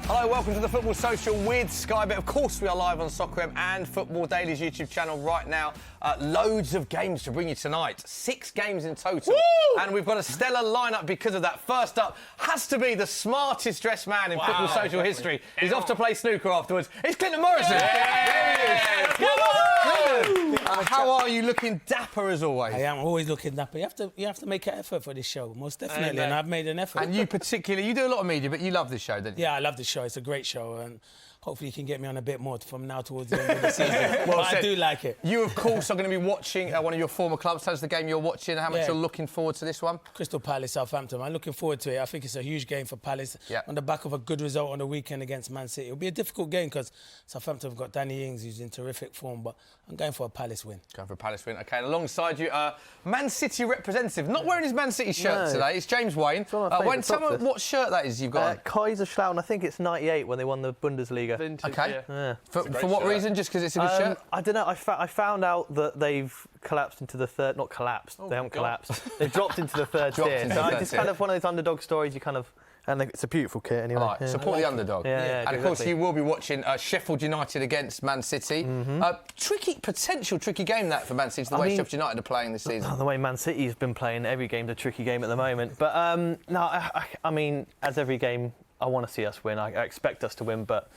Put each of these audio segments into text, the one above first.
Hello, welcome to the Football Social with Sky Bet. Of course, we are live on Soccer M and Football Daily's YouTube channel right now. Loads of games to bring you tonight. 6 games in total. Woo! And we've got a stellar lineup because of that. First up has to be the smartest dressed man in Football Social history. He's off to play snooker afterwards. It's Clinton Morrison. Yeah. Come on! How are you? Looking dapper as always. I am always looking dapper. You have to make an effort for this show, most definitely, and I've made an effort. And you particularly, you do a lot of media, but you love this show, don't you? Yeah, I love this show. It's a great show, and hopefully you can get me on a bit more from now towards the end of the season. Well, I do like it. You, of course, are going to be watching one of your former clubs. Tell us the game you're watching and how much you're looking forward to this one. Crystal Palace, Southampton. I'm looking forward to it. I think it's a huge game for Palace on the back of a good result on the weekend against Man City. It'll be a difficult game because Southampton have got Danny Ings, who's in terrific form, but I'm going for a Palace win. Going for a Palace win. OK, and alongside you, Man City representative. Not wearing his Man City shirt today. It's James Wayne. Tell me what shirt that is you've got on. Kaiserslautern, I think it's 98 when they won the Bundesliga. Vintage, OK. Yeah. For what reason? Just because it's a good shirt? I don't know. I found out that they've collapsed into the third... Not collapsed. They haven't collapsed. They've dropped into the third tier. So it's kind of one of those underdog stories you kind of... And it's a beautiful kit anyway. All right, support the underdog. Yeah, and of course, you will be watching Sheffield United against Man City. Potential tricky game that for Man City, the way Sheffield United are playing this season. The way Man City's been playing, every game's a tricky game at the moment. But, I mean, as every game, I want to see us win. I expect us to win, but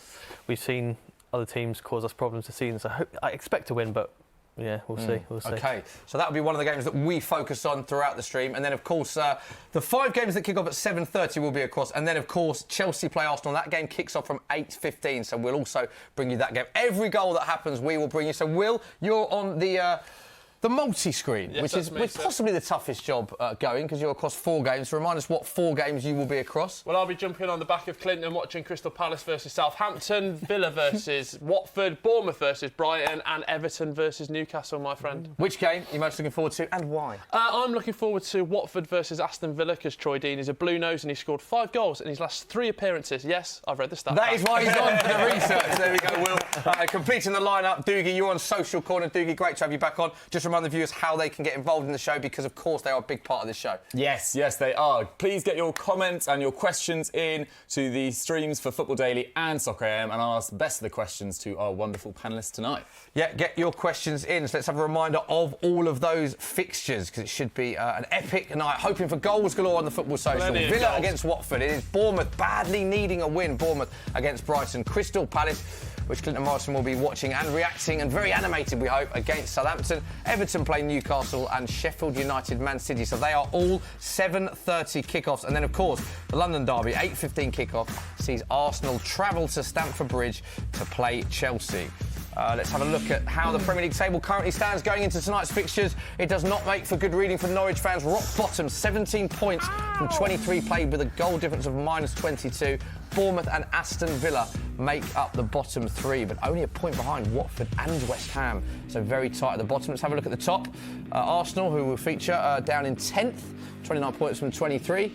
we've seen other teams cause us problems this season. So I expect to win, but... Yeah, we'll see. OK, so that'll be one of the games that we focus on throughout the stream. And then, of course, the 5 games that kick off at 7:30 will be across. And then, of course, Chelsea play Arsenal. That game kicks off from 8:15, so we'll also bring you that game. Every goal that happens, we will bring you. So, Will, you're on the multi-screen, which is possibly the toughest job going because you're across 4 games. So remind us what 4 games you will be across. Well, I'll be jumping on the back of Clinton watching Crystal Palace versus Southampton, Villa versus Watford, Bournemouth versus Brighton and Everton versus Newcastle, my friend. Which game are you most looking forward to and why? I'm looking forward to Watford versus Aston Villa because Troy Dean is a blue nose and he scored 5 goals in his last 3 appearances. Yes, I've read the stat. That is why he's on for the research. There we go, Will. Completing the lineup, Doogie, you're on Social Corner. Doogie, great to have you back on. Just remind the viewers how they can get involved in the show because, of course, they are a big part of this show. Yes, they are. Please get your comments and your questions in to the streams for Football Daily and Soccer AM, and I'll ask the best of the questions to our wonderful panellists tonight. Yeah, get your questions in. So let's have a reminder of all of those fixtures because it should be an epic night. Hoping for goals galore on the Football Social. Villa against Watford. It is Bournemouth badly needing a win. Bournemouth against Brighton. Crystal Palace, which Clinton Morrison will be watching and reacting and very animated, we hope, against Southampton. Everton play Newcastle and Sheffield United Man City. So they are all 7:30 kickoffs. And then, of course, the London derby, 8:15 kickoff, sees Arsenal travel to Stamford Bridge to play Chelsea. Let's have a look at how the Premier League table currently stands going into tonight's fixtures. It does not make for good reading for Norwich fans. Rock bottom, 17 points from 23 played with a goal difference of -22. Bournemouth and Aston Villa make up the bottom 3, but only a point behind Watford and West Ham. So very tight at the bottom. Let's have a look at the top. Arsenal, who will feature down in 10th, 29 points from 23.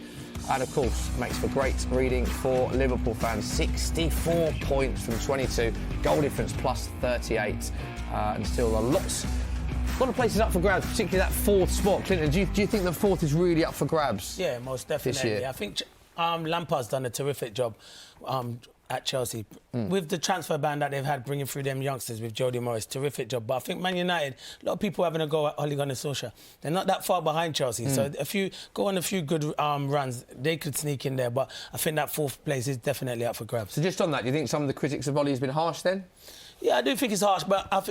And, of course, makes for great reading for Liverpool fans. 64 points from 22. Goal difference +38. And still a lot of places up for grabs, particularly that 4th spot. Clinton, do you think the 4th is really up for grabs? Yeah, most definitely. This year? I think Lampard's done a terrific job at Chelsea. With the transfer ban that they've had bringing through them youngsters with Jody Morris, terrific job. But I think Man United, a lot of people having a go at Ole Gunnar Solskjaer. They're not that far behind Chelsea. So if you go on a few good runs, they could sneak in there. But I think that 4th place is definitely up for grabs. So just on that, do you think some of the critics of Ole has been harsh then? Yeah, I do think it's harsh, but I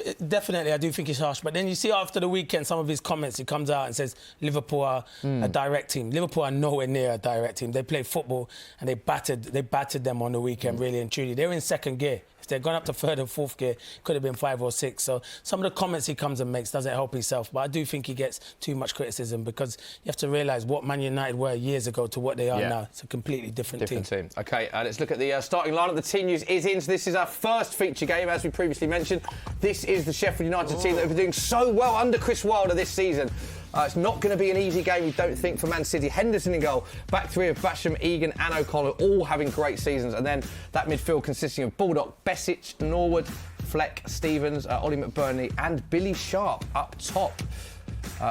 do think it's harsh. But then you see after the weekend, some of his comments, he comes out and says Liverpool are a direct team. Liverpool are nowhere near a direct team. They play football and they battered them on the weekend, really and truly. They were in 2nd gear. If they'd gone up to 3rd and 4th gear, could have been 5 or 6. So some of the comments he comes and makes doesn't help himself. But I do think he gets too much criticism because you have to realise what Man United were years ago to what they are now. It's a completely different team. OK, let's look at the starting lineup. The team news is in. So this is our first feature game, as we previously mentioned. This is the Sheffield United team that have been doing so well under Chris Wilder this season. It's not going to be an easy game, we don't think, for Man City. Henderson in goal, back 3 of Basham, Egan and O'Connell, all having great seasons. And then that midfield consisting of Baldock, Besic, Norwood, Fleck, Stevens, Ollie McBurney and Billy Sharp up top.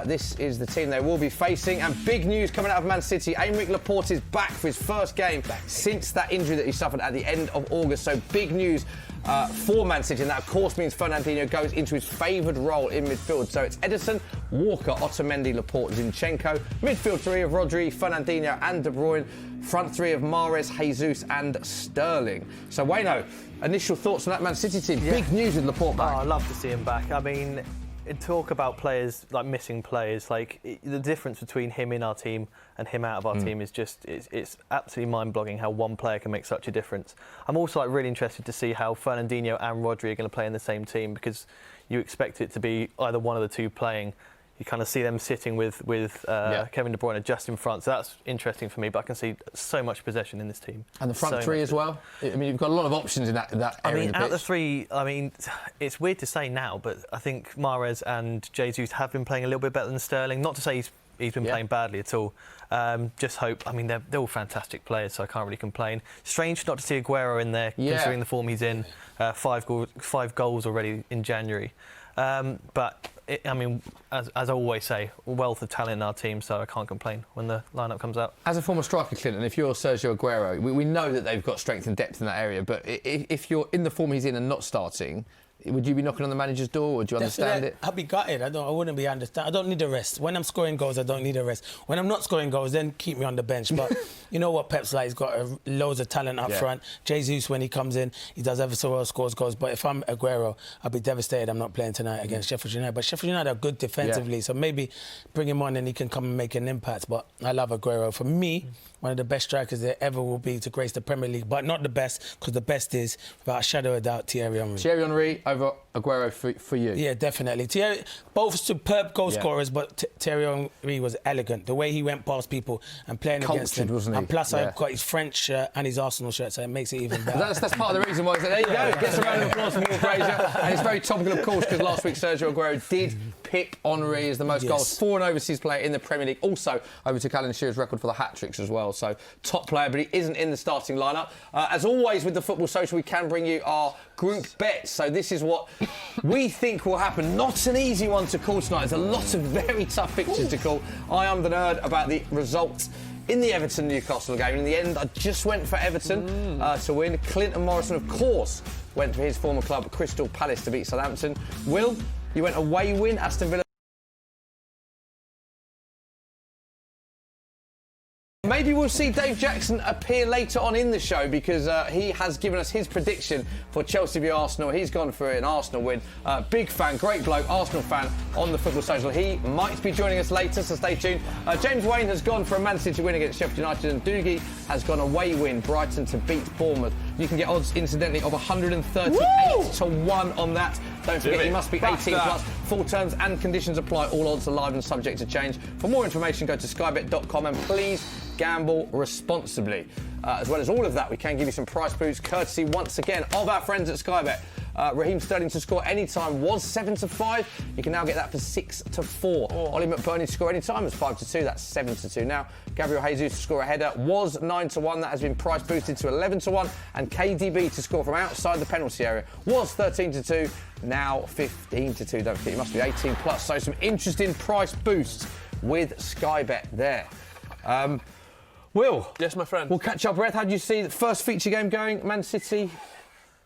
This is the team they will be facing. And big news coming out of Man City. Aymeric Laporte is back for his first game since that injury that he suffered at the end of August. So big news for Man City, and that of course means Fernandinho goes into his favoured role in midfield. So it's Ederson, Walker, Otamendi, Laporte, Zinchenko. Midfield three of Rodri, Fernandinho and De Bruyne. Front three of Mahrez, Jesus and Sterling. So Wayno, initial thoughts on that Man City team? Yeah. Big news with Laporte back. Oh, I'd love to see him back. I mean, talk about players, like missing players, the difference between him in our team and him out of our team is just, it's absolutely mind-boggling how one player can make such a difference. I'm also really interested to see how Fernandinho and Rodri are going to play in the same team, because you expect it to be either one of the two playing. You kind of see them sitting with Kevin De Bruyne just in front. So that's interesting for me, but I can see so much possession in this team. And the front three as well? I mean, you've got a lot of options in that area. I mean, of the out of the pitch. three, I mean, it's weird to say now, but I think Mahrez and Jesus have been playing a little bit better than Sterling. Not to say he's been playing badly at all. Just hope. I mean, they're all fantastic players, so I can't really complain. Strange not to see Aguero in there, considering the form he's in. 5 goals already in January. But I mean, as I always say, wealth of talent in our team, so I can't complain when the lineup comes out. As a former striker, Clinton, if you're Sergio Aguero, we know that they've got strength and depth in that area, but if you're in the form he's in and not starting, would you be knocking on the manager's door, or do you understand it? I'd be gutted. I wouldn't be understand. I don't need a rest. When I'm scoring goals, I don't need a rest. When I'm not scoring goals, then keep me on the bench. But you know what Pep's like? He's got loads of talent up front. Jesus, when he comes in, he does ever so well, scores goals. But if I'm Aguero, I'll be devastated I'm not playing tonight against Sheffield United. But Sheffield United are good defensively, so maybe bring him on and he can come and make an impact. But I love Aguero. For me, one of the best strikers there ever will be to grace the Premier League, but not the best, because the best is, without a shadow of a doubt, Thierry Henry. Thierry Henry over Aguero for you? Yeah, definitely. Thierry, both superb goal scorers, but Thierry Henry was elegant. The way he went past people and playing against them. Wasn't he? And plus, I've got his French shirt and his Arsenal shirt, so it makes it even better. That's part of the reason why. There you go. Gets a round of applause from Will Fraser. And it's very topical, of course, because last week Sergio Aguero did pick Henry as the most goals for an overseas player in the Premier League. Also overtook Alan Shearer's record for the hat-tricks as well. So top player, but he isn't in the starting lineup. As always with the Football Social, we can bring you our group bets. So this is what we think will happen. Not an easy one to call tonight. There's a lot of very tough fixtures to call. I am the nerd about the results in the Everton-Newcastle game. In the end, I just went for Everton to win. Clinton Morrison, of course, went for his former club, Crystal Palace, to beat Southampton. Will, you went away win, Aston Villa. Maybe we'll see Dave Jackson appear later on in the show, because he has given us his prediction for Chelsea v Arsenal. He's gone for an Arsenal win. Big fan, great bloke, Arsenal fan on the Football Social. He might be joining us later, so stay tuned. James Wayne has gone for a Man City win against Sheffield United, and Doogie has gone away win, Brighton to beat Bournemouth. You can get odds, incidentally, of 138 to 1 on that. Don't forget, you must be 18 plus. Full terms and conditions apply. All odds are live and subject to change. For more information, go to skybet.com, and please gamble responsibly. As well as all of that, we can give you some price boosts, courtesy once again of our friends at Skybet. Raheem Sterling to score any time was 7-5. You can now get that for 6-4. Ollie McBurney to score any time was 5-2. That's 7-2 now. Gabriel Jesus to score a header was 9-1. That has been price boosted to 11-1. And KDB to score from outside the penalty area was 13-2. Now 15-2. Don't forget, you must be 18 plus. So some interesting price boosts with Skybet there. Will. Yes, my friend. We'll catch up, Brett. How do you see the first feature game going? Man City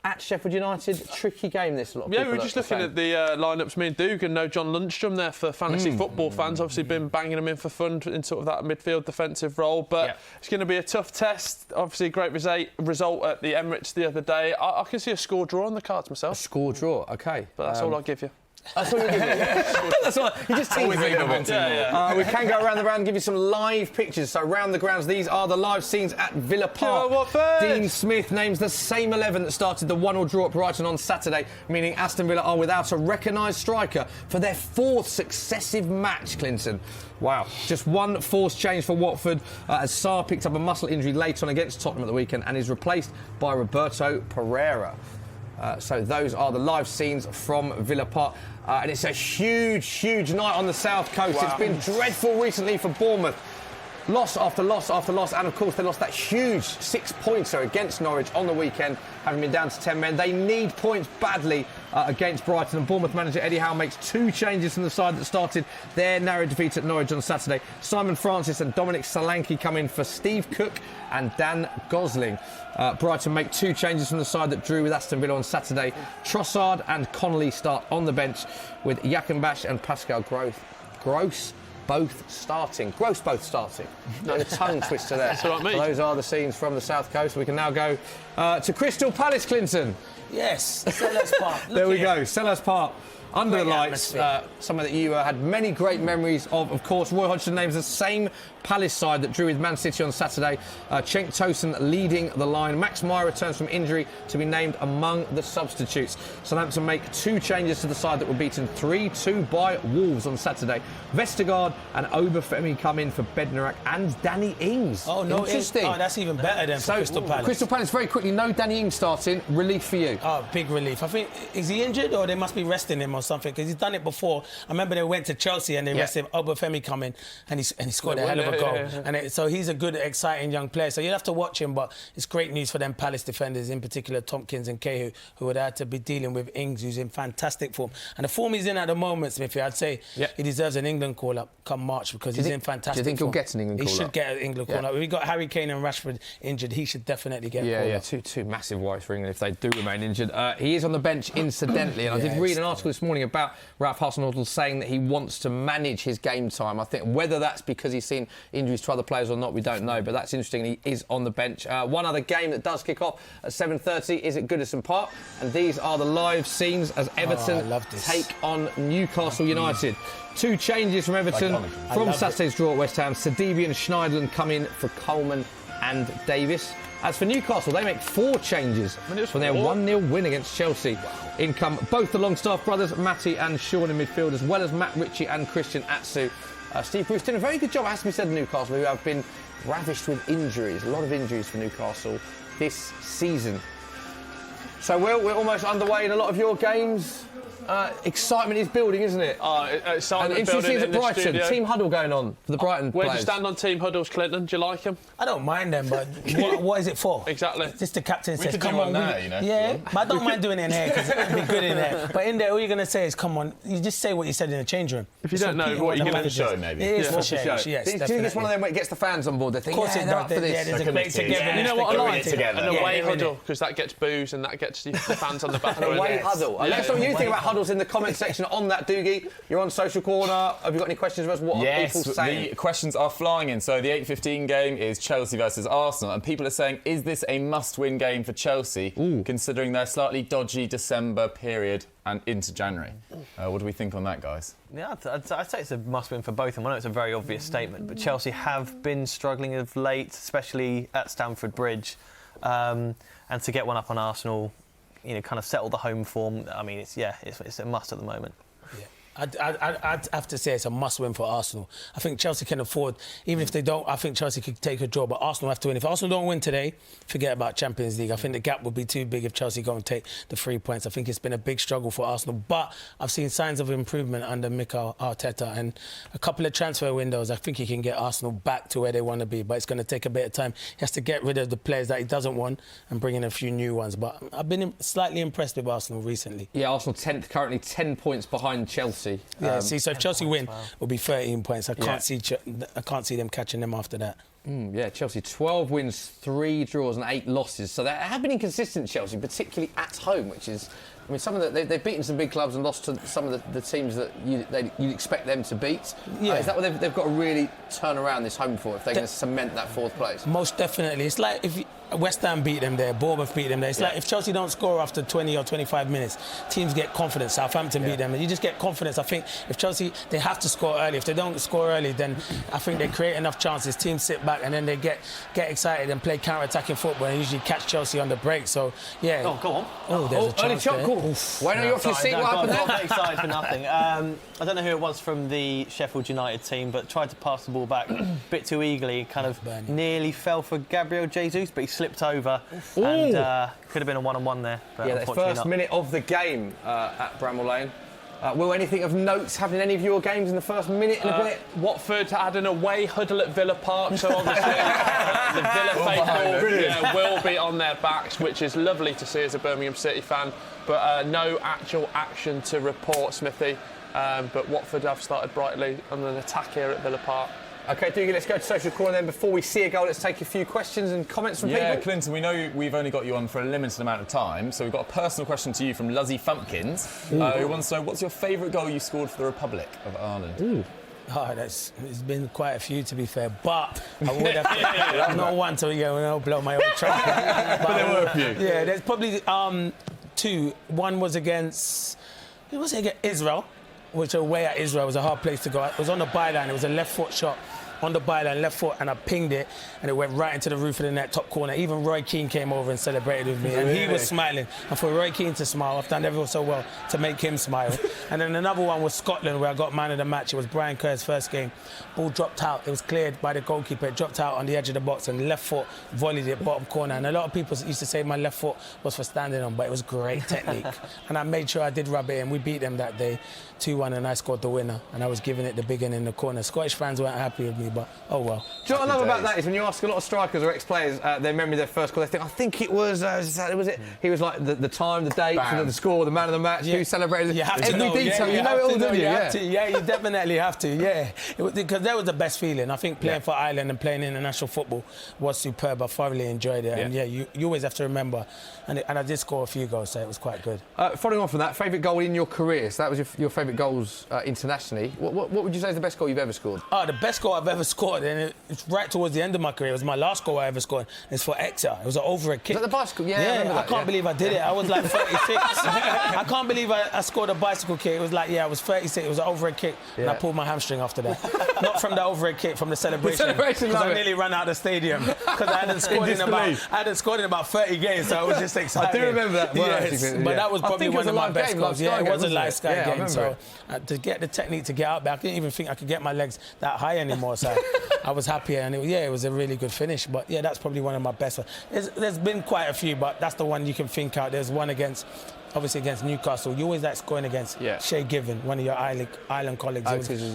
at Sheffield United. Tricky game, this. A lot of we were just looking at the lineups. Me and Dugan know John Lundstrom there for fantasy football fans. Obviously been banging him in for fun in sort of that midfield defensive role. But it's going to be a tough test. Obviously, great result at the Emirates the other day. I can see a score draw on the cards myself. A score draw, OK. But that's all I'll give you. That's all you give me. That's all. You just tease me. We can go around the round and give you some live pictures. So round the grounds, these are the live scenes at Villa Park. Dean Smith names the same 11 that started the 1-1 draw at Brighton on Saturday, meaning Aston Villa are without a recognised striker for their 4th successive match, Clinton. Wow. Just one forced change for Watford as Sarr picked up a muscle injury late on against Tottenham at the weekend and is replaced by Roberto Pereira. So those are the live scenes from Villa Park. And it's a huge, huge night on the south coast. It's been dreadful recently for Bournemouth. loss after loss after loss, and of course they lost that huge 6-pointer against Norwich on the weekend, having been down to 10 men. They need points badly against Brighton, and Bournemouth manager Eddie Howe makes 2 changes from the side that started their narrow defeat at Norwich on Saturday. Simon Francis and Dominic Solanke come in for Steve Cook and Dan Gosling. Brighton make 2 changes from the side that drew with Aston Villa on Saturday. Trossard and Connolly start on the bench, with Jakenbash and Pascal Gross both starting. No, a tongue twister there. That's all right, mate. So those are the scenes from the South Coast. We can now go to Crystal Palace, Clinton. Yes, Selhurst Park. There we go, Selhurst Park. Under Great the lights, somewhere that you had many great memories of. Of course, Roy Hodgson names the same Palace side that drew with Man City on Saturday. Cenk Tosun leading the line. Max Meyer returns from injury to be named among the substitutes. Southampton make 2 changes to the side that were beaten 3-2 by Wolves on Saturday. Vestergaard and Obafemi come in for Bednarak and Danny Ings. Oh, no, interesting. Oh, that's even better than for Crystal Palace. Crystal Palace, very quickly, no Danny Ings starting. Relief for you? Oh, big relief. I think, is he injured or they must be resting him or something? Because he's done it before. I remember they went to Chelsea and they rested him. Obafemi come in and he scored a hell of a goal. And so he's a good, exciting young player. So you'll have to watch him, but it's great news for them Palace defenders, in particular Tompkins and Cahill, who would have to be dealing with Ings, who's in fantastic form. And the form he's in at the moment, Smithy, I'd say he deserves an England call-up come March, because he's in fantastic form. Do you think he'll get an England call-up? He should get an England call-up. We've got Harry Kane and Rashford injured. He should definitely get a call-up. Two massive worries for England if they do remain injured. He is on the bench, incidentally, and I did read an article this morning about Ralph Hasenhüttl saying that he wants to manage his game time. I think whether that's because he's seen injuries to other players or not, we don't know, but that's interesting. He is on the bench. One other game that does kick off at 7:30 is at Goodison Park, and these are the live scenes as Everton take on Newcastle United. 2 changes from Everton from Saturday's draw at West Ham. Sadibi and Schneiderlin come in for Coleman and Davis. As for Newcastle, they make 4 changes from their 1-0 win against Chelsea. In come both the Longstaff brothers, Matty and Sean in midfield, as well as Matt Ritchie and Christian Atsu. Steve Bruce did a very good job, it has to be said, in Newcastle, who have been ravished with injuries. A lot of injuries for Newcastle this season. So, Will, we're almost underway in a lot of your games. Excitement is building, isn't it? Excitement and building in at Brighton. the studio. Team huddle going on for the Brighton Where do players. you stand on team huddles, Clinton? Do you like them? I don't mind them, but what is it for? Exactly. Just the captain says, could come do on. one now, you know. Yeah, but I don't mind doing it in here because it'll be good in there. But in there, all you're going to say is, come on. You just say what you said in the change room. If you don't know what you're going to show, maybe. It is for show. show. Yes, Do you think definitely. it's one of them where it gets the fans on board? They think, Of course, they're up for this. Yeah, there's a great togetherness. You know what I like? Together. An away they're in huddle, because that gets booze and that gets the fans on the back. An away huddle. Let us know what you think about huddles in the comment section on that, Doogie. You're on Social Corner. Have you got any questions for us? What are people saying? The questions are flying in. So the 8:15 game is Chelsea versus Arsenal, and people are saying, is this a must-win game for Chelsea, considering their slightly dodgy December period and into January? What do we think on that, guys? Yeah, I'd say it's a must-win for both of them. I know it's a very obvious statement, but Chelsea have been struggling of late, especially at Stamford Bridge, and to get one up on Arsenal, kind of settle the home form. I mean, it's a must at the moment. I'd have to say it's a must-win for Arsenal. I think Chelsea can afford, even if they don't, I think Chelsea could take a draw, but Arsenal have to win. If Arsenal don't win today, forget about Champions League. I think the gap would be too big if Chelsea go and take the 3 points. I think it's been a big struggle for Arsenal, but I've seen signs of improvement under Mikel Arteta, and a couple of transfer windows. I think he can get Arsenal back to where they want to be, but it's going to take a bit of time. He has to get rid of the players that he doesn't want and bring in a few new ones. But I've been slightly impressed with Arsenal recently. Yeah, Arsenal 10th, currently 10 points behind Chelsea. Yeah, so if Chelsea win, it'll be 13 points. I can't see them catching them after that. Yeah, Chelsea 12 wins, 3 draws and 8 losses. So they have been inconsistent, Chelsea, particularly at home, which is... I mean, some of they've beaten some big clubs and lost to some of the teams that you'd expect them to beat. Yeah. Is that what they've got to really turn around this home for, if they're going to cement that 4th place? Most definitely. It's like if West Ham beat them there, Bournemouth beat them there. It's like if Chelsea don't score after 20 or 25 minutes, teams get confidence. Southampton beat them, and you just get confidence. I think if Chelsea, they have to score early. If they don't score early, then I think they create enough chances. Teams sit back and then they get excited and play counter-attacking football and usually catch Chelsea on the break. So, yeah. Oh, go on. Oh, there's a chance there. Why don't you off your seat? What happened there? Got excited for nothing. I don't know who it was from the Sheffield United team, but tried to pass the ball back a bit too eagerly. Kind of nearly fell for Gabriel Jesus, but he slipped over and could have been a one-on-one there. But Yeah, the first minute of the game at Bramall Lane. Will anything of note happen in any of your games in the first minute and a bit? Watford had an away huddle at Villa Park, so obviously the Villa faithful will be on their backs, which is lovely to see as a Birmingham City fan. But no actual action to report, Smithy. But Watford have started brightly on an attack here at Villa Park. OK, Dougie, let's go to social corner then. Before we see a goal, let's take a few questions and comments from people. Yeah, Clinton, we know we've only got you on for a limited amount of time, so we've got a personal question to you from Luzzy Fumpkins, who wants to know, what's your favourite goal you scored for the Republic of Ireland? Ooh. Oh, there's been quite a few, to be fair, but I would have not one to blow my own trumpet. But there were a few. Yeah, there's probably two. One was against Israel, which away at Israel was a hard place to go. It was on the byline. It was a left foot shot on the byline, left foot, and I pinged it, and it went right into the roof of the net, top corner. Even Roy Keane came over and celebrated with me, and he was smiling. And for Roy Keane to smile, I've done ever so well to make him smile. And then another one was Scotland, where I got man of the match. It was Brian Kerr's first game. Ball dropped out. It was cleared by the goalkeeper. It dropped out on the edge of the box, and left foot volleyed it bottom corner. And a lot of people used to say my left foot was for standing on, but it was great technique. And I made sure I did rub it in. We beat them that day, 2-1, and I scored the winner. And I was giving it the big one in the corner. Scottish fans weren't happy with me, but oh well. Do you know what I love about that is when you ask a lot of strikers or ex-players their memory of their first goal, they think, I think it was it? He was like the time, the date, the score, the man of the match, who celebrated. You have to every know. detail. Yeah, you know it all, don't you? Yeah, you definitely have to. Yeah, because that was the best feeling. I think playing for Ireland and playing international football was superb. I thoroughly enjoyed it. And you always have to remember. And I did score a few goals, so it was quite good. Following on from that, favourite goal in your career? So that was your favourite goals internationally. What would you say is the best goal you've ever scored? Oh, the best goal I've ever scored, and it's right towards the end of my career. It was my last goal I ever scored. It's for Exeter. It was an overhead kick. Was that the bicycle? Yeah, I remember that, I can't believe I did it. I was like 36. I can't believe I scored a bicycle kick. It was like, I was 36. It was an overhead kick, and I pulled my hamstring after that. Not from the overhead kick, from the celebration. Because I nearly ran out of the stadium because I hadn't scored in about 30 games, so I was just excited. I do remember that. But that was probably one of my best goals. Yeah, it was a live sky game. I So to get the technique to get out there, I didn't even think I could get my legs that high anymore. So I was happy, and it was a really good finish. But yeah, that's probably one of my best ones. There's been quite a few, but that's the one you can think out. There's one against Newcastle. You always like scoring against Shay Given, one of your island colleagues.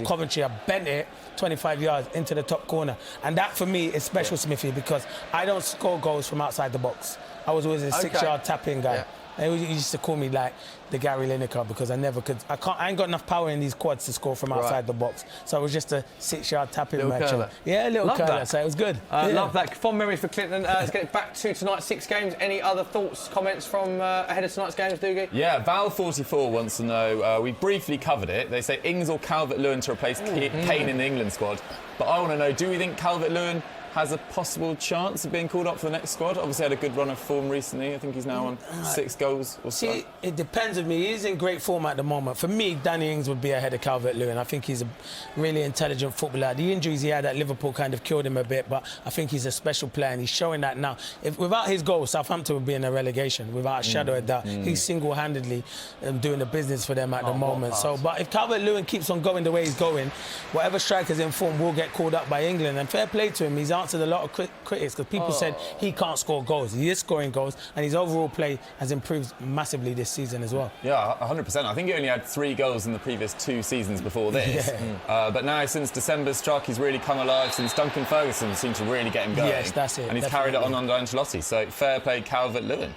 Coventry, I bent it 25 yards into the top corner. And that, for me, is special, Smithy, because I don't score goals from outside the box. I was always a 6-yard tap-in guy. They used to call me like the Gary Lineker because I never could. I ain't got enough power in these quads to score from outside the box. So I was just a 6-yard tapping match. Yeah, a little curler. So it was good. Love that. Fond memories for Clinton. Let's get back to tonight's 6 games. Any other thoughts, comments from ahead of tonight's games, Dougie? Yeah, Val44 wants to know. We briefly covered it. They say Ings or Calvert-Lewin to replace Kane in the England squad. But I want to know, do we think Calvert-Lewin has a possible chance of being called up for the next squad? Obviously had a good run of form recently. I think he's now on 6 goals or so. See, it depends on me. He's in great form at the moment. For me, Danny Ings would be ahead of Calvert-Lewin. I think he's a really intelligent footballer. The injuries he had at Liverpool kind of killed him a bit, but I think he's a special player, and he's showing that now. Without his goal, Southampton would be in a relegation, without a shadow of doubt. He's single-handedly doing the business for them at the moment. But if Calvert-Lewin keeps on going the way he's going, whatever striker's in form will get called up by England. And fair play to him. He's answered a lot of critics because people said he can't score goals. He is scoring goals, and his overall play has improved massively this season as well. Yeah, 100%. I think he only had 3 goals in the previous 2 seasons before this. But now, since December's strike, he's really come alive. Since Duncan Ferguson seemed to really get him going. Yes, that's it. And he's carried it on under Ancelotti. So fair play, Calvert-Lewin.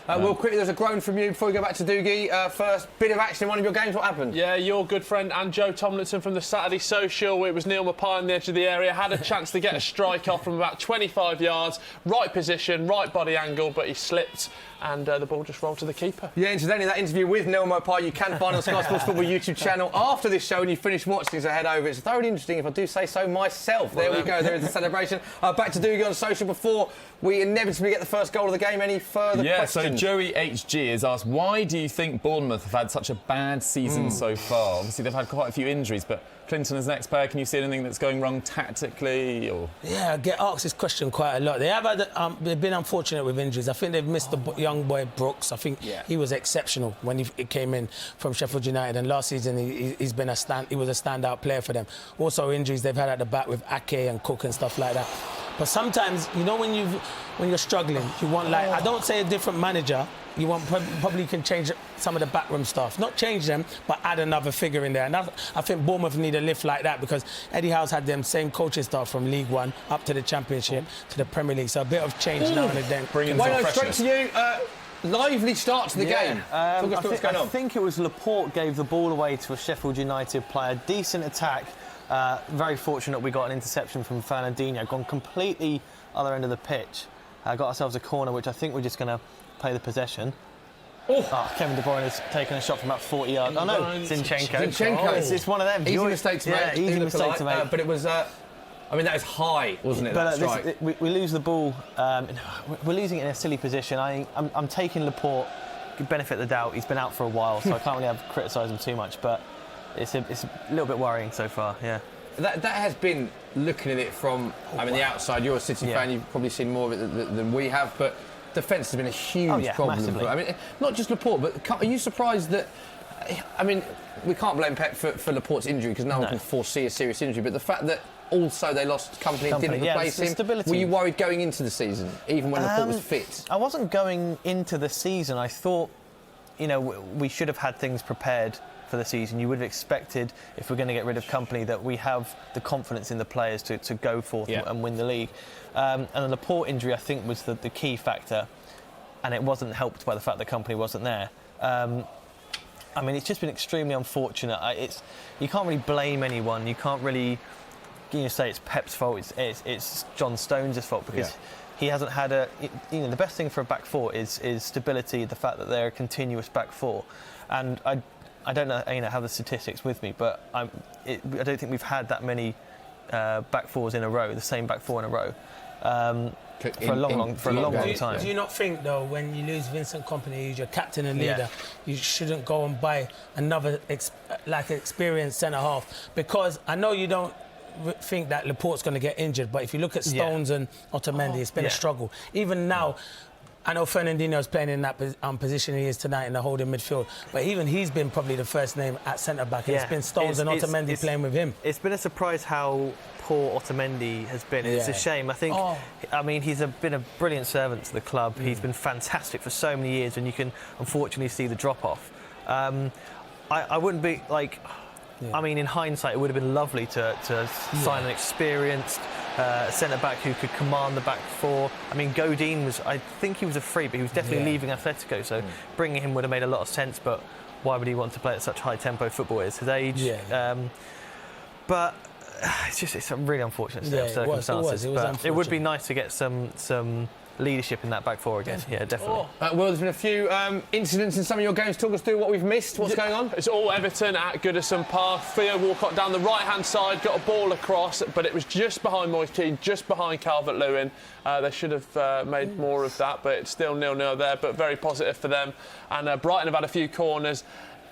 Will, quickly, there's a groan from you before we go back to Dougie. First bit of action in one of your games. What happened? Yeah, your good friend and Joe Tomlinson from the Saturday Social. It was Neil Maupay on the edge of the area. Had a chance to get a strike off from about 25 yards. Right position, right body angle, but he slipped and the ball just rolled to the keeper. Yeah, incidentally, that interview with Neil Maupay you can find on Sky Sports Football YouTube channel after this show, and you finish watching, so head over. It's thoroughly interesting, if I do say so myself. There we go, there is the celebration. Back to Dougie on social before we inevitably get the first goal of the game. Any further questions? So Joey HG has asked, why do you think Bournemouth have had such a bad season so far? Obviously, they've had quite a few injuries, but Clinton, as an ex-player, can you see anything that's going wrong tactically? Or? Yeah, I get asked this question quite a lot. They have had, they've been unfortunate with injuries. I think they've missed the young boy Brooks. I think he was exceptional when he came in from Sheffield United, and last season he was a standout player for them. Also injuries they've had at the back with Ake and Cook and stuff like that. But sometimes, you know, when you're struggling, you want, like, I don't say a different manager. You want probably can change some of the backroom stuff. Not change them, but add another figure in there. And I think Bournemouth need a lift like that, because Eddie Howe's had them same coaching staff from League One up to the Championship to the Premier League. So a bit of change now and then. Wayno, straight to you. Lively start to the game. Talk us through what's going on. I think it was Laporte gave the ball away to a Sheffield United player. Decent attack. Very fortunate we got an interception from Fernandinho. Gone completely other end of the pitch. Got ourselves a corner, which I think we're just going to play the possession. Kevin De Bruyne has taken a shot from about 40 yards. Oh no, Zinchenko. It's one of them. Easy mistake to make. Yeah, easy mistake to make. But it was, I mean, that was high, wasn't it? But that strike? we lose the ball. We're losing it in a silly position. I'm taking Laporte. Benefit the doubt. He's been out for a while, so I can't really criticise him too much. But it's a little bit worrying so far. Yeah. That has been, looking at it from, the outside. You're a City fan. You've probably seen more of it than we have, but. Defence has been a huge problem. Massively. I mean, not just Laporte, but are you surprised that? I mean, we can't blame Pep for Laporte's injury, because no one can foresee a serious injury. But the fact that also they lost company and didn't replace him. Stability. Were you worried going into the season, even when Laporte was fit? I wasn't going into the season. I thought, we should have had things prepared for the season. You would have expected, if we're going to get rid of company, that we have the confidence in the players to go forth and win the league. And the Laporte injury, I think, was the key factor, and it wasn't helped by the fact that company wasn't there. It's just been extremely unfortunate. You can't really blame anyone. You can't really say it's Pep's fault. It's John Stones' fault, because he hasn't had the best thing for a back four is stability, the fact that they're a continuous back four. And I don't know, have the statistics with me, but I don't think we've had that many back fours in a row, the same back four in a row, for a long time. Do you not think, though, when you lose Vincent Kompany, who's your captain and leader, you shouldn't go and buy another experienced centre half? Because I know you don't think that Laporte's going to get injured, but if you look at Stones and Otamendi, it's been a struggle. Even now. I know Fernandinho's playing in that position he is tonight in the holding midfield, but even he's been probably the first name at centre-back. It's been Stones and Otamendi playing with him. It's been a surprise how poor Otamendi has been. It's a shame. I think, he's been a brilliant servant to the club. He's been fantastic for so many years, and you can unfortunately see the drop-off. I wouldn't be like... in hindsight, it would have been lovely to sign an experienced centre-back who could command the back four. Godin I think he was a free, but he was definitely leaving Atletico, so bringing him would have made a lot of sense, but why would he want to play at such high-tempo football at his age? But it's a really unfortunate set of circumstances. It would be nice to get some leadership in that back four again. Yeah, definitely. Well, there's been a few incidents in some of your games. Talk us through what we've missed. What's going on? It's all Everton at Goodison Park. Theo Walcott down the right-hand side, got a ball across, but it was just behind Moise Kean, just behind Calvert-Lewin. They should have made more of that, but it's still 0-0 there, but very positive for them. And Brighton have had a few corners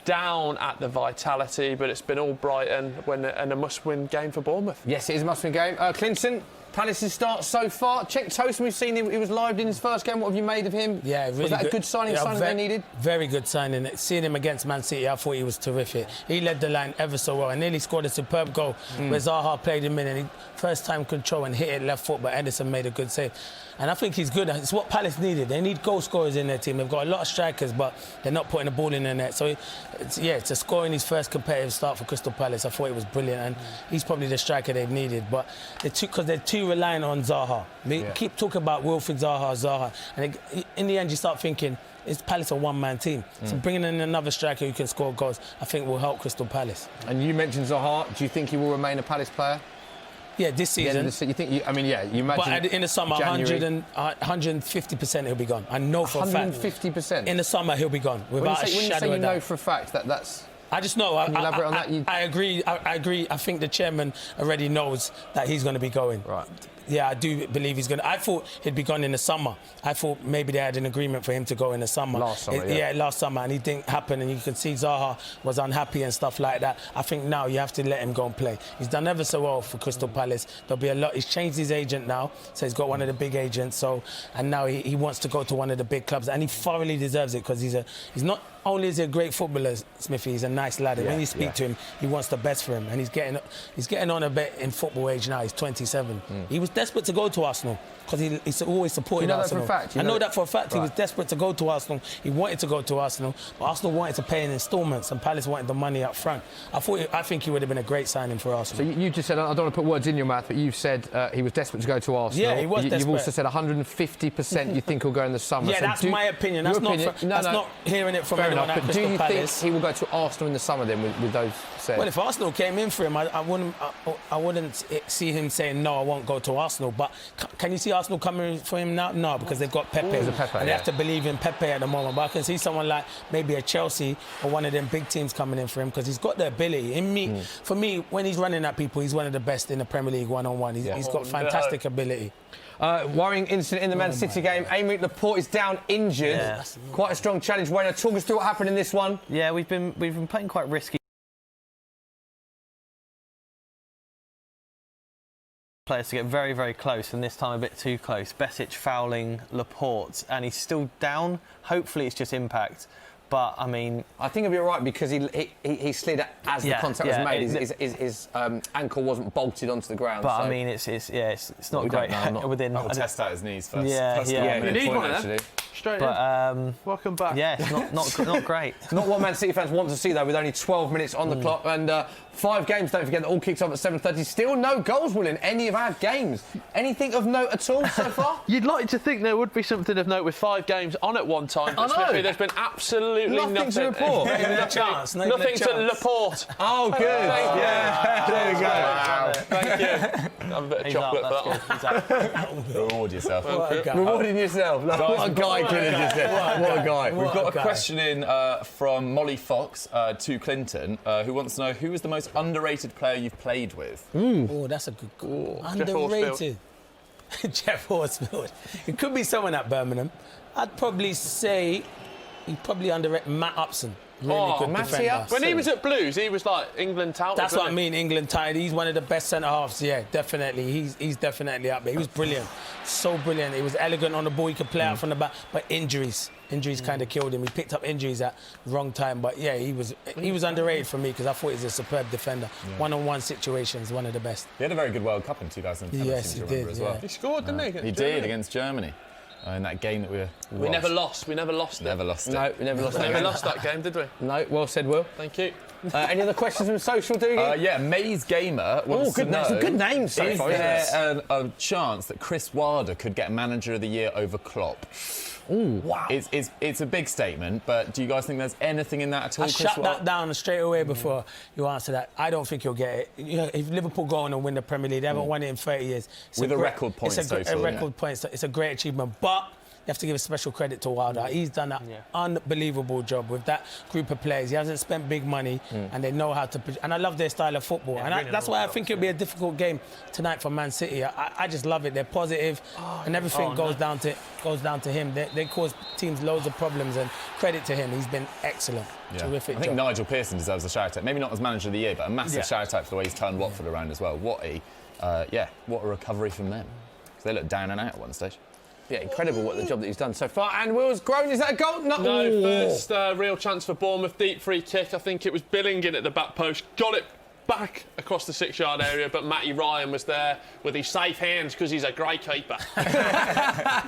down at the Vitality, but it's been all Brighton and a must-win game for Bournemouth. Yes, it is a must-win game. Clinton, Palace's start so far. Check Tosin, we've seen him, he was lived in his first game. What have you made of him? Yeah, really was that a good signing, signing they needed? Very good signing. Seeing him against Man City, I thought he was terrific. He led the line ever so well and nearly scored a superb goal where Zaha played him in and he first time control and hit it left foot, but Ederson made a good save. And I think he's good. It's what Palace needed. They need goal scorers in their team. They've got a lot of strikers, but they're not putting the ball in their net. So, it's a score in his first competitive start for Crystal Palace. I thought it was brilliant, and he's probably the striker they've needed. But they're too reliant on Zaha. They keep talking about Wilfried Zaha. And in the end, you start thinking, is Palace a one-man team? So bringing in another striker who can score goals, I think will help Crystal Palace. And you mentioned Zaha. Do you think he will remain a Palace player? Yeah, this season. You think? You imagine. But in the summer, 150% he'll be gone. I know for a fact. 150%. In the summer, he'll be gone without a shadow of a doubt. When you say you know for a fact that's. I just know. Can you elaborate on that? I agree. I agree. I think the chairman already knows that he's going to be going. Right. Yeah, I do believe he's going to. I thought he'd be gone in the summer. I thought maybe they had an agreement for him to go in the summer. Last summer, last summer, and it didn't happen. And you can see Zaha was unhappy and stuff like that. I think now you have to let him go and play. He's done ever so well for Crystal Palace. There'll be a lot. He's changed his agent now, so he's got one of the big agents. So, and now he wants to go to one of the big clubs, and he thoroughly deserves it because he's not only is he a great footballer, Smithy, he's a nice lad. And when you speak to him, he wants the best for him, and he's getting on a bit in football age now. He's 27. He was desperate to go to Arsenal because he's always supported You know that for Arsenal. a fact? I know that for a fact. He was Right. desperate to go to Arsenal. He wanted to go to Arsenal, but Arsenal wanted to pay in instalments, and Palace wanted the money up front. I think he would have been a great signing for Arsenal. So you just said, I don't want to put words in your mouth, but you've said he was desperate to go to Arsenal. Yeah, he was You've desperate. also said 150% you think he'll go in the summer. Yeah, So that's my opinion. your That's not. opinion- That's not hearing it from Fair anyone enough, at but do Crystal you Palace. think he will go to Arsenal in the summer then with those said? Well, if Arsenal came in for him, I wouldn't see him saying no, I won't go to Arsenal. But can you see Arsenal coming for him now? No, because they've got Pepe, There's a Pepe, and they yeah. have to believe in Pepe at the moment. But I can see someone like maybe a Chelsea or one of them big teams coming in for him because he's got the ability. For me, when he's running at people, he's one of the best in the Premier League one-on-one. He's got fantastic ability. Worrying incident in the Man City game. Aymeric Laporte is down injured. Yeah. Quite a strong challenge. Wayne, talk us through what happened in this one. Yeah, we've been playing quite risky. Players to get very, very close, and this time a bit too close. Besic fouling Laporte, and he's still down. Hopefully, it's just impact. But I mean, I think he'll be all right because he slid as the contact was made. His ankle wasn't bolted onto the ground. But so. I mean, it's not great within. We'll test out his knees first. Yeah, First yeah. minute You need point, one of actually. them. Straight But in. Welcome back. yeah, it's not great. Not what Man City fans want to see, though, with only 12 minutes on the clock. And 5 games, don't forget, that all kicks off at 7:30. Still no goals, Will, in any of our games. Anything of note at all so far? You'd like to think there would be something of note with 5 games on at one time. I But know. Smithy, there's been absolutely Nothing to report. Not even a chance, not even a Nothing to chance. Laporte. Oh, good. Yeah. There we go. Wow. Thank you. Have a bit of He's chocolate up, for that one. that's good. He's up. Reward yourself. What a guy. Rewarding yourself. No, what a guy, Clinton just said. What a guy. We've got a guy. question in from Molly Fox to Clinton, who wants to know who is the most underrated player you've played with? Oh, that's a good call. Jeff Underrated. Jeff Horsfield. It could be someone at Birmingham. I'd probably say he probably underrated Matt Upson. Really good Matty defender. Upson. When he was at Blues, he was like England touted. That's what I wasn't he? mean, England tied. He's one of the best centre-halves, yeah, definitely. He's definitely up there. He was brilliant. So brilliant. He was elegant on the ball. He could play out from the back. But injuries kind of killed him. He picked up injuries at the wrong time. But, yeah, he was underrated for me because I thought he was a superb defender. One-on-one situations, one of the best. He had a very good World Cup in 2010, Yes, I seem to he remember did, as well. yeah. He scored, didn't he? He against did Germany? against Germany in that game that We never lost. We never lost it. Never lost it. No, we never lost that Never game. lost that game, did we? No, well said, Will. Thank you. Any other questions from social, do you? Yeah, Maze Gamer wants good to know, names. Some good names so is far, isn't there a chance that Chris Wilder could get Manager of the Year over Klopp? Ooh, wow. It's a big statement, but do you guys think there's anything in that at all, I Chris shut Wilder? that down straight away before you answer that. I don't think he'll get it. You know, if Liverpool go on and win the Premier League, they haven't won it in 30 years. It's With a record points It's a total, record points. It's a great achievement, but you have to give special credit to Wilder. He's done an unbelievable job with that group of players. He hasn't spent big money, and they know how to. And I love their style of football, and that's why I think it'll be a difficult game tonight for Man City. I just love it. They're positive, and everything goes down to him. They cause teams loads of problems, and credit to him. He's been excellent. Yeah. Terrific I think job. Nigel Pearson deserves a shout out. Maybe not as Manager of the Year, but a massive shout out for the way he's turned Watford around as well. What a recovery from them. 'Cause they looked down and out at one stage. Yeah, incredible what the job that he's done so far. And Will's grown. Is that a goal? No, Ooh. first real chance for Bournemouth, deep free kick. I think it was Bellingham at the back post. Got it back across the 6-yard area, but Matty Ryan was there with his safe hands because he's a great keeper.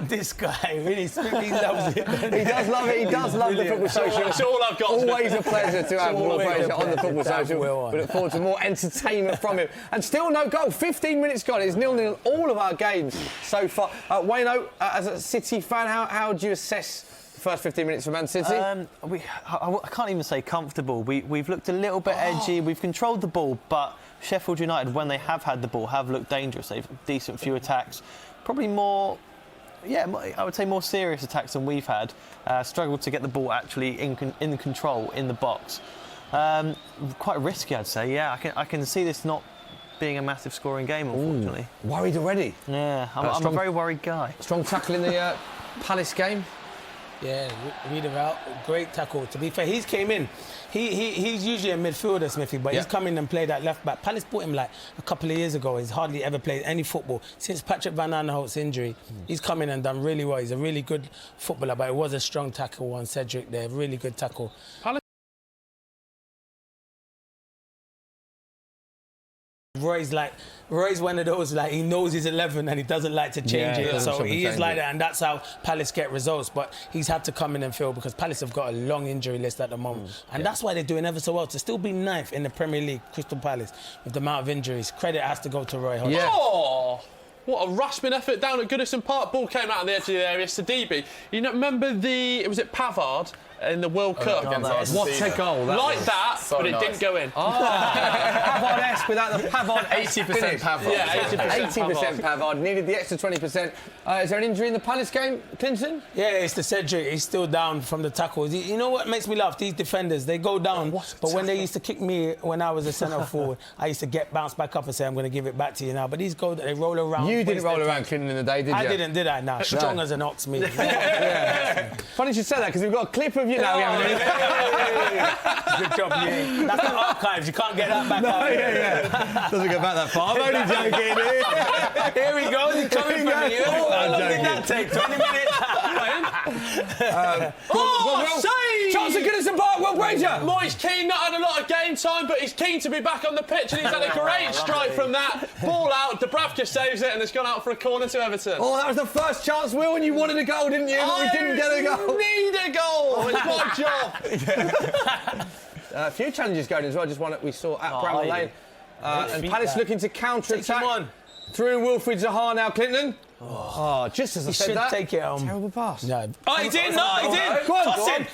This guy really loves it. He does love it. He does love the football social. That's all I've got. Always a pleasure to have Will always a Fraser on the pleasure football to have social. Will on. We look forward to more entertainment from him. And still no goal. 15 minutes gone. It's 0-0 all of our games so far. Wayno, as a City fan, how do you assess the first 15 minutes for Man City? I can't even say comfortable. We've looked a little bit edgy. We've controlled the ball, but Sheffield United, when they have had the ball, have looked dangerous. They've decent few attacks. Probably more, I would say more serious attacks than we've had. Struggled to get the ball actually in control in the box. Quite risky, I'd say. Yeah, I can see this not being a massive scoring game, unfortunately. Worried already? Yeah, I'm a very worried guy. Strong tackle in the Palace game. Yeah, read about great tackle. To be fair, he's came in. He's usually a midfielder, Smithy, but he's come in and played at left back. Palace bought him like a couple of years ago. He's hardly ever played any football since Patrick Van Aanholt's injury. He's come in and done really well. He's a really good footballer, but it was a strong tackle on Cedric there. Really good tackle. Roy's one of those, like, he knows his 11 and he doesn't like to change it. So he is like that, and that's how Palace get results. But he's had to come in and fill because Palace have got a long injury list at the moment. And that's why they're doing ever so well. To still be ninth in the Premier League, Crystal Palace, with the amount of injuries, credit has to go to Roy Hodgson. Yeah. Oh! What a rasping effort down at Goodison Park. Ball came out on the edge of the area. Sadibi. You know, remember was it Pavard in the World Cup? What a goal. Like that, so but it didn't go in. Pavard-esque without the Pavard. 80% Pavard. Yeah, 80% Pavard. Needed the extra 20%. Is there an injury in the Palace game, Clinton? Yeah, it's the Cedric. He's still down from the tackles. You know what makes me laugh? These defenders, they go down. But when they used to kick me when I was a centre forward, I used to bounce back up and say, I'm going to give it back to you now. But these go, they roll around. You didn't roll around, Clinton, in the day, did you? I did I? Nah, strong as an ox, me. Funny you should say that, because we've got a clip of you now. Good job, yeah. That's the archives. You can't get that back out. Doesn't go back that far. I'm only joking. Here we go. He's coming from you. How long did that take? 20 minutes? Save! Chance of Goodison Park, Will Granger. Moyes Keane not had a lot of game time, but he's keen to be back on the pitch, and he's had a great strike from that. Ball out, Dubravka saves it, and it's gone out for a corner to Everton. Oh, that was the first chance, Will, and you wanted a goal, didn't you? We didn't get a goal. Need a goal. It's my job. A few challenges going as well. Just one that we saw at Bramall Lane. And Palace looking to counter-attack through Wilfried Zaha now, Clinton. Just as I said that. Take it home. Terrible pass. No. Oh, he's in. No, he's in. Go on, Toss in.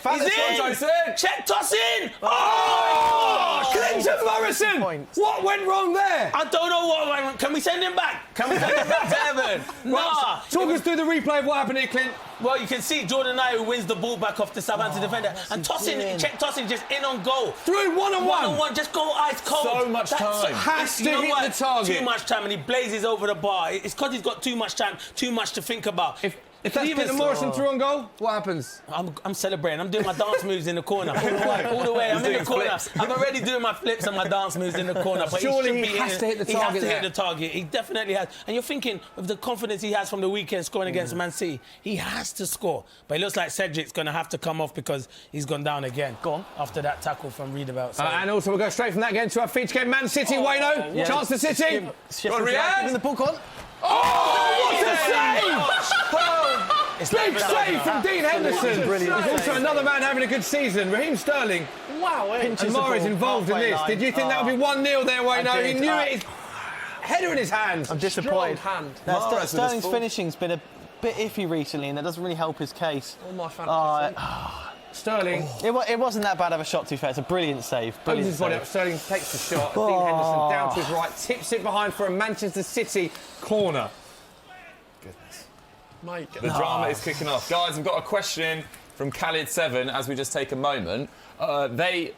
He's in. Check, toss in. Oh! Clinton Morrison. What went wrong there? I don't know what went wrong. Can we send him back? Can we send him back to Everton? Nah. Talk us through the replay of what happened here, Clint. Well, you can see Jordan Ayew wins the ball back off the Southampton defender. And tossing, check tossing, just in on goal. Through one-on-one. One-on-one, just go ice cold. So much time. Has to hit the target. Too much time, and he blazes over the bar. It's because he's got too much time, too much to think about. If that's Clinton Morrison through on goal, what happens? I'm celebrating. I'm doing my dance moves in the corner. All the way. I'm in the corner. I'm already doing my flips and my dance moves in the corner. But surely he has to hit the target. He has to hit the target. He definitely has. And you're thinking, with the confidence he has from the weekend scoring against Man City, he has to score. But it looks like Cedric's going to have to come off because he's gone down again. After that tackle from Riedewald. And also we'll go straight from that game to our feature game. Man City, Wayno. Chance to City. Sheffield United in the ball on. Oh, what a save! Big save from Dean Henderson. There's also another man having a good season, Raheem Sterling. Wow, and Murray's involved in this. Did you think that would be 1-0 there, Wayno? He knew it. Header in his hands. I'm disappointed. Sterling's full. finishing's been a bit iffy recently, and that doesn't really help his case. All my fantasy. Sterling. It wasn't that bad of a shot, to be fair. It's a brilliant save. Opens his body up. Sterling takes the shot. Dean Henderson down to his right, tips it behind for a Manchester City corner. Goodness. Mate, the drama is kicking off. Guys, I've got a question from Khalid7 as we just take a moment. He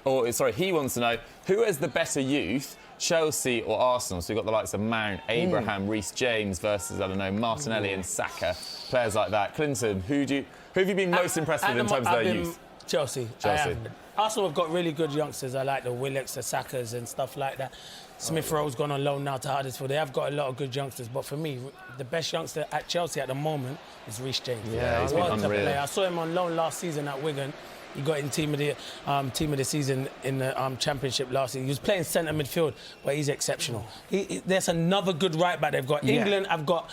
wants to know, who has the better youth, Chelsea or Arsenal? So we've got the likes of Mount, Abraham, Reece James versus, I don't know, Martinelli and Saka, players like that. Clinton, who have you been most impressed with in terms of their youth? Chelsea. Arsenal have got really good youngsters. I like the Willocks, the Sakas and stuff like that. Smith Rowe's gone on loan now to Huddersfield. They have got a lot of good youngsters, but for me, the best youngster at Chelsea at the moment is Reece James. Yeah, he's been unreal. I saw him on loan last season at Wigan. He got in team of the season in the Championship last season. He was playing centre midfield, but he's exceptional. There's another good right back they've got. England have got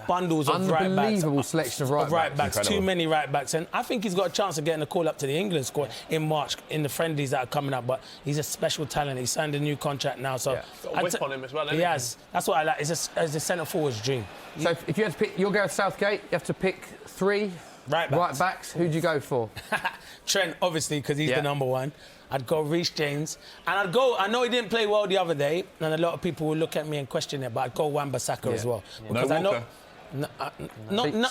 bundles of right backs. Unbelievable selection of right backs. Incredible. Too many right backs, and I think he's got a chance of getting a call up to the England squad in March in the friendlies that are coming up. But he's a special talent. He signed a new contract now, so got a whip on him as well. He has. That's what I like. It's a centre forward's dream. So if you had to pick, you'll go with Southgate. You have to pick 3 right backs. Who'd you go for? Trent, obviously, because he's the number one. I'd go Reece James. And I know he didn't play well the other day, and a lot of people will look at me and question it, but I'd go Wan-Bissaka as well. Because I know... So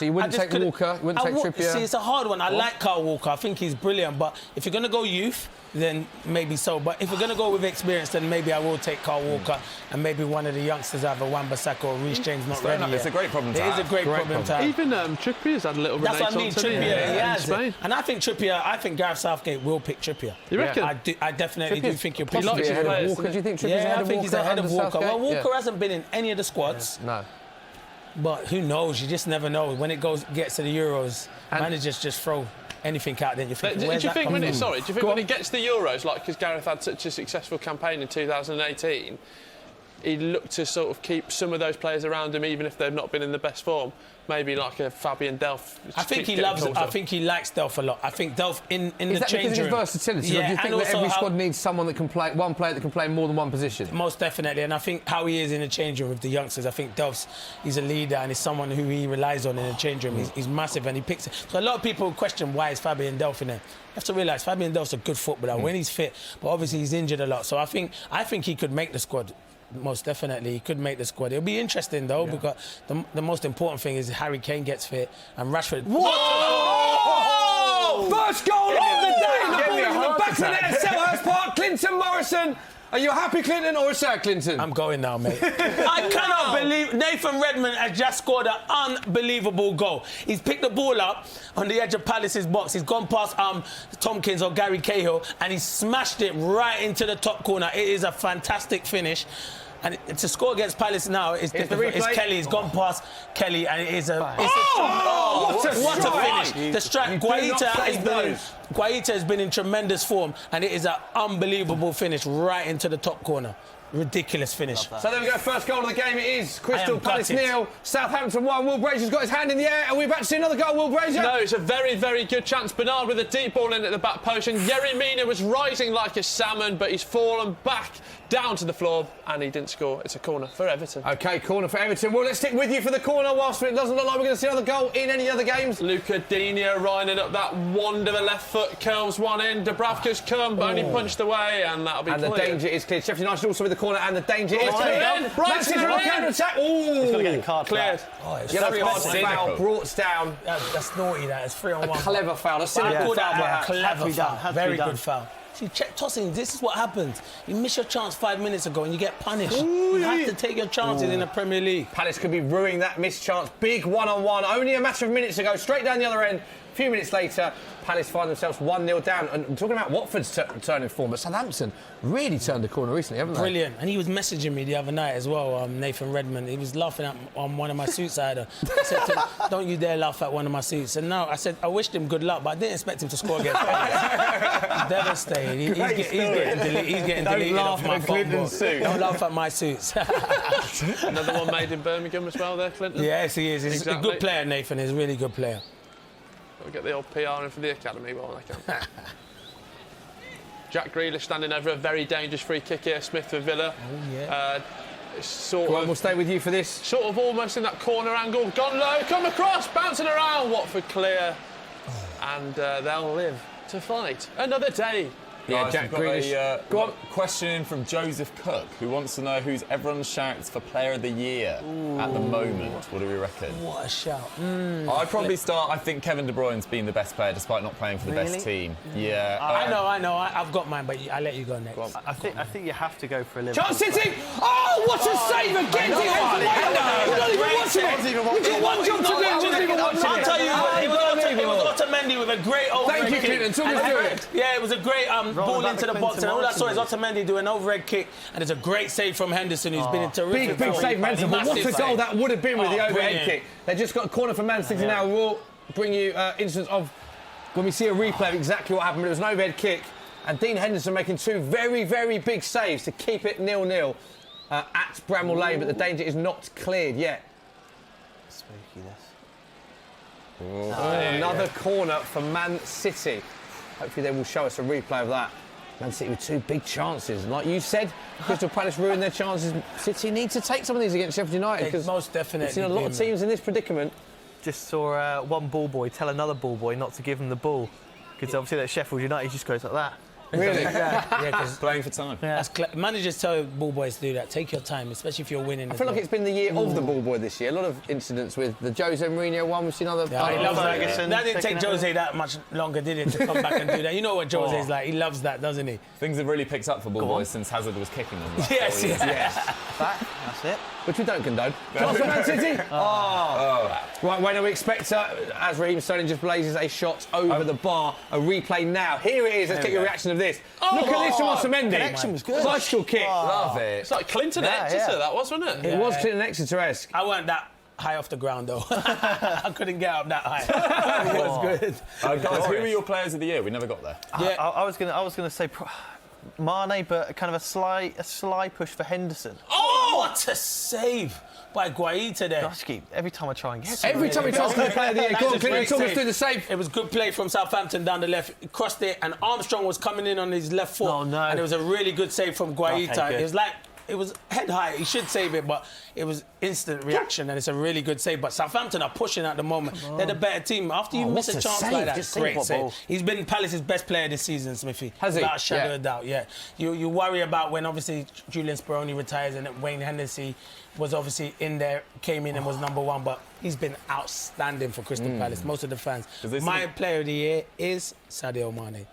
you wouldn't take Walker, you wouldn't take Trippier? See, it's a hard one. I like Kyle Walker. I think he's brilliant, but if you're going to go youth, then maybe so. But if we're going to go with experience, then maybe I will take Kyle Walker and maybe one of the youngsters, either Wan-Bissaka or Reece James, not ready yet. It's a great problem to have. It is a great problem to have. Even Trippier's had a little renaissance. That's what I mean, Trippier, he has it. And I think Gareth Southgate will pick Trippier. You reckon? I definitely do think he'll pick Trippier. Trippier. Ahead of Walker. Do you think Trippier's ahead of Walker? I think he's ahead of Walker. Well, Walker Yeah. hasn't been in any of the squads. No. But who knows? You just never know. When it gets to the Euros, managers just throw anything out there. Do you think when he gets the Euros, like because Gareth had such a successful campaign in 2018, he'd look to sort of keep some of those players around him, even if they've not been in the best form. Maybe like a Fabian Delph. I think he likes Delph a lot. I think Delph in the change room. Is that because of his versatility? Yeah, Or do you think that every squad needs someone that can play, one player that can play more than one position? Most definitely, and I think how he is in the change room with the youngsters, I think he's a leader and he's someone who he relies on in the change room. He's massive and he picks it. So a lot of people question why is Fabian Delph in there. You have to realise Fabian Delph's a good footballer when he's fit, but obviously he's injured a lot. So I think he could make the squad. Most definitely, he could make the squad. It'll be interesting though, because the most important thing is Harry Kane gets fit and Rashford. Whoa! First goal of the day! The ball in the back of the net at Selhurst Park. Clinton Morrison. Are you happy, Clinton, or sad, Clinton? I'm going now, mate. I cannot believe Nathan Redmond has just scored an unbelievable goal. He's picked the ball up on the edge of Palace's box. He's gone past Tompkins or Gary Cahill, and he's smashed it right into the top corner. It is a fantastic finish. And to score against Palace now is different. It's Kelly. He's gone past Kelly, and it is a. What a finish! The strike. Guaita has been in tremendous form, and it is an unbelievable finish right into the top corner. Ridiculous finish. So there we go. First goal of the game. It is Crystal Palace 0, Southampton 1. Will Brazier's got his hand in the air. Are we about to see another goal, Will Brazier? No, it's a very, very good chance. Bernard with a deep ball in at the back post, and Yerry Mina was rising like a salmon, but he's fallen back down to the floor, and he didn't score. It's a corner for Everton. OK, corner for Everton. Well, let's stick with you for the corner whilst it doesn't look like we're going to see another goal in any other games. Luca Dina lining up that wand of a left foot, curls one in. Dubravka's come, but only punched away, and that'll be clear. And the danger is clear. Sheffield United also with the corner, and the danger is clear. Brighton on counter-attack. He's got to get a card cleared. Yellow card foul brought down. That's naughty, that. It's 3-on-1. A clever foul. A cynical foul, perhaps. Clever foul. Very good foul. See, tossing, this is what happens. You miss your chance 5 minutes ago and you get punished. You have to take your chances in the Premier League. Palace could be ruining that missed chance. Big one-on-one. Only a matter of minutes ago. Straight down the other end. A few minutes later, Palace find themselves 1-0 down. And talking about Watford's turning form, but Southampton really turned the corner recently, haven't they? Brilliant. And he was messaging me the other night as well, Nathan Redmond. He was laughing at on one of my suits I had. I said to him, don't you dare laugh at one of my suits. And now I said, I wished him good luck, but I didn't expect him to score against Palace. Devastated. He's getting deleted off my phone. Don't laugh at my suits. Another one made in Birmingham as well there, Clinton. Yes, he is. He's a good player, Nathan. He's a really good player. We'll get the old PR in for the academy while I can. Jack Grealish standing over a very dangerous free kick here. Smith for Villa. Oh, yeah. We'll stay with you for this. Sort of almost in that corner angle. Gone low, come across, bouncing around. Watford clear. And they'll live to fight another day. Yeah, Guys, Jack we've Grealish. got a question in from Joseph Cook, who wants to know who's everyone's shouts for Player of the Year at the moment. What do we reckon? What a shout. I'd probably start. I think Kevin De Bruyne's been the best player despite not playing for the best team. Yeah. I know. I've got mine, but I'll let you go next. I think you have to go for a Liverpool. Chance City! Oh, what a save again! You're not even watching it! We've got one job to do! I'll tell you what, it was Otamendi with a great overhead Thank you, kick. Clinton. Talk us through it. Yeah, it was a great ball into the box, and all I saw is Otamendi do an overhead kick, and it's a great save from Henderson, who's been in terrific Big save, Manchester. But what a goal that would have been with the overhead kick. They just got a corner for Man City now. We'll bring you instance of when we see a replay of exactly what happened. It was an overhead kick, and Dean Henderson making two very, very big saves to keep it 0-0 at Bramall Lane, but the danger is not cleared yet. Spooky, this. Another corner for Man City. Hopefully they will show us a replay of that. Man City with two big chances. Like you said, Crystal Palace ruined their chances. City need to take some of these against Sheffield United. Because most definitely. We've seen a lot of teams in this predicament. Just saw one ball boy tell another ball boy not to give him the ball. Because obviously that Sheffield United just goes like that. Really? Yeah, playing for time. Yeah. Managers tell ball boys to do that. Take your time, especially if you're winning. I feel like it's been the year of the ball boy this year. A lot of incidents with the Jose Mourinho one. We've seen other... He loves that. That didn't take Jose that much longer, did it, to come back and do that? You know what Jose's like. He loves that, doesn't he? Things have really picked up for ball boys since Hazard was kicking them. Yes. That's it. Which we don't condone. Chance for Man City. Right, when do we expect, as Raheem Sterling just blazes a shot over the bar, a replay now. Here it is. Let's get your reaction of this. Look at this from Otamendi. Connection was good. Bicycle kick. Love it. It's like Clinton Exeter, that was, wasn't it? It was Clinton Exeter-esque. I weren't that high off the ground, though. I couldn't get up that high. It was good. Guys, who are your players of the year? We never got there. Yeah. I was gonna say Mane, but kind of a sly push for Henderson. Oh! What a save by Guaita there. Every time I try and get Every time he tries to play the year, go on, Clinton, talk us through the save. It was good play from Southampton down the left. He crossed it, and Armstrong was coming in on his left foot. Oh, no. And it was a really good save from Guaita. Okay, It was head high. He should save it, but it was instant reaction, and it's a really good save. But Southampton are pushing at the moment. They're the better team. After you miss a chance like that, great save. He's been Palace's best player this season, Smithy. Has he? Without a shadow of a doubt, yeah. You worry about when, obviously, Julian Speroni retires and Wayne Hennessy was obviously in there, came in and was number one, but he's been outstanding for Crystal Palace, most of the fans. My player of the year is Sadio Mane.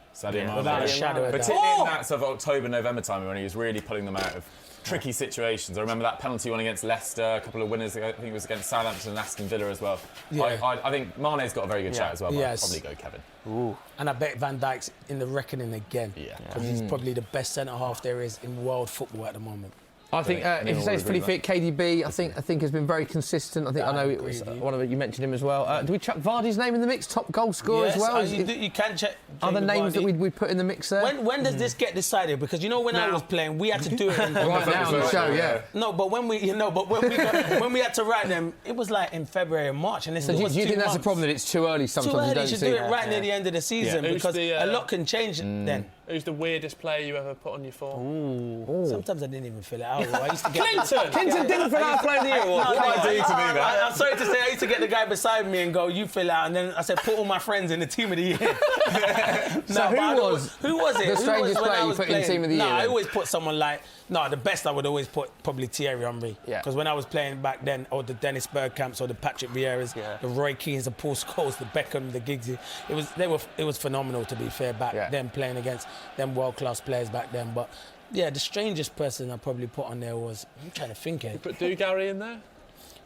Without a shadow of a doubt. Particularly in that sort of October, November time when he was really pulling them out of tricky situations. I remember that penalty one against Leicester, a couple of winners, I think it was against Southampton and Aston Villa as well. Yeah. I think Mane's got a very good shout as well, but Yes. I'd probably go Kevin. Ooh. And I bet Van Dijk's in the reckoning again. Yeah. Because he's probably the best centre-half there is in world football at the moment. I think if you say it's fully fit, KDB, I think has been very consistent. I know it was one of it. You mentioned him as well. Do we chuck Vardy's name in the mix? Top goal scorer as well. You can check. Other names that we put in the mix there. When does this get decided? Because when I was playing, we had to do it right now on the show. Yeah. No, but when we had to write them, it was like in February and March, and so do you think that's the problem, that it's too early sometimes? Too early. You don't should see do it right near the end of the season because a lot can change then. Who's the weirdest player you ever put on your form? Sometimes I didn't even fill it out. I used to get Clinton didn't fill out Player of the Year award. What did I do to me that? I'm sorry to say, I used to get the guy beside me and go, "You fill out," and then I said, "Put all my friends in the team of the year." Who was it? The strangest player you put in team of the year? I always put someone like. No, the best I would always put probably Thierry Henry. Yeah. Because when I was playing back then, or the Dennis Bergkamps, or the Patrick Vieiras, the Roy Keanes, the Paul Scholes, the Beckham, the Giggsy, it was phenomenal, to be fair, back then, playing against them world-class players back then. But yeah, the strangest person I probably put on there was, I'm trying to think here. You put Gary in there?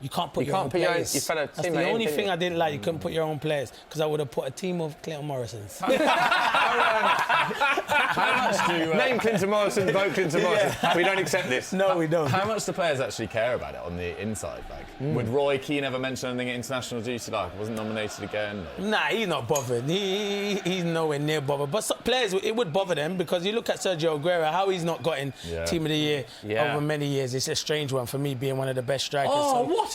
You can't put your own players. That's the only thing I didn't like. You couldn't put your own players, because I would have put a team of Clinton Morrisons. How much do Name Clinton Morrison, vote Clinton Morrison. We don't accept this. No, we don't. How much do players actually care about it on the inside? Would Roy Keane ever mention anything at international duty? Wasn't nominated again? Nah, he's not bothered. He's nowhere near bothered. But some players, it would bother them, because you look at Sergio Aguero, how he's not gotten Team of the Year over many years. It's a strange one for me, being one of the best strikers.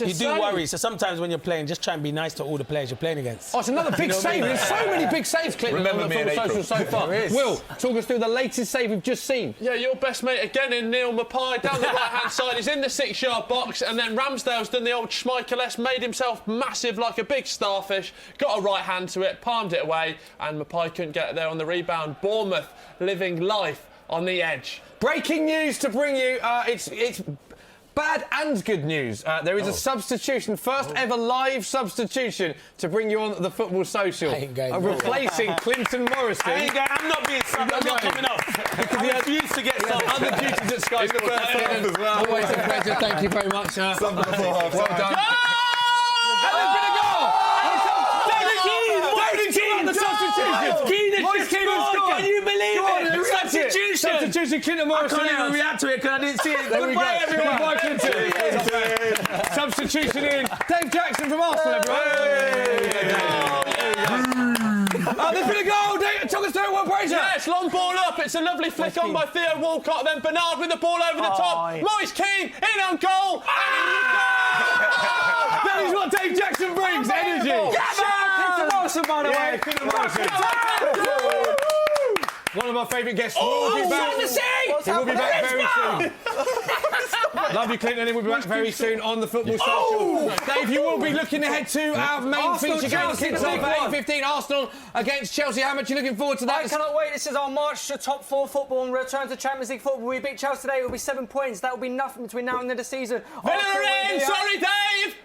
You do worry. So sometimes when you're playing, just try and be nice to all the players you're playing against. Oh, it's another big save. There's so many big saves, Clinton, on the Football Social so far. Will, talk us through the latest save we've just seen. Yeah, your best mate again in Neil Maupay down the right-hand side. He's in the 6-yard box, and then Ramsdale's done the old Schmeichel-esque, made himself massive like a big starfish, got a right hand to it, palmed it away, and Maupay couldn't get there on the rebound. Bournemouth living life on the edge. Breaking news to bring you. It's bad and good news. There is a substitution, first ever live substitution to bring you on the Football Social. Replacing Clinton Morrison. I'm not being subbed. I'm not coming off. Because he refused to get some other duties at Sky Sports. Always a pleasure. Thank you very much. Well done. And there's been a goal. The substitution. Can you believe it? Substitution. Clinton Morrison. I can't even react to it because I didn't see it. There we go. Everyone. Goodbye, Clinton. Substitution in. Dave Jackson from Arsenal, everyone. There's been a goal. Dave, talk us through it, Will Fraser. Yes, long ball up. It's a lovely flick on by Theo Walcott. Then Bernard with the ball over the top. Moise Keane in on goal. That is what Dave Jackson brings. Energy. Clinton Morrison, by the way. Clinton Morrison. One of my favourite guests. We'll be back. He will be back very soon. Love you, Clinton. We'll be back very soon on the Football Social. Dave, you will be looking ahead to our main feature game. Kicks off at 8:15. Arsenal against Chelsea. How much are you looking forward to that? I cannot wait. This is our march to top 4 football and return to Champions League football. We beat Chelsea today. It will be 7 points. That will be nothing between now and the end of the season. Bellerin, sorry, Dave.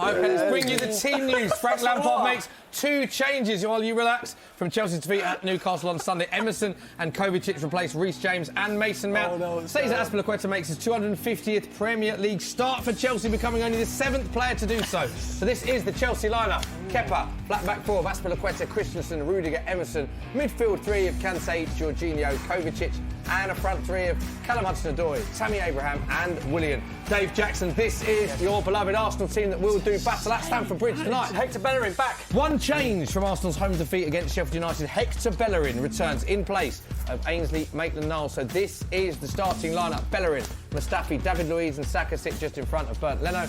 Okay, let's bring you the team news. Frank Lampard makes 2 changes while you relax from Chelsea's defeat at Newcastle on Sunday. Emerson and Kovacic replace Reece James and Mason Mount. Cesar Azpilicueta makes his 250th Premier League start for Chelsea, becoming only the 7th player to do so. So this is the Chelsea lineup. Kepa, flat back 4 of Azpilicueta, Christensen, Rudiger, Emerson. Midfield 3 of Kante, Jorginho, Kovacic and a front three of Callum Hudson-Odoi, Tammy Abraham and Willian. Dave Jackson, this is your beloved Arsenal team that will do battle at Stamford Bridge tonight. Hector Bellerin back. One change from Arsenal's home defeat against Sheffield United. Hector Bellerin returns in place of Ainsley Maitland-Niles. So this is the starting lineup. Bellerin, Mustafi, David Luiz and Saka sit just in front of Bernd Leno.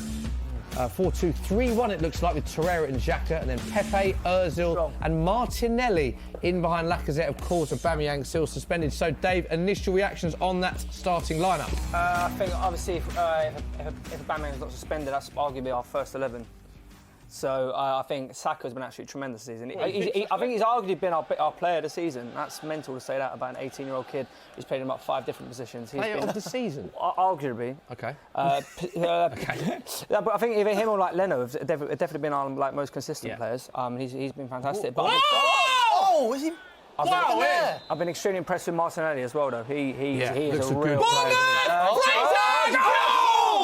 4-2-3-1 it looks like, with Torreira and Xhaka, and then Pepe, Ozil and Martinelli in behind Lacazette. Of course, Aubameyang still suspended. So Dave, initial reactions on that starting lineup? I think obviously if Aubameyang's not suspended, that's arguably our first 11. So I think Saka's been absolutely tremendous this season. I think he's arguably been our player of the season. That's mental to say that about an 18-year-old kid who's played in about 5 different positions. He's Player of the season? Arguably. Okay. Okay. Yeah, but I think either him or like Leno have definitely been our most consistent players. He's been fantastic. But is he? I've been extremely impressed with Martinelli as well, though. He is a real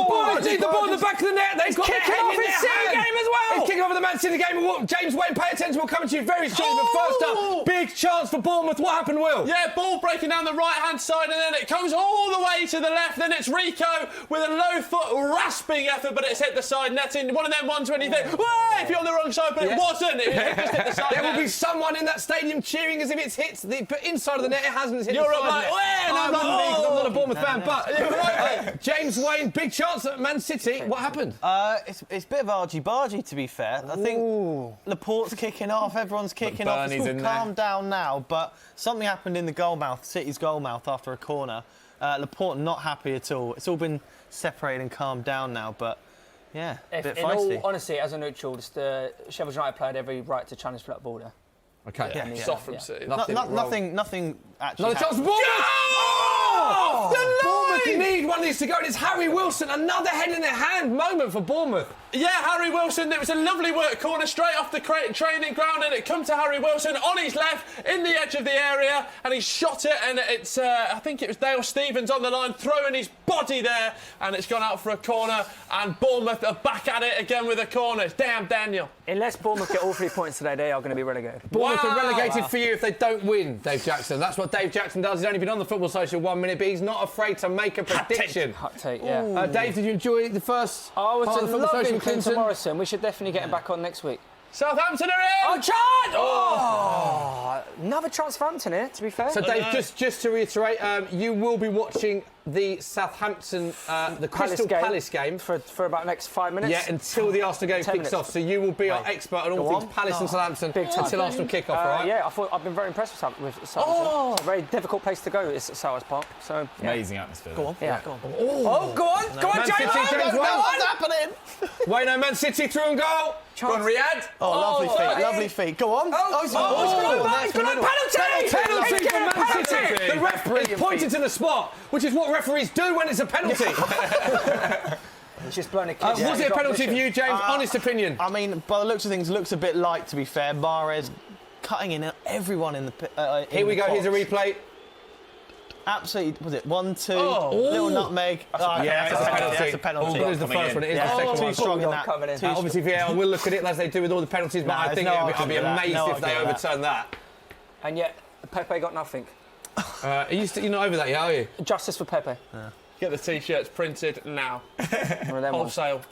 Bournemouth need the ball in the back of the net. They've got the kick off his City game as well. He's kicking off the Man City game. James Wayne, pay attention. We'll come to you very shortly. But first up, big chance for Bournemouth. What happened, Will? Yeah, ball breaking down the right-hand side, and then it comes all the way to the left. Then it's Rico with a low-foot rasping effort, but it's hit the side netting. One of them ones when you think, if you're on the wrong side, but it wasn't. It just hit the side There will be someone in that stadium cheering as if it's hit the inside of the net. It hasn't hit the You're side like, net. I'm not a Bournemouth fan, but James Wayne, big chance at Man City. What happened? It's a bit of argy-bargy, to be fair. I think Laporte's kicking off, everyone's kicking off. It's all calmed down now, but something happened in the goalmouth, City's goalmouth, after a corner. Laporte not happy at all. It's all been separated and calmed down now, but yeah, a bit feisty. In all honesty, as a neutral, Sheffield United played every right to challenge for that ball there. Okay. Soft from City. Nothing actually. Another chance for Bournemouth! Bournemouth need one of these to go, and it's Harry Wilson. Another head-in-the-hand moment for Bournemouth. Yeah, Harry Wilson. It was a lovely work corner straight off the training ground, and it come to Harry Wilson on his left in the edge of the area, and he shot it, and it's I think it was Dale Stevens on the line throwing his body there, and it's gone out for a corner, and Bournemouth are back at it again with a corner. Damn, Daniel. Unless Bournemouth get all 3 points today, they are going to be relegated. Bournemouth are relegated for you if they don't win, Dave Jackson. That's what Dave Jackson does. He's only been on the Football Social 1 minute, but he's not afraid to make a prediction. Hot take, yeah. Dave, did you enjoy the first I was part of the Football Social with Clinton Clinton? Morrison. We should definitely get him back on next week. Southampton are in! Another chance for Hampton here, to be fair. So, Dave, just to reiterate, you will be watching the Southampton, the Crystal Palace game for about the next 5 minutes. Yeah, until the Arsenal game kicks off. So you will be our expert on all things Palace and Southampton until Arsenal kick off, all right? Yeah, I've been very impressed with Southampton. It's a very difficult place to go, is Selhurst Park. So Amazing atmosphere. Go on. Yeah. Go on. Go on, Man City, James Wayne. What's happening? Wayne, Man City through and goal. Go on, Riyadh. Lovely feet. Go on. Penalty for Man City. The referee pointed to the spot, which is what referees do when it's a penalty. He's just blown a kick. Was it a penalty for you, James? Honest opinion. I mean, by the looks of things, it looks a bit light, to be fair. Mahrez cutting in everyone in the Here we go. Here's a replay. Absolutely, was it 1-2? Little nutmeg. That's a penalty. It was the first one. It is the second one. Too strong in that. Obviously, VAR will look at it as they do with all the penalties, but I think I'd be amazed if they overturn that. And yet, Pepe got nothing. You're not over that yet, are you? Justice for Pepe. Get the T-shirts printed now. One of them Wholesale.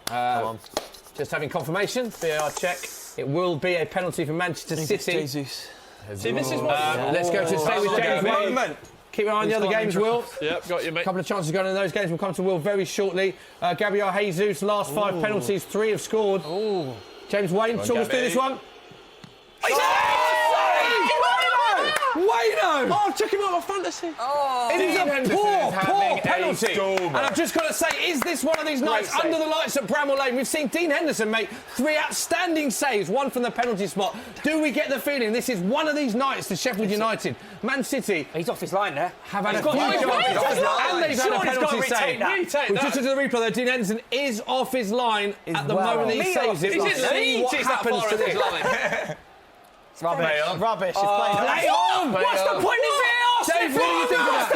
Just having confirmation, VAR check. It will be a penalty for Manchester City. Jesus. See, this is what... Let's go to stay with James Wayne. Keep an eye on the other games, Will. Yep, got you, mate. A couple of chances going in those games. We'll come to Will very shortly. Gabriel Jesus, last 5 penalties, 3 have scored. James Wayne, talk us through this one. Wayno! Oh, took him out of fantasy. It is a poor penalty. And I've just got to say, is this one of these nights under the lights at Bramall Lane? We've seen Dean Henderson make 3 outstanding saves, 1 from the penalty spot. Do we get the feeling this is one of these nights to Sheffield United? Man City. He's off his line there. Have had a few chances. And they've had a penalty save. We've just to the replay there. Dean Henderson is off his line at the moment that he saves it. Is it Leeds? What happens to this? Rubbish. Play on! What's the point of VAR? Dave, what do you think of that?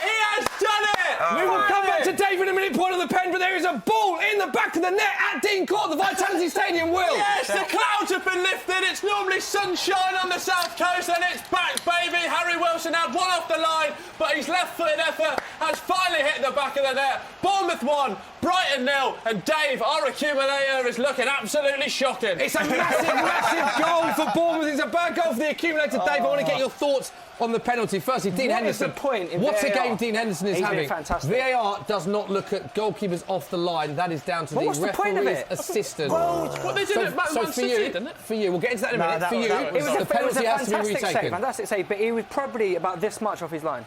He has done it! We will come back to Dave in a minute, point of the pen, but there is a ball in the the back of the net at Dean Court, the Vitality Stadium, Will. Yes, the clouds have been lifted. It's normally sunshine on the south coast, and it's back, baby. Harry Wilson had one off the line, but his left-footed effort has finally hit the back of the net. Bournemouth 1, Brighton 0, and Dave, our accumulator, is looking absolutely shocking. It's a massive goal for Bournemouth. It's a bad goal for the accumulator, Dave. I want to get your thoughts on the penalty. Firstly, Dean Henderson. What is the point in What VAR? a game Dean Henderson is He's been having. fantastic. VAR does not look at goalkeepers off the line. That is down to the what's the point of referee's it? assistant. What they did at Man for City, you, didn't it? For you, we'll get into that in a minute. that For was- you, that was- the penalty has to be fantastic retaken. save, fantastic save, but he was probably about this much off his line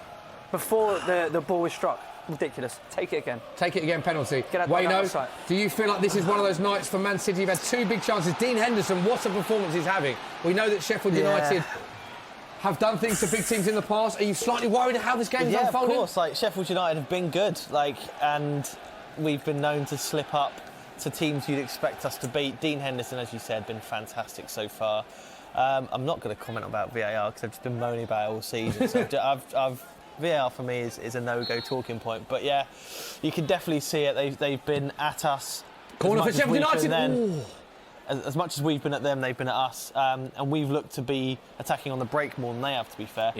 before the ball was struck. Ridiculous. Take it again. Take it again, penalty. Get out the Wayno, side. do you feel like this is one of those nights for Man City? You've had two big chances. Dean Henderson, what a performance he's having. We know that Sheffield United have done things to big teams in the past. Are you slightly worried how this game's Yeah, of unfolding? course. Like Sheffield United have been good, and we've been known to slip up to teams you'd expect us to beat. Dean Henderson, as you said, been fantastic so far. I'm not going to comment about VAR because I've just been moaning about it all season. So VAR for me is a no-go talking point. But yeah, you can definitely see it. They've been at us. Corner for Sheffield United. As much as we've been at them, they've been at us, and we've looked to be attacking on the break more than they have. To be fair,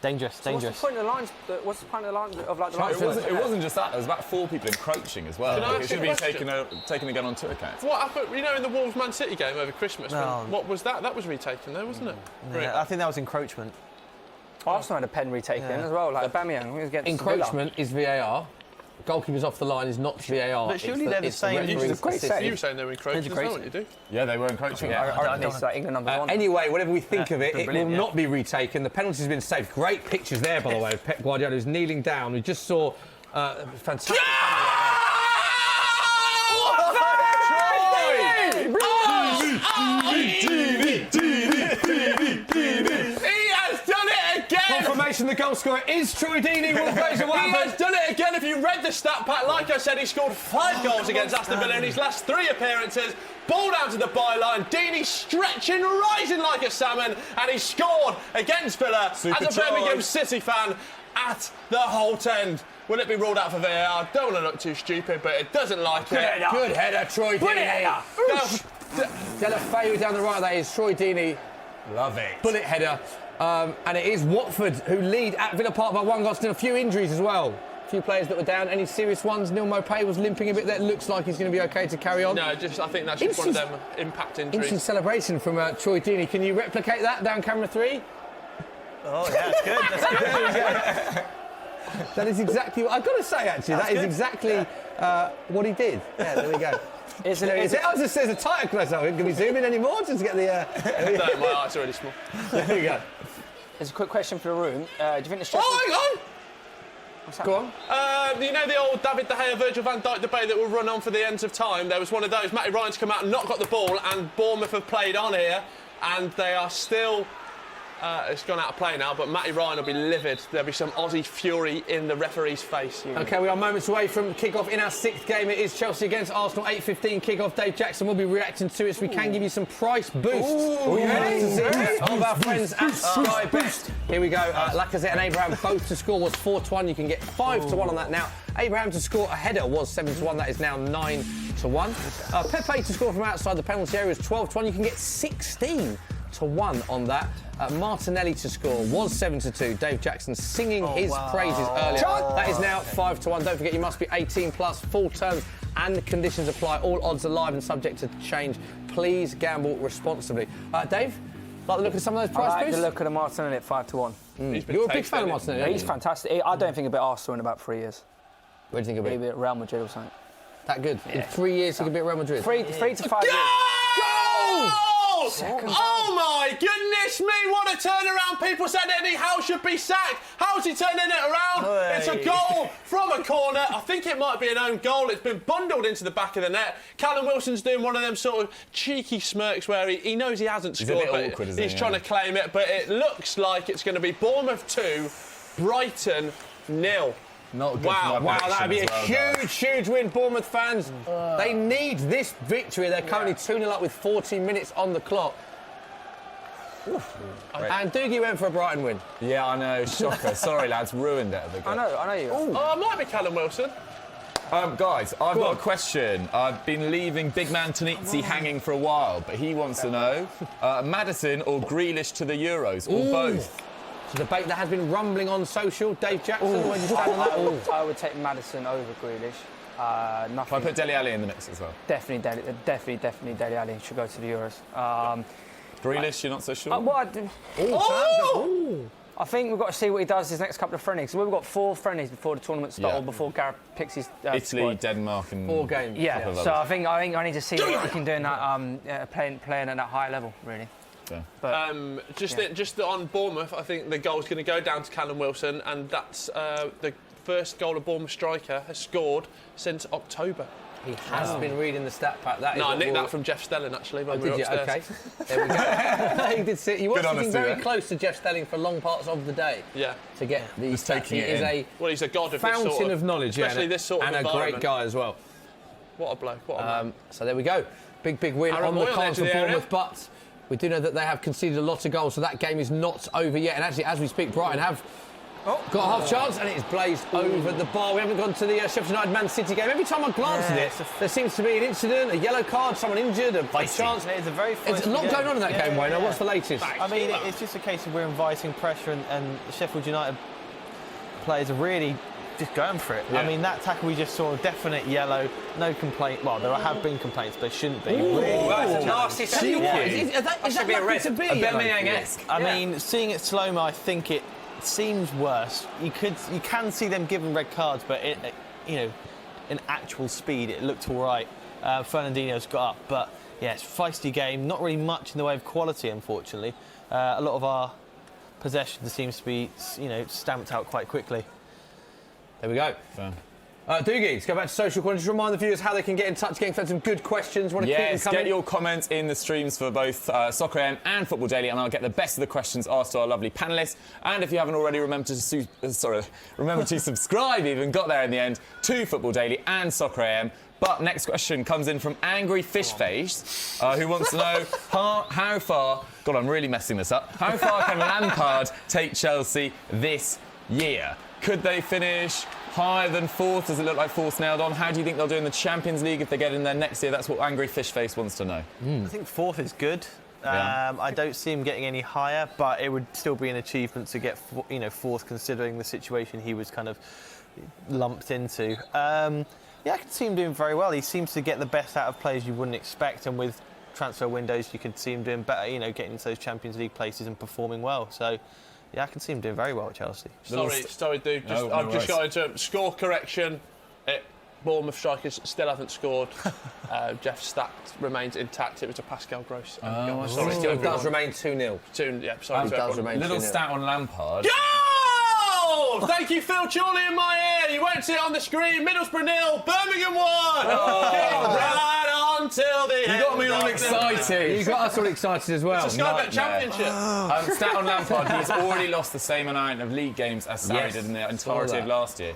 dangerous. What's the point of the lines? What's the point of the lines of like the lines? It wasn't just that. There was about 4 people encroaching as well. Can I Like, ask it should you a be question? taken again on Twitter account. What happened, in the Wolves Man City game over Christmas? No. What was that? That was retaken though, wasn't it? Yeah, I think that was encroachment. Arsenal had a pen retaken as well, like Aubameyang. He was against Encroachment is VAR. Goalkeepers off the line is not VAR. But surely they're the same. referee's great assistant. save. You were saying they were encroaching as well, weren't you, do? Yeah, they were encroaching. I reckon it's like England number one. Anyway, whatever we think of it, it will brilliant, not be retaken. The penalty's been saved. Great pictures there, by the way. Pep Guardiola who's kneeling down. We just saw fantastic. He has done it again! Confirmation the goal scorer is Troy Deeney. Will Fraser He has done it again. If you read the stat pack, like I said, he scored 5 goals against Aston Villa in his last 3 appearances. Ball down to the byline. Deeney stretching, rising like a salmon, and he scored against Villa as a Birmingham City fan at the Holt End. Will it be ruled out for VAR? Don't want to look too stupid, but it doesn't like it. Good header, Troy Deeney. Delafeu down the right, that is Troy Deeney. Love it. Bullet header. And it is Watford who lead at Villa Park by 1 goal. Still a few injuries as well. A few players that were down. Any serious ones? Neil Maupay was limping a bit. That looks like he's going to be okay to carry on. No, I think that's just one of them impact injuries. Interesting celebration from Troy Deeney. Can you replicate that down camera 3? Oh yeah, that's good. That's good. That is exactly what I've got to say. Actually, that is exactly what he did. Yeah, there we go. I was just there's a tighter close up. Can we zoom in anymore just to get the? No, my eyes are really small. There we go. There's a quick question for the room. Do you think the Sheffield... Oh, hang on! What's that? Go on. The old David De Gea, Virgil van Dijk debate that will run on for the ends of time? There was one of those. Matty Ryan's come out and not got the ball, and Bournemouth have played on here, and they are still... it's gone out of play now, but Matty Ryan will be livid. There'll be some Aussie fury in the referee's face. Okay, we are moments away from kick-off in our 6th game. It is Chelsea against Arsenal, 8:15 kick-off. Dave Jackson will be reacting to it, so we can give you some price boosts. Are you ready? Of our friends at Sky Bet. Here we go. Lacazette and Abraham both to score was 4-1. You can get 5-1 on that now. Abraham to score a header was 7-1. That is now 9-1. Pepe to score from outside the penalty area is 12-1. You can get 16-1 on that. Martinelli to score was 7-2. Dave Jackson singing his praises earlier. That is now 5-1. Don't forget, you must be 18 plus. Full terms and conditions apply. All odds are live and subject to change. Please gamble responsibly. Dave, like the look at some of those price I like boosts? the look at the Martinelli at 5-1. You're a big fan of Martinelli, aren't He's you? fantastic. I don't think he'll beat Arsenal in about 3 years. What do you think of it? Maybe at Real Madrid or something. That good? In 3 years, he could be at Real Madrid? 3 to 5 years. Goal! Oh my goodness me, what a turnaround. People said Eddie Howe should be sacked. How's he turning it around? It's a goal from a corner. I think it might be an own goal. It's been bundled into the back of the net. Callum Wilson's doing one of them sort of cheeky smirks where he knows he hasn't He's scored, a bit but awkward, isn't he's he? trying to claim it. But it looks like it's going to be Bournemouth 2, Brighton 0. Not good Wow, for my that'd be a prediction as well, guys. huge win, Bournemouth fans. They need this victory. They're currently 2-0 up with 14 minutes on the clock. And Doogie went for a Brighton win. Yeah, I know. Shocker. Sorry, lads. Ruined it. I know you. Oh, it might be Callum Wilson. Guys, I've got a question. I've been leaving big man Tanizzi hanging for a while, but he wants to know, Maddison or Grealish to the Euros, or both? It's a debate that has been rumbling on social. Dave Jackson, where do you stand on that? I would take Maddison over Grealish. If I put Dele Alli in the mix as well? Definitely Dele Alli should go to the Euros. Grealish, you're not so sure? I think we've got to see what he does his next couple of friendlies. So we've got 4 friendlies before the tournament starts, or before Gareth picks his Italy, squad. Denmark, and 4 games. Yeah, so I think I need to see what he can do in that playing at that high level, really. Yeah. But, just on Bournemouth, I think the goal's going to go down to Callum Wilson, and that's the first goal a Bournemouth striker has scored since October. He has been reading the stat pack. I nicked that from Jeff Stelling, actually, when we were did you? upstairs. Okay. There we go. He did sit. He was Good sitting honesty very there. close to Jeff Stelling for long parts of the day. Yeah. To get these Just taking stats. it He is in. a Well, he's a god of fountain this sort of knowledge, especially this sort of and a environment. great guy as well. What a bloke! What a man. So there we go. Big win Aaron on the Moy on the cards edge for of the area. Bournemouth, but we do know that they have conceded a lot of goals, so that game is not over yet. And actually, as we speak, Brighton have got a half chance, and it's blazed over the bar. We haven't gone to the Sheffield United Man City game. Every time I glance at it, there seems to be an incident, a yellow card, someone injured, a chance. It's a very There's a lot going on in that game, Wayne. What's the latest? I mean, it's just a case of we're inviting pressure, and Sheffield United players are really just going for it. Yeah. I mean, that tackle we just saw, definite yellow, no complaint. Well, there have been complaints, but there shouldn't be. that's a nasty Tell you what, is that should be a likely red. to be? A Aubameyang-esque. I mean, seeing it slow-mo, I think it seems worse. You can see them giving red cards, but in actual speed, it looked all right. Fernandinho's got up, but yeah, it's a feisty game. Not really much in the way of quality, unfortunately. A lot of our possession seems to be, stamped out quite quickly. There we go. Doogie, let's go back to social corner. Just remind the viewers how they can get in touch, getting some good questions. Want to keep them Yes, coming? get your comments in the streams for both Soccer AM and Football Daily, and I'll get the best of the questions asked to our lovely panellists. And if you haven't already, remember to subscribe, even got there in the end, to Football Daily and Soccer AM. But next question comes in from Angry Fishface, who wants to know how far... God, I'm really messing this up. How far can Lampard take Chelsea this year? Could they finish higher than 4th? Does it look like 4th nailed on? How do you think they'll do in the Champions League if they get in there next year? That's what Angry Fishface wants to know. I think 4th is good. Yeah. I don't see him getting any higher, but it would still be an achievement to get 4th, considering the situation he was kind of lumped into. Yeah, I can see him doing very well. He seems to get the best out of players you wouldn't expect, and with transfer windows, you could see him doing better. Getting into those Champions League places and performing well. So, yeah, I can see him doing very well at Chelsea. Sorry, dude. I've just got into score correction. Bournemouth strikers still haven't scored. Jeff's stat remains intact. It was a Pascal Gross. Sorry, still does remain 2-0. Sorry. It does remain Little 2-0. stat on Lampard. Goal! Thank you, Phil Chorley, in my ear. You won't see it on the screen. Middlesbrough 0, Birmingham 1. Right on till the end. You got me all excited. You got us all excited as well. It's a Sky Bet Championship. Stat on Lampard, he's already lost the same amount of league games as Sarri did in the entirety of last year.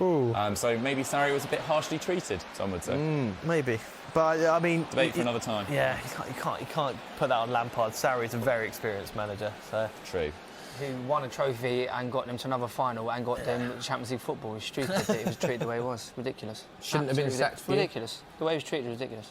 So maybe Sarri was a bit harshly treated, some would say. Maybe. But, I mean... Debate for another time. Yeah, you can't put that on Lampard. Sarri's a very experienced manager, so... True. Who won a trophy and got them to another final and got them Champions League football. It was stupid that he was treated the way he was. Ridiculous. Shouldn't have been sacked for you. Ridiculous. The way he was treated was ridiculous.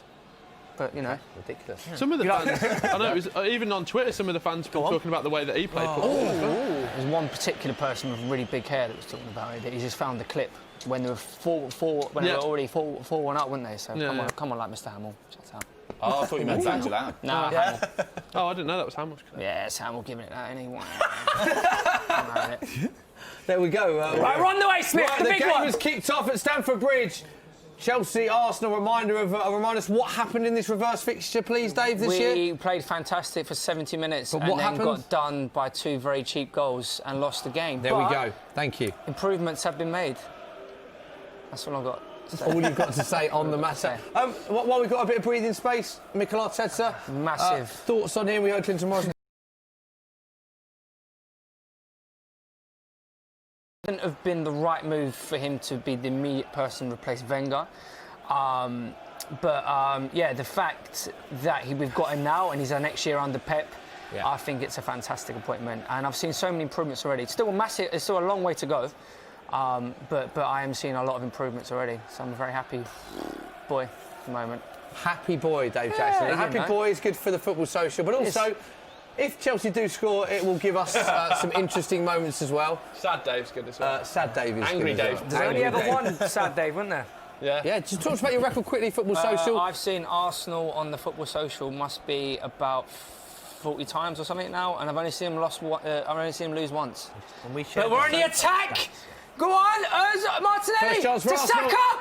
But, ridiculous. Some of the fans, I know, it was, even on Twitter, some of the fans were talking about the way that he played football. There's one particular person with really big hair that was talking about it. That he just found the clip when they were they were already 4-1 up, weren't they? So come on, like Mr. Hamill. Shut up. Oh, I thought you meant Angela. Nah, Hamill. Oh, I didn't know that was Hamill's. Yeah, it's Hamill giving it that anyway. There we go. Right, we're on the way, Smith. Right, the the big game one. was kicked off at Stamford Bridge. Chelsea, Arsenal. Remind us what happened in this reverse fixture, please, Dave. This year we played fantastic for 70 minutes, but and what then happened? got done by 2 very cheap goals and lost the game. There we go. Thank you. Improvements have been made. That's all I've got. All you've got to say on the matter. While we've got a bit of breathing space, Mikel Arteta. Massive. Thoughts on him? We heard Clinton Morrison. Wouldn't have been the right move for him to be the immediate person to replace Wenger. The fact that we've got him now and he's our next year under Pep, I think it's a fantastic appointment. And I've seen so many improvements already. It's still a long way to go. But I am seeing a lot of improvements already, so I'm a very happy boy at the moment. Happy boy, Dave Jackson. A happy boy is good for the Football Social, but also, if Chelsea do score, it will give us some interesting moments as well. Sad Dave's good as well. Sad Dave is Angry good as Dave. well. There's only ever one sad Dave, wasn't there? Yeah. Yeah, just talk about your record quickly, Football Social. I've seen Arsenal on the Football Social must be about 40 times or something now, and I've only seen them lose once. But we're on the attack! Go on, Martinelli! First chance for to Arsenal. Saka!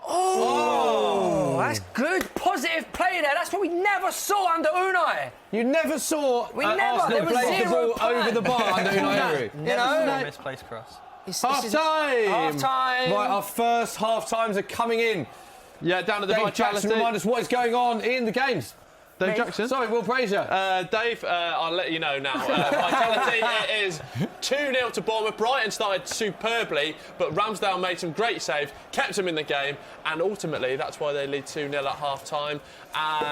Oh, that's good, positive play there. That's what we never saw under Unai. You never saw Arsenal there was play the zero ball plan. over the bar under Unai Emery. You know? Misplaced cross. Half-time! Half-time. Right, our first half-times are coming in. Yeah, down at the Dave Jackson, remind us what is going on in the games. Dave Jackson? Sorry, Will Fraser. Dave, I'll let you know now. Vitality, it is 2-0 to Bournemouth. Brighton started superbly, but Ramsdale made some great saves, kept them in the game, and ultimately that's why they lead 2-0 at half-time.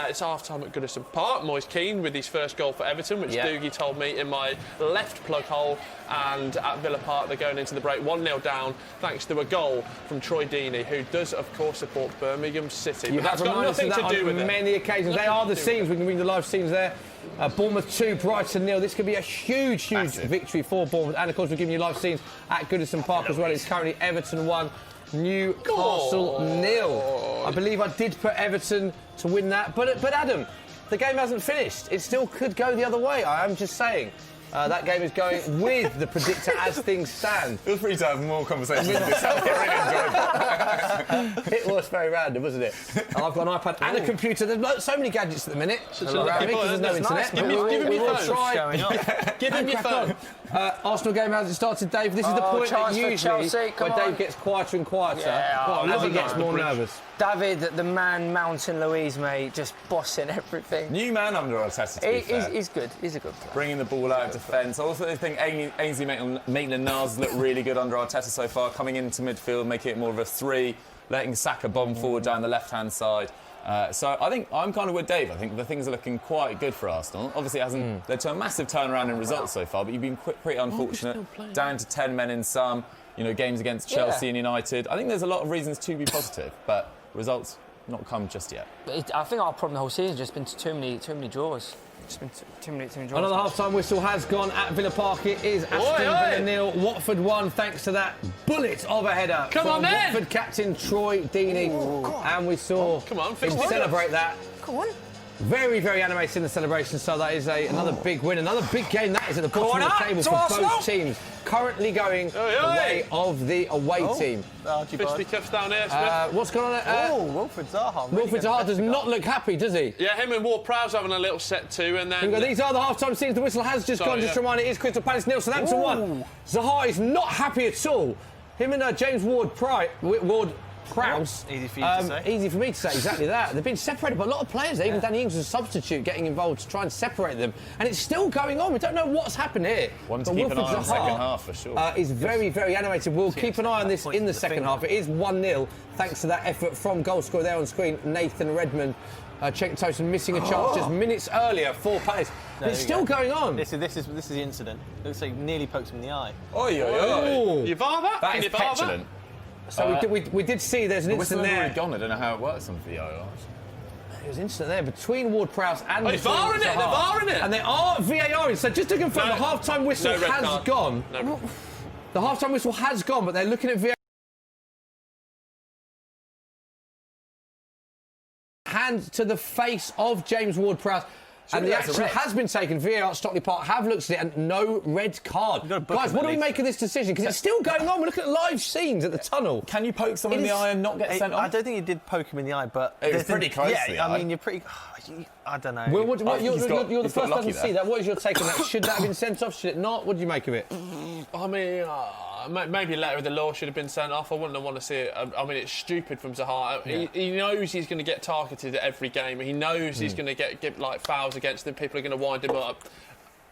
It's half-time at Goodison Park. Moyes Keane with his first goal for Everton, which Doogie told me in my left plug hole. And at Villa Park, they're going into the break 1-0 down, thanks to a goal from Troy Deeney, who does, of course, support Birmingham City. You but that's have got reminded us nothing of that to do with on it. many occasions. They are the scenes. We can bring the live scenes there. Bournemouth 2, Brighton 0. This could be a huge victory for Bournemouth. And, of course, we're giving you live scenes at Goodison Park as well. It's currently Everton 1, Newcastle 0. I believe I did put Everton to win that. But Adam, the game hasn't finished. It still could go the other way. I am just saying. That game is going with the predictor as things stand. Feel free to have more conversations with yourself. I really enjoyed it. It was very random, wasn't it? I've got an iPad and a computer. There's so many gadgets at the minute. Around me, 'cause there's no internet. Give him your phone. Give him your phone. Arsenal game hasn't started, Dave. This is the point that usually where Dave gets quieter and quieter as he gets more nervous. David, the man Mountain Louise, mate, just bossing everything. New man under Arteta, to be fair. He's good. He's a good player. Bringing the ball out of defence. I also think Ainsley Maitland-Niles looked really good under Arteta so far, coming into midfield, making it more of a 3, letting Saka bomb forward down the left-hand side. So I think I'm kind of with Dave. I think the things are looking quite good for Arsenal. Obviously, it hasn't led to a massive turnaround in results so far, but you've been pretty unfortunate. Down to 10 men in some, games against Chelsea and United. I think there's a lot of reasons to be positive, but results not come just yet. I think our problem the whole season has just been too many draws. Just been too many draws. Another half-time whistle has gone at Villa Park. It is Aston Villa 0, Watford 1, thanks to that bullet of a header from Watford captain Troy Deeney. And we saw him celebrate that. Come on. Very, very animated in the celebration, so that is another big win, another big game. That is at the bottom of the table for both teams. Currently going the way of the away team. Fisticuffs down here, Smith. What's going on there? Wilfried Zaha. Wilfried Zaha does not look happy, does he? Yeah, him and Ward-Prowse having a little set too, and then... These are the half-time scenes. The whistle has just gone. Just to remind it is Crystal Palace 0, Southampton 1. Zaha is not happy at all. Him and James Ward-Prowse. Easy for you to say. Easy for me to say, exactly that. They've been separated by a lot of players. Even Danny Ings was a substitute getting involved to try and separate them. And it's still going on. We don't know what's happened here. One to keep an eye on the second half, for sure. Is very, very animated. We'll keep an eye on this in the second half. It is 1-0, thanks to that effort from goal scorer there on screen, Nathan Redmond. Cenk Tosun missing a chance just minutes earlier for Palace. It's still going on. This is the incident. Looks like he nearly pokes him in the eye. You VAR that? That is petulant. So we did see there's an incident there. Already gone. I don't know how it works on VAR. There was an incident there between Ward-Prowse and they're VARing it. They're VARing it. And they are VARing. So just to confirm, the half-time whistle has gone. The half-time whistle has gone, but they're looking at VAR. Hand to the face of James Ward-Prowse. And the action has been taken. VAR at Stockley Park have looked at it and no red card. Guys, what do we make of this decision? Because it's still going on. We're looking at live scenes at the tunnel. Can you poke someone in the eye and not get sent off? I don't think he did poke him in the eye, but... It was pretty close to the eye. I mean, you're pretty... I don't know. Well, you're the first person to see that. What is your take on that? Should that have been sent off? Should it not? What do you make of it? I mean, maybe letter of the law should have been sent off. I wouldn't want to see it. I mean, it's stupid from Zaha. He knows he's going to get targeted at every game. He knows he's going to get like fouls against him. People are going to wind him up.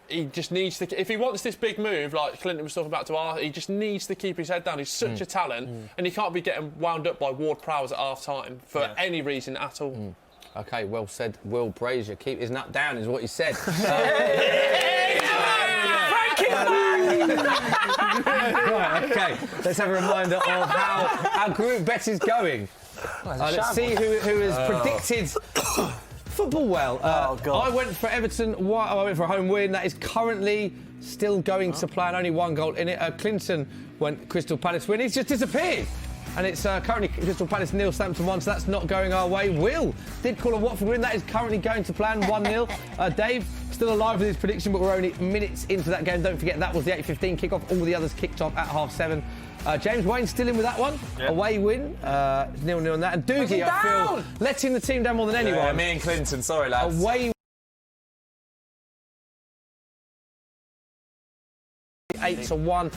He just needs to. If he wants this big move, like Clinton was talking about to Arthur, he just needs to keep his head down. He's such a talent, and he can't be getting wound up by Ward-Prowse at half-time for any reason at all. OK, well said, Will Brazier. Keep his nut down is what he said. Right, OK. Let's have a reminder of how our group bet is going. Let's see who has predicted football well. God. I went for Everton. I went for a home win. That is currently still going to plan. Only one goal in it. Clinton went Crystal Palace win. He's just disappeared. And it's currently Crystal Palace 0, Southampton 1, so that's not going our way. Will did call a Watford win. That is currently going to plan 1-0. Dave, still alive with his prediction, but we're only minutes into that game. Don't forget, that was the 8:15 kickoff. All the others kicked off at 7:30. James Wayne still in with that one. Yep. Away win. 0-0 on that. And Doogie, I feel, letting the team down more than anyone. Yeah, me and Clinton. Sorry, lads. Away 8-1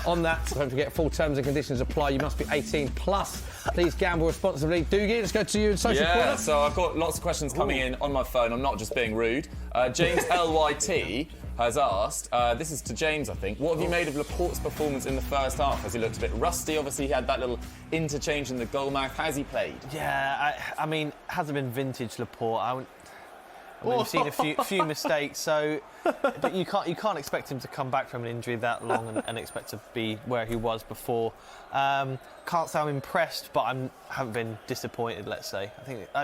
on that. Don't forget, full terms and conditions apply. You must be 18 plus. Please gamble responsibly. Doogie, let's go to you in social corner. So I've got lots of questions coming in on my phone. I'm not just being rude. James LYT has asked, this is to James, I think, what have you made of Laporte's performance in the first half? Has he looked a bit rusty? Obviously, he had that little interchange in the goal mouth. How's he played? Yeah, I mean, hasn't been vintage Laporte. We've seen a few mistakes, so but you can't expect him to come back from an injury that long and expect to be where he was before. Can't say I'm impressed, but I haven't been disappointed. Let's say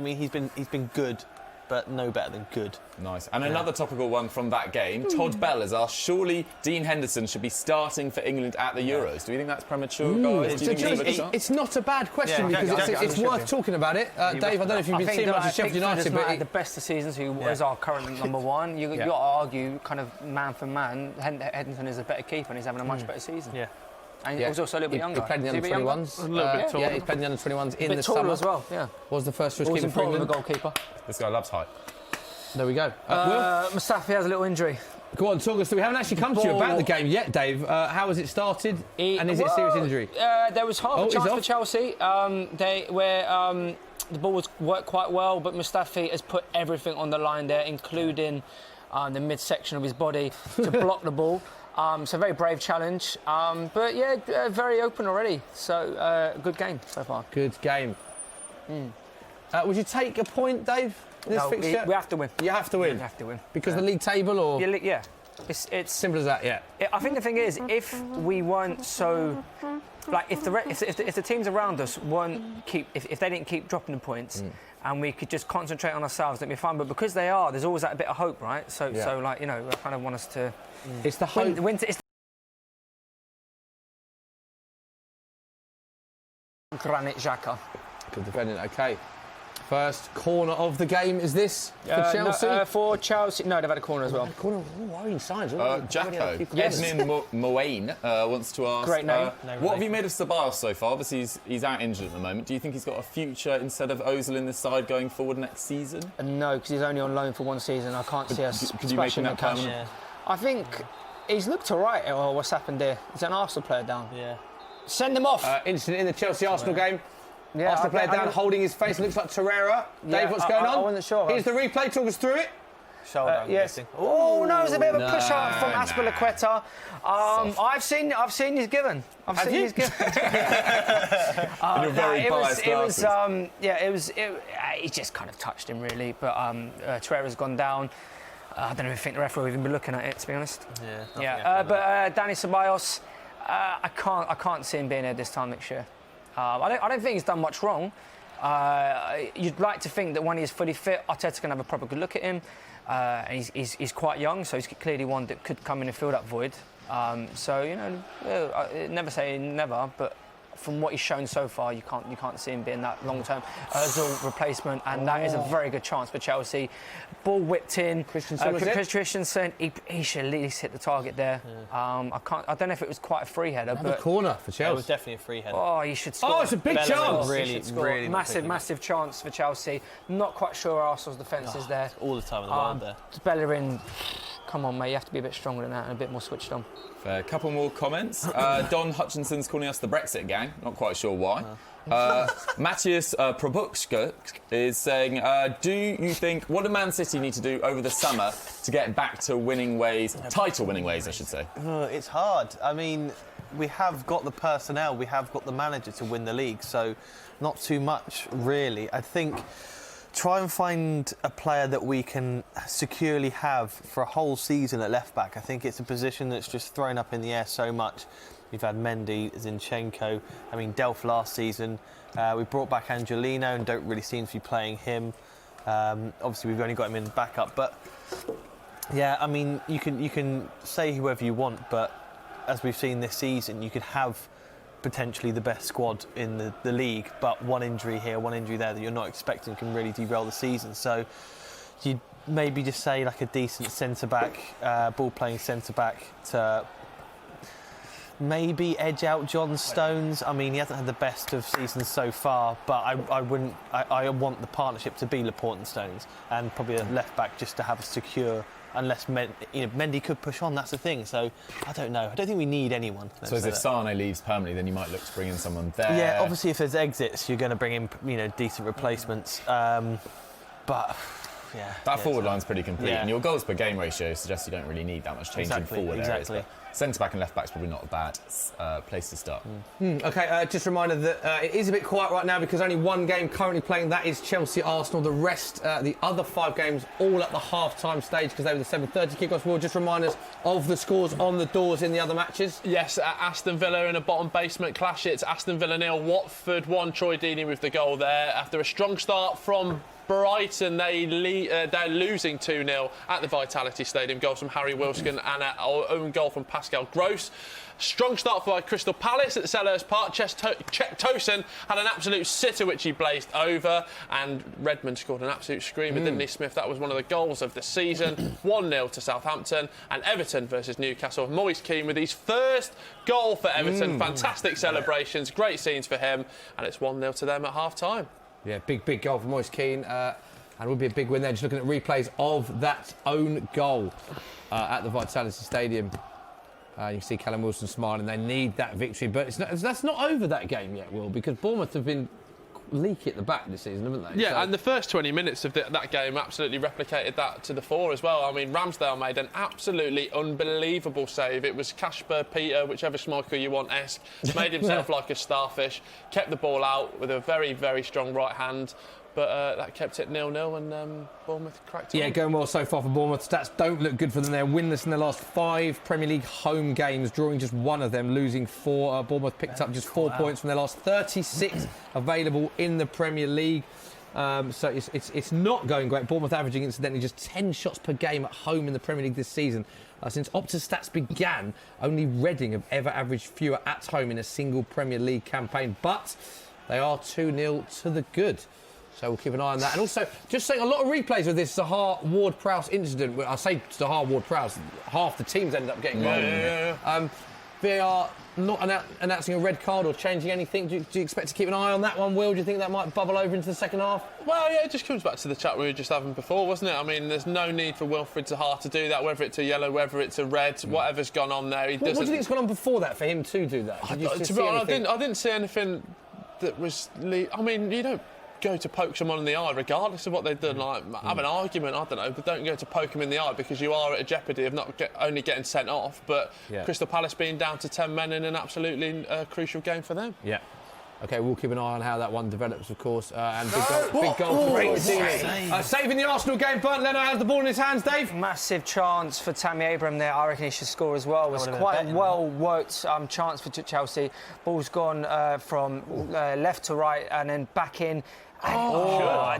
he's been good, but no better than good. Nice. And another topical one from that game. Todd Bell has asked, surely Dean Henderson should be starting for England at the Euros. Do you think that's premature, guys? It's not a bad question because it's worth talking about it. Dave, I don't know if you've been seeing much of Sheffield United, but had the best of seasons, who is our current number one. You've got to argue, kind of man for man, Henderson is a better keeper and he's having a much better season. Yeah. And he was also a little bit younger. He played in the under-21s. A little bit taller. Yeah, he played in the under-21s in the taller summer as well. Yeah. Was the first choice Always keeper for important England. with a goalkeeper. This guy loves height. There we go. Mustafi has a little injury. Go on, talk us through. We haven't actually come to you about the game yet, Dave. How has it started? And is it a serious injury? There was half a chance for Chelsea. The ball was worked quite well, but Mustafi has put everything on the line there, including the midsection of his body to block the ball. So very brave challenge. But yeah, very open already. So good game so far. Good game. Would you take a point, Dave? This fixture? We have to win. You have to win. We have to win. Because the league table, or yeah. It's simple as that. Yeah. I think the thing is, if we weren't so, like, if the teams around us if they didn't keep dropping the points, and we could just concentrate on ourselves, that'd be fine. But because they are, there's always that bit of hope, right? So like, I kind of want us to. It's the hope. Granit Xhaka. Good defending. Okay. First corner of the game is this for Chelsea? For Chelsea, no, they've had a corner as well. Corner, worrying signs. Jacko, Yes. Edmund Moane wants to ask, Great name. what have you made of Ceballos so far? Obviously, he's out injured at the moment. Do you think he's got a future instead of Ozil in this side going forward next season? No, because he's only on loan for one season. I can't see us Could you make him splashing the that cash. permanent? I think he's looked all right. Oh, what's happened there? He's an Arsenal player down. Yeah. Send him off. Incident in the Chelsea-Arsenal game. Yeah, Arsenal player down, holding his face. Looks like Torreira. Dave, what's going on? I wasn't sure. Here's the replay. Talk us through it. Shoulder. Yes. Oh no, it's a bit of a push up from Azpilicueta. I've seen he's given. He's given. You're very biased. He just kind of touched him really, but Torreira's gone down. I don't even think the referee will even be looking at it, to be honest. But Dani Ceballos, I can't see him being here this time next year. I don't think he's done much wrong. You'd like to think that when he's fully fit, Arteta's going to have a proper good look at him. And he's quite young, so he's clearly one that could come in and fill that void. Never say never, but from what he's shown so far, you can't see him being that long-term Ozil replacement, and that is a very good chance for Chelsea. Ball whipped in. Christensen, he should at least hit the target there. I don't know if it was quite a free header, but corner for Chelsea. It was definitely a free header. Oh, he should score. Oh, it's a big chance. Really massive chance for Chelsea. Not quite sure Arsenal's defence is there. All the time in the world there. Bellerin, come on, mate, you have to be a bit stronger than that and a bit more switched on. A couple more comments. Don Hutchinson's calling us the Brexit gang. Not quite sure why. Matthias Probukska is saying, do you think, what do Man City need to do over the summer to get back to winning ways, title-winning ways, I should say? It's hard. I mean, we have got the personnel, we have got the manager to win the league, so not too much, really. I think try and find a player that we can securely have for a whole season at left back. I think it's a position that's just thrown up in the air so much. We've had Mendy, Zinchenko. I mean, Delph last season. We brought back Angelino and don't really seem to be playing him. Obviously, we've only got him in backup, but yeah, I mean, you can say whoever you want, but as we've seen this season, you could have potentially the best squad in the league, but one injury here, one injury there that you're not expecting can really derail the season. So you'd maybe just say like a decent centre-back, ball-playing centre-back to maybe edge out John Stones. I mean, he hasn't had the best of seasons so far, but I want the partnership to be Laporte and Stones, and probably a left-back just to have a secure... Unless Mendy could push on, that's the thing. So I don't know. I don't think we need anyone. So as if Sane leaves permanently, then you might look to bring in someone there. Yeah, obviously if there's exits, you're going to bring in decent replacements. But yeah, that forward line's pretty complete, Yeah. and your goals per game ratio suggests you don't really need that much change in forward areas. Centre back and left back's probably not a bad place to start. Okay, just a reminder that it is a bit quiet right now because only one game currently playing, that is Chelsea-Arsenal. The rest, the other 5 games, all at the half-time stage because they were the 7:30 kickoffs. We'll just remind us of the scores on the doors in the other matches. Yes, Aston Villa in a bottom basement clash. It's Aston Villa 0, Watford 1. Troy Deeney with the goal there. After a strong start from Brighton, they're losing 2-0 at the Vitality Stadium. Goals from Harry Wilson and an own goal from Pascal Gross. Strong start for Crystal Palace at Selhurst Park. Cech Tosin had an absolute sitter which he blazed over, and Redmond scored an absolute screamer, didn't he, Smith? That was one of the goals of the season. 1-0 to Southampton. And Everton versus Newcastle. Moise Kean with his first goal for Everton. Fantastic celebrations, great scenes for him, and it's 1-0 to them at half-time. Yeah, big goal for Moise Kean, and it would be a big win there. Just looking at replays of that own goal at the Vitality Stadium. You can see Callum Wilson smiling. They need that victory, but that's not over that game yet, Will, because Bournemouth have been leaky at the back this season, haven't they? Yeah, so... and the first 20 minutes of that game absolutely replicated that to the fore as well. I mean, Ramsdale made an absolutely unbelievable save. It was Kasper, Peter, whichever Schmeichel you want-esque. Made himself like a starfish, kept the ball out with a very, very strong right hand. But that kept it 0-0 and Bournemouth cracked on. Yeah, going well so far for Bournemouth. Stats don't look good for them. They're winless in their last 5 Premier League home games, drawing just 1 of them, losing 4. Bournemouth picked up just 4 points from their last 36 available in the Premier League. So it's not going great. Bournemouth averaging, incidentally, just 10 shots per game at home in the Premier League this season. Since Opta Stats began, only Reading have ever averaged fewer at home in a single Premier League campaign. But they are 2-0 to the good. So we'll keep an eye on that. And also, just saying, a lot of replays of this Zaha Ward-Prowse incident. I say Zaha Ward-Prowse, half the teams ended up getting involved. VAR not announcing a red card or changing anything. Do you expect to keep an eye on that one, Will? Do you think that might bubble over into the second half? Well, yeah, it just comes back to the chat we were just having before, wasn't it? I mean, there's no need for Wilfried Zaha to do that, whether it's a yellow, whether it's a red, whatever's gone on there. What do you think's gone on before that for him to do that? I didn't see anything that was... I mean, you don't go to poke someone in the eye regardless of what they've done, like have an argument, I don't know, but don't go to poke them in the eye because you are at a jeopardy of not only getting sent off, but Crystal Palace being down to 10 men in an absolutely crucial game for them. Yeah. OK, we'll keep an eye on how that one develops, of course. And big goal for Deeney. Saving the Arsenal game, Bernd Leno has the ball in his hands, Dave. Massive chance for Tammy Abraham there. I reckon he should score as well. It was quite a well-worked chance for Chelsea. Ball's gone from left to right and then back in.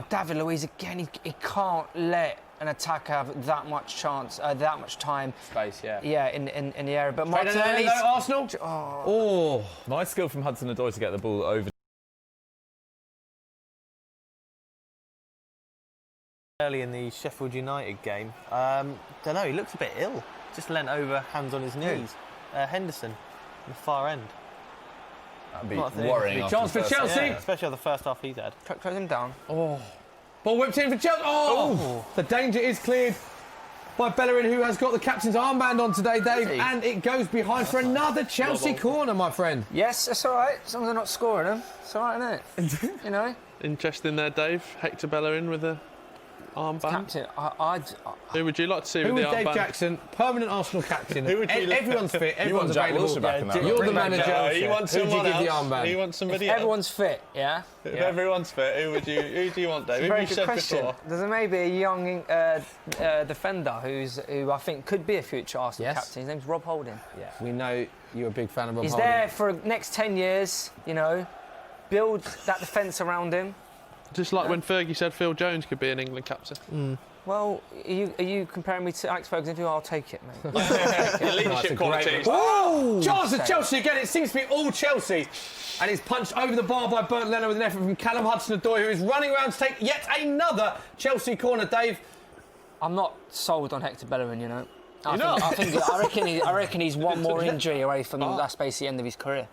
David Luiz again, he can't let an attacker have that much chance, that much time. Space, in the area. But Martinelli, Arsenal. Nice skill from Hudson-Odoi to get the ball over. Early in the Sheffield United game, don't know, he looks a bit ill. Just leant over, hands on his knees. Henderson, on the far end. That'd be worrying. Chance for Chelsea. Yeah, especially on the first half he's had. Close him down. Ball whipped in for Chelsea. The danger is cleared by Bellerin, who has got the captain's armband on today, Dave. And it goes behind for another Chelsea corner, my friend. Yes, that's all right. As long as they're not scoring them, it's all right, isn't it? You know. Interesting there, Dave. Hector Bellerin with a armband? Captain, Who would you like to see Who with was the Dave armband? Jackson, permanent Arsenal captain? Who would you Everyone's fit. Everyone's Jack available. Wilshere back in that You're role. the manager. You want Who'd someone you give the else? armband? You want somebody if else? everyone's fit, yeah. If everyone's fit, who do you want, Dave? Who Very you good said question. before? There's maybe a young defender who I think could be a future Arsenal Yes. captain. His name's Rob Holding. Yeah, we know you're a big fan of Rob He's Holding. there for the next 10 years, you know, build that defence around him. Just like when Fergie said Phil Jones could be an England captain. Well, are you comparing me to Alex Ferguson? I'll take it, mate. Your That's a leadership great qualities. Oh, chance of Chelsea again. It seems to be all Chelsea. And it's punched over the bar by Bernd Leno with an effort from Callum Hudson-Odoi, who is running around to take yet another Chelsea corner, Dave. I'm not sold on Hector Bellerin, you know. You're not? I reckon he's one more injury away from that's basically the end of his career.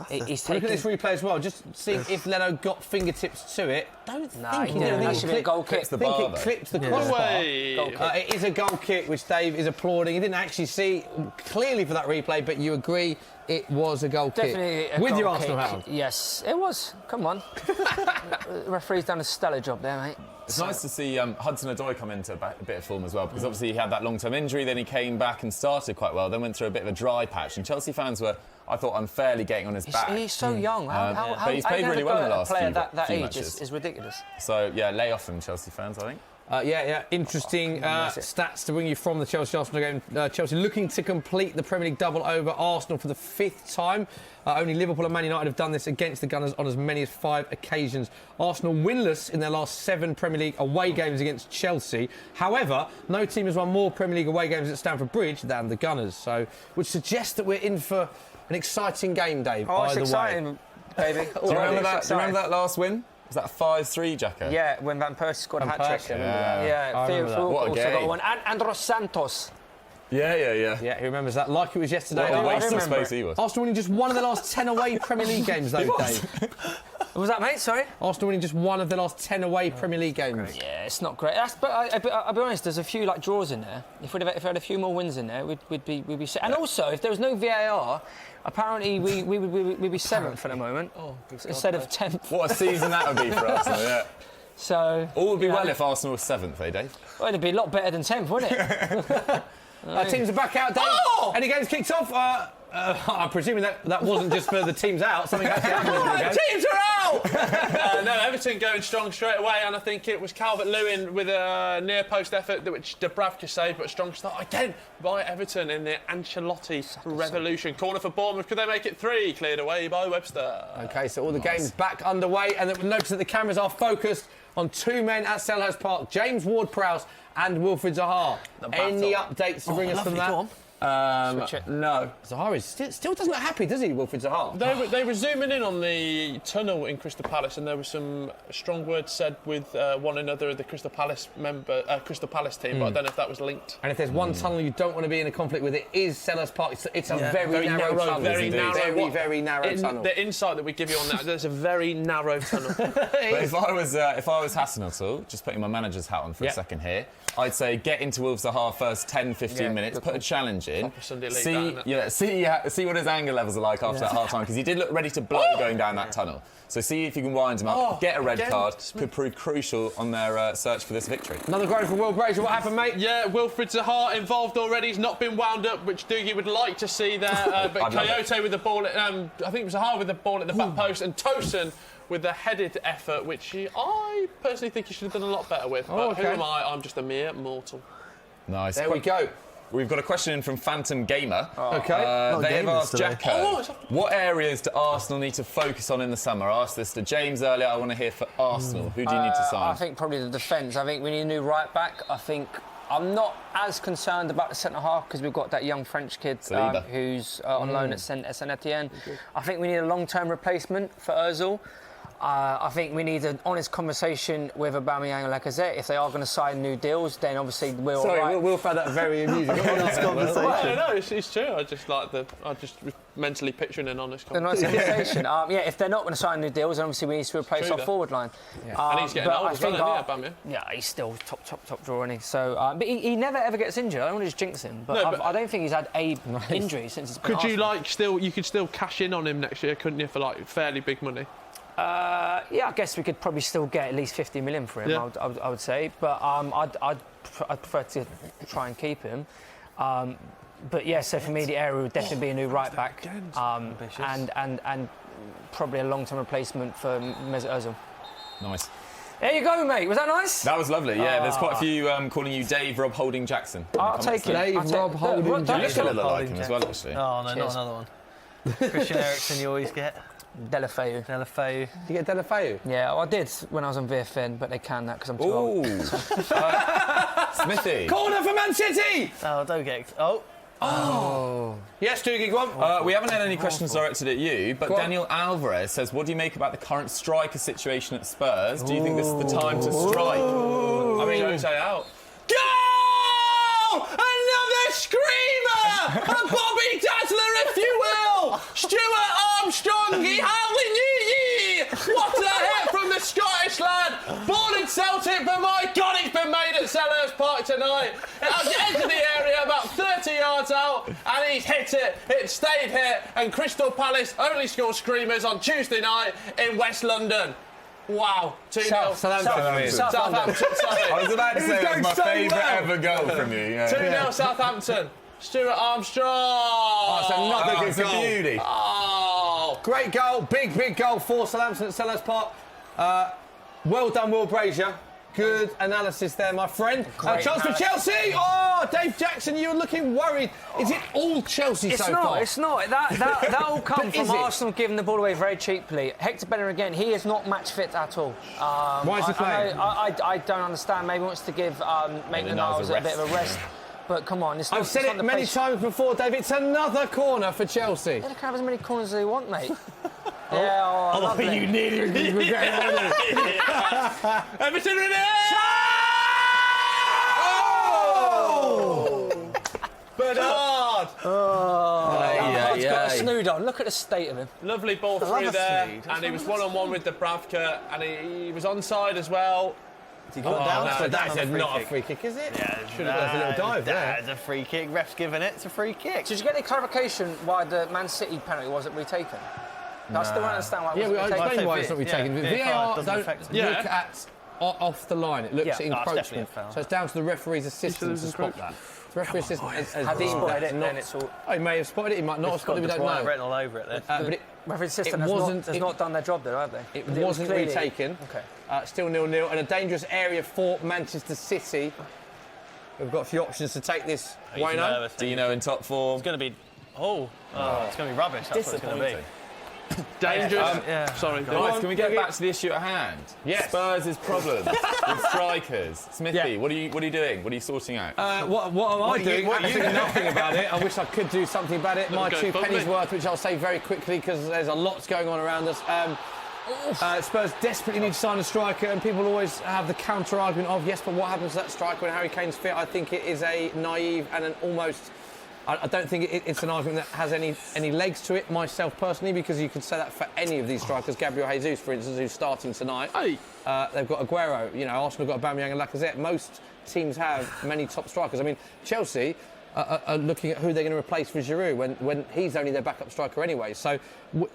He's Look at taken. this replay as well. Just seeing if Leno got fingertips to it. Don't Nah, think he didn't. I That should be a goal kick. the I think bar, it though. clipped the No crossbar. way. Goal kick. It is a goal kick, which Dave is applauding. He didn't actually see clearly for that replay, but you agree it was a goal Definitely kick. a With goal your kick. Arsenal hat on. Yes, it was. Come on. The referee's done a stellar job there, mate. It's nice to see Hudson-Odoi come into a bit of form as well, because obviously he had that long-term injury, then he came back and started quite well, then went through a bit of a dry patch, and Chelsea fans were, I thought, unfairly getting on his back. He's so young. But he's played really well in the last player few that age matches. is ridiculous. So, yeah, lay off him, Chelsea fans, I think. Interesting stats to bring you from the Chelsea-Arsenal game. Chelsea looking to complete the Premier League double over Arsenal for the 5th time. Only Liverpool and Man United have done this against the Gunners on as many as 5 occasions. Arsenal winless in their last 7 Premier League away games against Chelsea. However, no team has won more Premier League away games at Stamford Bridge than the Gunners, so which suggests that we're in for an exciting game, Dave. Oh, it's either exciting, way. baby. Do you remember that last win? Was that 5-3, Jacko? Yeah, when Van Persie scored a Van hat-trick. Persie, Yeah, Theo remember that. Fleur What a also game. got one. And Andros Santos. Yeah. Yeah, he remembers that like it was yesterday. What a I waste of remember space he was. Arsenal winning just one of their last 10 away Premier League games, though, Dave. Was that, mate? Sorry? Arsenal winning just one of their last 10 away Premier League games. Yeah, it's not great. But I'll be honest, there's a few like draws in there. If we had a few more wins in there, we'd be set. And also, if there was no VAR, apparently we'd be 7th for the moment instead of 10th. What a season that would be for Arsenal, yeah. So All would be yeah. well if Arsenal was 7th, eh, Dave? Well, it'd be a lot better than 10th, wouldn't it? Teams are back out, Dave. Any games kicked off? I'm presuming that wasn't just for the teams out. Something actually happened in the game. Teams are out! No, Everton going strong straight away, and I think it was Calvert-Lewin with a near-post effort, which Dubravka saved, but a strong start again by Everton in the Ancelotti revolution. Corner for Bournemouth, could they make it 3? Cleared away by Webster. OK, so all the games back underway, and notice that the cameras are focused on 2 men at Selhurst Park, James Ward-Prowse and Wilfried Zaha. Any updates to bring us from that? No. Zaha still doesn't look happy, does he, Wilfried Zaha? They were zooming in on the tunnel in Crystal Palace, and there were some strong words said with one another, the Crystal Palace team, but I don't know if that was linked. And if there's one tunnel you don't want to be in a conflict with, it is Selhurst Park. It's a very narrow tunnel. Very narrow. Very narrow tunnel. The insight that we give you on that, there's a very narrow tunnel. But if I was Hasenhuttl, just putting my manager's hat on for a second here, I'd say get into Wolves Zaha first 10-15 minutes, put a challenge in, Sunday league, see what his anger levels are like after that half time, because he did look ready to blow going down that tunnel. So see if you can wind him up, get a red card, could prove crucial on their search for this victory. Another goal for Will Brazier. What happened, mate? Yeah, Wilfried Zaha involved already. He's not been wound up, which Doogie would like to see there. But Coyote with the ball, I think it was Zaha with the ball at the back post, and Tosin with the headed effort, which I personally think he should have done a lot better with. But who am I? I'm just a mere mortal. Nice. There we go. We've got a question in from Phantom Gamer. OK. They have asked Jacko, what areas do Arsenal need to focus on in the summer? I asked this to James earlier. I want to hear for Arsenal. Who do you need to sign? I think probably the defence. I think we need a new right back. I think I'm not as concerned about the centre half because we've got that young French kid who's on loan at Saint Etienne. I think we need a long-term replacement for Ozil. I think we need an honest conversation with Aubameyang and Lacazette. If they are going to sign new deals, then obviously we'll. Sorry, Will found that very amusing. Honest conversation. No, it's true. I just was mentally picturing an honest The nice conversation. conversation. If they're not going to sign new deals, then obviously we need to replace our forward line. And he's getting old as well, isn't he, Aubameyang? Yeah, he's still top drawer, isn't he? So, but he never ever gets injured. I don't want to just jinx him, but I don't think he's had a injury since he's been Could you Arsenal. you could still cash in on him next year, couldn't you, for like fairly big money? Yeah, I guess we could probably still get at least 50 million for him. Yeah. I would say, but I'd prefer to try and keep him. But yeah, so for me, the area would definitely be a new right back, and probably a long-term replacement for Mesut Ozil. Nice. There you go, mate. Was that nice? That was lovely. Yeah, there's quite a few calling you Dave, Rob, Holding Jackson. I'll take it. Dave, Rob, Holding Jackson. You look like him as well, actually. Oh, no, Cheers. not another one. Christian Eriksen, you always get. Delafeu. Delafeu. Did you get Delafeu? Yeah, well, I did when I was on VFN, but they canned that because I'm too old. Ooh. Smithy. Corner for Man City! Oh, don't get. Yes, Doogie, go on. We haven't had any questions directed at you, but Go on. Daniel Alvarez says, what do you make about the current striker situation at Spurs? Do you think this is the time to strike? I mean, don't say out. Goal! Another screamer! A Bobby Dazzler, if you will! Stuart Armstrong, he howling ye! What a hit from the Scottish lad! Born in Celtic, but my God, it's been made at Selhurst Park tonight. It has entered the area about 30 yards out, and he's hit it. It stayed hit, and Crystal Palace only scored screamers on Tuesday night in West London. Wow. 2-0. Southampton. Sorry. I was about to say that's my favourite ever goal from you. 2-0 Southampton. Stuart Armstrong. Oh, it's another good goal. Beauty. Oh, great goal. Big goal for Southampton at Selhurst Park. Well done, Will Brazier. Good analysis there, my friend. Chance for Chelsea. Oh, Dave Jackson, you're looking worried. Is it all Chelsea so far? It's not. That all comes But is from it? Arsenal giving the ball away very cheaply. Hector Bellerin again, he is not match fit at all. Why is he playing? I don't understand. Maybe he wants to give Maitland-Niles a bit of a rest. But come on, it's not. I've said it's not it the many place. times before, Dave. It's another corner for Chelsea. They can have as many corners as they want, mate. Yeah, I love it. You nearly regret it. Everton in it! Oh! Bernard! He's got a snood on. Look at the state of him. Lovely ball through there, and he was one-on-one with Dubravka, and he was onside as well. He got down. No, Down that's on the not a kick. free kick, is it? Yeah, Should have done a little dive there. That's a free kick. Ref's giving it. It's a free kick. Did you get any clarification why the Man City penalty wasn't retaken? I still don't understand why it Yeah, wasn't I retaken. explained why it's not retaken. VAR doesn't don't affect it. look Yeah. at off the line. It looks Yeah. at Oh, it's definitely encroachment. a foul. So it's down to the referee's assistant to spot that. The referee's assistant has Had he deemed spotted that it, not. then it's all. Oh, he may have spotted it. He might not have spotted it. We don't know. Written all over it then. But it Referee's assistant It wasn't- has not done their job there, have they? It was wasn't clearly- retaken. Okay. Still 0-0 and a dangerous area for Manchester City. We've got a few options to take this. Wayno. Nervous. Dino in top form. It's going to be. It's going to be rubbish. That's what it's going to be. Dangerous. Yeah. Sorry. Guys, can we get back to the issue at hand? Yes. Spurs' problems with strikers. Smithy, Yeah. what are you doing? What are you sorting out? What am I doing? Absolutely nothing about it. I wish I could do something about it. My go two Burnley. pennies worth, which I'll say very quickly because there's a lot going on around us. Spurs desperately need to sign a striker, and people always have the counter argument of yes, but what happens to that striker when Harry Kane's fit? I think it is a naive and an almost. I don't think it's an argument that has any legs to it, myself personally, because you could say that for any of these strikers. Gabriel Jesus, for instance, who's starting tonight. Hey. They've got Aguero. You know, Arsenal got Aubameyang and Lacazette. Most teams have many top strikers. I mean, Chelsea are looking at who they're going to replace for Giroud when he's only their backup striker anyway. So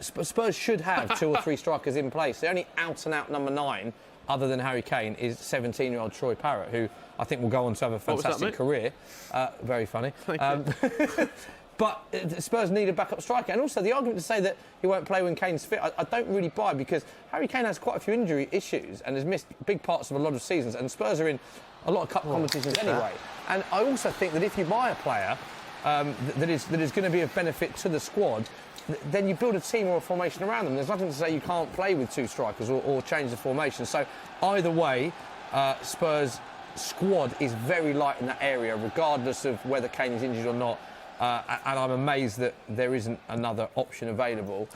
Spurs should have 2 or 3 strikers in place. The only out-and-out number 9, other than Harry Kane, is 17-year-old Troy Parrott, who I think will go on to have a fantastic career. Very funny. But Spurs need a backup striker. And also the argument to say that he won't play when Kane's fit, I don't really buy, because Harry Kane has quite a few injury issues and has missed big parts of a lot of seasons. And Spurs are in a lot of cup competitions anyway. And I also think that if you buy a player that is going to be of benefit to the squad, then you build a team or a formation around them. There's nothing to say you can't play with 2 strikers or change the formation. So either way, Spurs' squad is very light in that area, regardless of whether Kane is injured or not. And I'm amazed that there isn't another option available.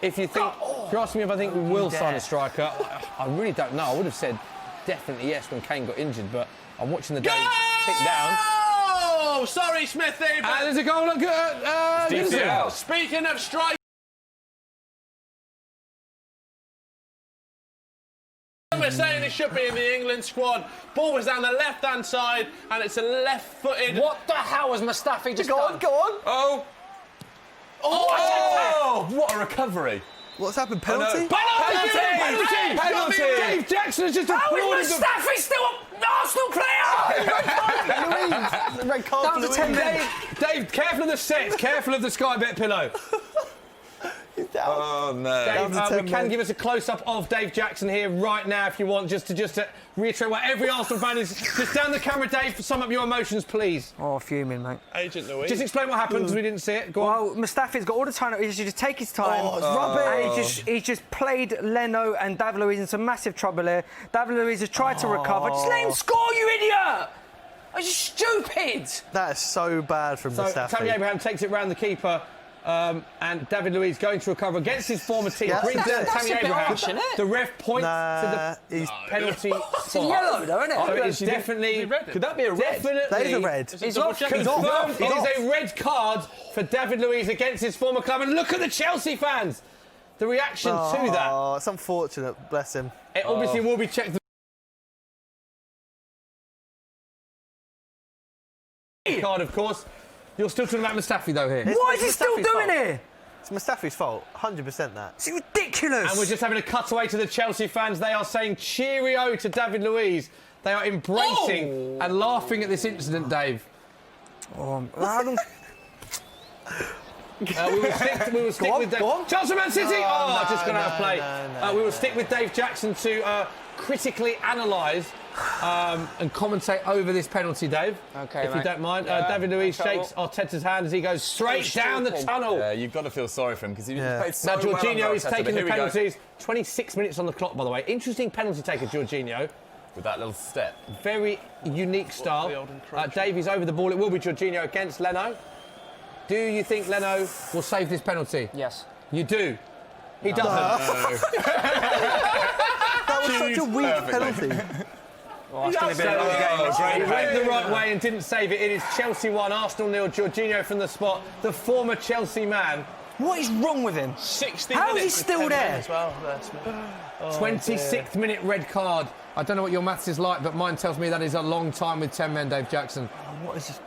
If you're asking me if I think we will sign a striker, I really don't know. I would have said definitely yes when Kane got injured, but I'm watching the days tick down. Oh, sorry, Smithy. But There's a goal. DCL. speaking of strikers, we're saying it should be in the England squad. Ball was down the left-hand side, and it's a left-footed. What the hell has Mustafi just Go done? on, go on. Oh, what a recovery. What's happened? Penalty? Penalty! Dave Jackson has just applauded Is Mustafi still an Arsenal player? Red card for Louise. Dave, careful of the sets, careful of the Sky Bet pillow. Oh no! Dave, we can give us a close-up of Dave Jackson here right now if you want, just to reiterate what every Arsenal fan is. Just down the camera, Dave, sum up your emotions, please. Oh, fuming, mate. Agent Louise. Just explain what happened because we didn't see it. Go on. Well, Mustafi's got all the time. He should just take his time. Oh, it's rubbish. And he just played Leno and David Luiz into massive trouble here. David Luiz has tried to recover. Just let him score, you idiot! It's just stupid. That is so bad from Mustafi. Tammy Abraham takes it round the keeper. And David Luiz going to recover against his former team. Brings down Tammy Abraham. The ref points to the penalty spot. It's yellow, though, isn't it? So it's definitely. Could that be a red? That is a red. He's off. Confirmed it is a red card for David Luiz against his former club. And look at the Chelsea fans. The reaction to that. Oh, it's unfortunate. Bless him. It obviously will be checked. Card, of course. You're still talking about Mustafi, though, here. What is he still doing here? It's Mustafi's fault. 100% that. It's ridiculous. And we're just having a cutaway to the Chelsea fans. They are saying cheerio to David Luiz. They are embracing and laughing at this incident, Dave. We will stick with Dave. Chelsea Man City! Just gone out of play. We will stick with Dave Jackson to critically analyse and commentate over this penalty, Dave. Okay, if you don't mind. David Luiz shakes Arteta's hand as he goes straight down the tunnel. Yeah, you've got to feel sorry for him because he played so Now, Jorginho well is taking the penalties. 26 minutes on the clock, by the way. Interesting penalty taker, Jorginho. with that little step. Very unique style. Davies over the ball. It will be Jorginho against Leno. Do you think Leno will save this penalty? Yes. You do? He doesn't. That was such a weak penalty. Well, he went the right way and didn't save it. It is Chelsea 1, Arsenal 0. Jorginho from the spot. The former Chelsea man. What is wrong with him? 60 How minutes. is he still there? As well. 26th minute red card. I don't know what your maths is like, but mine tells me that is a long time with 10 men, Dave Jackson. What is this?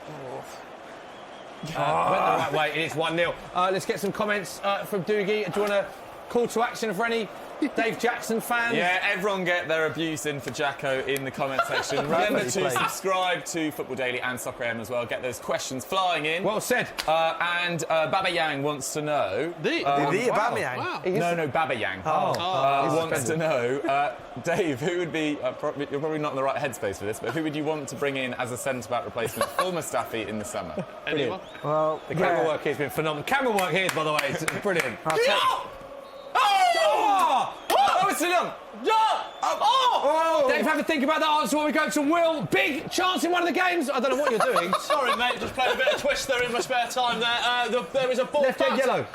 Went the right way. It is 1-0. Let's get some comments from Doogie. Do you want a call to action for any Dave Jackson fans? Yeah, everyone get their abuse in for Jacko in the comment section. Remember to subscribe to Football Daily and Soccer AM as well. Get those questions flying in. Well said. And Baba Yang wants to know... The Aubameyang? Wow. No, Baba Yang. Wants to know, Dave, who would be... you're probably not in the right headspace for this, but who would you want to bring in as a centre-back replacement for Mustafi in the summer? Anyone? Well, The camera work here has been phenomenal. Camera work here, by the way, it's brilliant. Dave, have a think about that answer while we go to Will. Big chance in one of the games. I don't know what you're doing. Sorry, mate, just played a bit of Twister in my spare time there. There was a ball... Left hand yellow.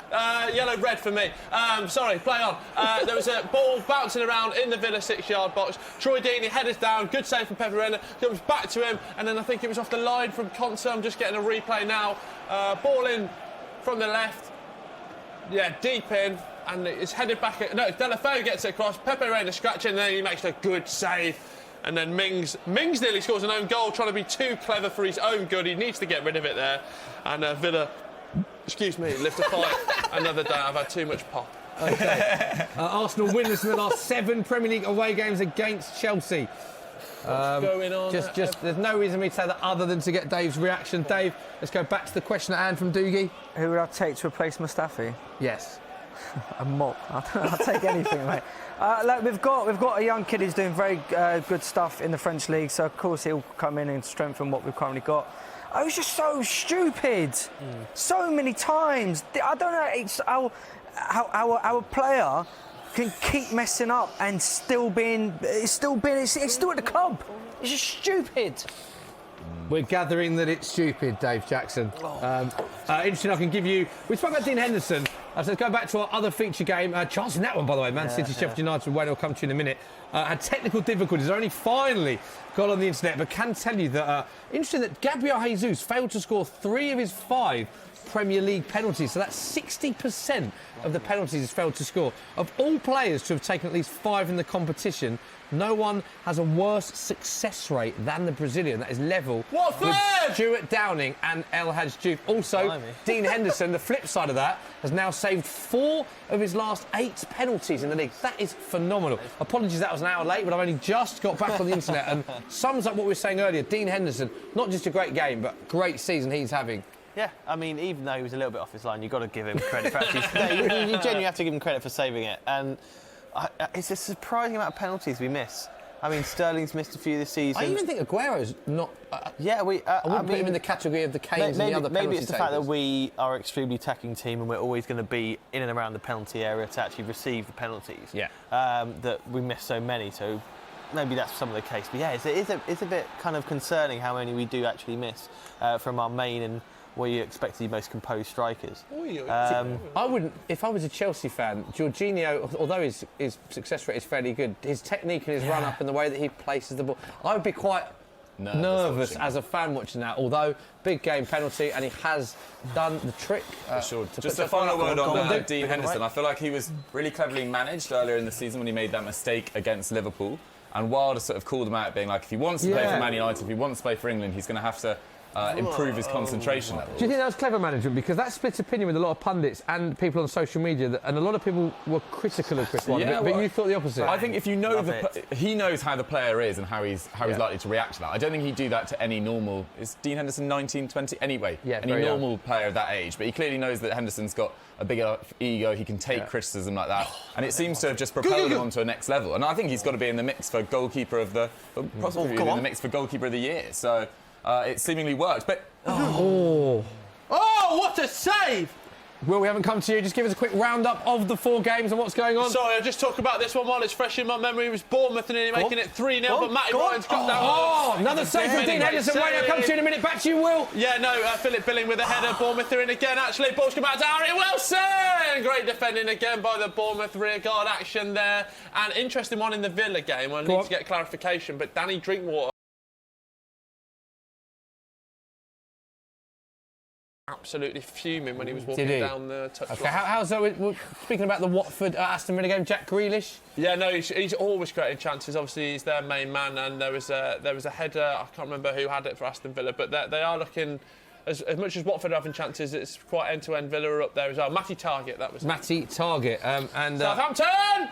Yellow-red for me. Sorry, play on. There was a ball bouncing around in the Villa 6-yard box. Troy Deeney headers down, good save from Pepe Reina, comes back to him, and then I think it was off the line from Conser. I'm just getting a replay now. Ball in from the left. Yeah, deep in. And it's headed back. No, Delafeu gets it across. Pepe Reina scratching, and then he makes a good save. And then Mings nearly scores an own goal, trying to be too clever for his own good. He needs to get rid of it there. And Villa, lift a fight. Another day. I've had too much pop. Okay. Arsenal winless in the last 7 Premier League away games against Chelsea. What's going on? There's no reason for me to say that other than to get Dave's reaction. Dave, let's go back to the question at hand from Doogie. who would I take to replace Mustafi? Yes. A mop. I'll take anything, mate. Look, we've got a young kid who's doing very good stuff in the French league, so of course he'll come in and strengthen what we've currently got. I was just so stupid, so many times. I don't know. It's our player can keep messing up and it's still at the club. It's just stupid. We're gathering that it's stupid, Dave Jackson. Interesting, I can give you... We spoke about Dean Henderson. So let's go back to our other feature game. Chance in that one, by the way. Man City, Sheffield United, where I'll come to you in a minute. Had technical difficulties. Only finally got on the internet. But can tell you that... interesting that Gabriel Jesus failed to score 3 of his 5 Premier League penalties. So that's 60% of the penalties he's failed to score. Of all players to have taken at least 5 in the competition, no one has a worse success rate than the Brazilian. That is level with Stuart Downing and El Hadj Diouf. Also, Dean Henderson, the flip side of that, has now saved 4 of his last 8 penalties in the league. That is phenomenal. Apologies that was an hour late, but I've only just got back on the internet and sums up what we were saying earlier. Dean Henderson, not just a great game, but great season he's having. Yeah, I mean, even though he was a little bit off his line, you've got to give him credit for actually... you genuinely have to give him credit for saving it. And it's a surprising amount of penalties we miss. I mean, Sterling's missed a few this season. I even think Aguero's not... I wouldn't put him in the category of the Kanes and the other penalty Maybe it's the fact that takers. we are an extremely attacking team and we're always going to be in and around the penalty area to actually receive the penalties. Yeah. That we miss so many, so maybe that's some of the case. But yeah, it's a bit kind of concerning how many we do actually miss from our main and what you expect to be most composed strikers. I wouldn't, if I was a Chelsea fan, Jorginho, although his success rate is fairly good, his technique and his run-up and the way that he places the ball, I would be quite nervous as a fan watching that, although big game penalty and he has done the trick. For sure. Just a final word on Dean Henderson. I feel like he was really cleverly managed earlier in the season when he made that mistake against Liverpool. And Wilder sort of called him out, being like, if he wants to play for Man United, if he wants to play for England, he's going to have to improve his concentration level. Do you think that was clever management? Because that splits opinion with a lot of pundits and people on social media, and a lot of people were critical of Chris Wilder, but you thought the opposite. I think if you know he knows how the player is and how he's likely to react to that. I don't think he'd do that to any normal... Is Dean Henderson 19, 20? Anyway, any normal player of that age. But he clearly knows that Henderson's got a bigger ego, he can take criticism like that, and it seems to have just propelled him onto a next level. And I think he's got to be in the mix for goalkeeper of the... possibly in the mix for goalkeeper of the year. So... it seemingly worked, but... Oh, what a save! Will, we haven't come to you. Just give us a quick roundup of the 4 games and what's going on. Sorry, I'll just talk about this one while it's fresh in my memory. It was Bournemouth and nearly making it 3-0, but Matty Ryan's got that. Oh, another save from Dean Henderson. Wait, I'll come to you in a minute. Back to you, Will. Yeah, no, Philip Billing with a header. Bournemouth are in again, actually. Ball's come out to Harry Wilson. Great defending again by the Bournemouth rearguard action there. And interesting one in the Villa game. I need to get clarification, but Danny Drinkwater absolutely fuming when he was walking down the touchline. Okay, how's we're speaking about the Watford Aston Villa game, Jack Grealish? Yeah, no, he's always creating chances. Obviously, he's their main man, and there was a header. I can't remember who had it for Aston Villa, but they are looking. As much as Watford are having chances, it's quite end-to-end. Villa are up there as well. Matty Target, that was Matty Target. And Southampton!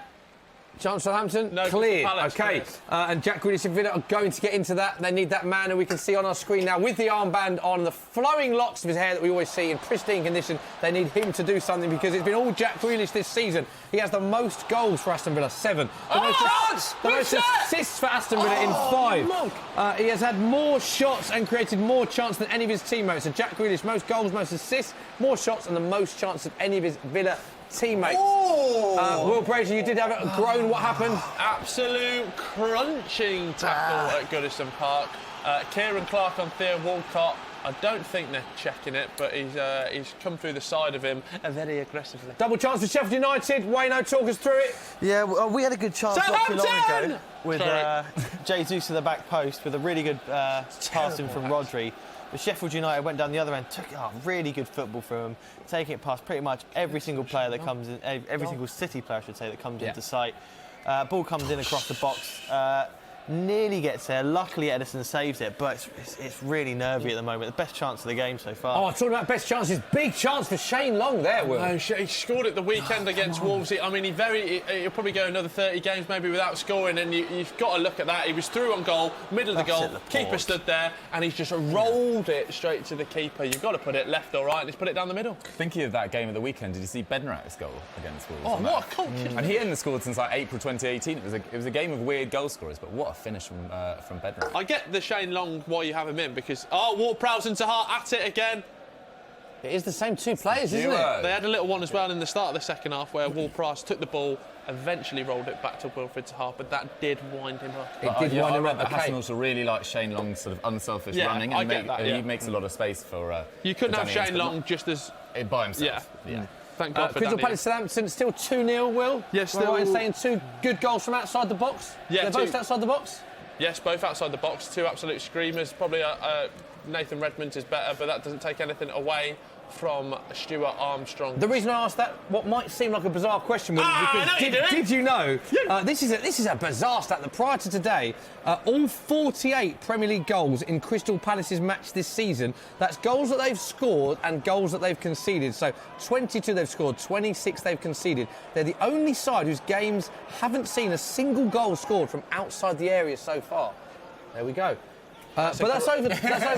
Southampton, no, clear. Palace, okay, and Jack Grealish and Villa are going to get into that. They need that man who we can see on our screen now with the armband on, the flowing locks of his hair that we always see in pristine condition. They need him to do something because it's been all Jack Grealish this season. He has the most goals for Aston Villa, 7. The most assists for Aston Villa in 5. He has had more shots and created more chance than any of his teammates. So Jack Grealish, most goals, most assists, more shots and the most chance of any of his Villa teammates. Will Brazier, you did have a groan. What happened? Absolute crunching tackle at Goodison Park. Kieran Clark on Theo Walcott. I don't think they're checking it, but he's come through the side of him very aggressively. Double chance for Sheffield United. Wayno, talk us through it. Yeah, well, we had a good chance not too long ago with Jesus at the back post with a really good passing from Rodri. But Sheffield United went down the other end, took really good football from him, taking it past pretty much every single player that comes in, every single City player, I should say, that comes into sight. Ball comes in across the box, nearly gets there. Luckily, Edison saves it, but it's really nervy at the moment. The best chance of the game so far. Oh, talking about best chances, big chance for Shane Long there, Will. No, he scored at the weekend against Wolves. I mean, he'll probably go another 30 games maybe without scoring, and you've got to look at that. He was through on goal, middle of the goal, keeper stood there, and he's just rolled it straight to the keeper. You've got to put it left or right, and he's put it down the middle. Thinking of that game of the weekend, did you see Bednarek's goal against Wolves? Oh, what a coach! And he hadn't scored since like April 2018. It was a game of weird goal scorers, but what a finish from Bednarik. I get the Shane Long why you have him in because Ward-Prowse and Zaha at it again. It is the same 2 players, isn't it? They had a little one as well in the start of the second half where Ward-Prowse took the ball, eventually rolled it back to Wilfried Zaha, but that did wind him up. It did wind him up. Hassan also really likes Shane Long's sort of unselfish running, and he makes a lot of space for. You couldn't have Shane Long just as by himself. Yeah. Thank God for Crystal Palace Southampton still 2-0, Will? Yes, still. Right, saying 2 good goals from outside the box? Yeah, they're both outside the box? Yes, both outside the box. 2 absolute screamers. Probably Nathan Redmond is better, but that doesn't take anything away from Stuart Armstrong. The reason I asked that, what might seem like a bizarre question, was because did you know? This is a bizarre stat that prior to today, all 48 Premier League goals in Crystal Palace's match this season, that's goals that they've scored and goals that they've conceded. So 22 they've scored, 26 they've conceded. They're the only side whose games haven't seen a single goal scored from outside the area so far. There we go. But that's over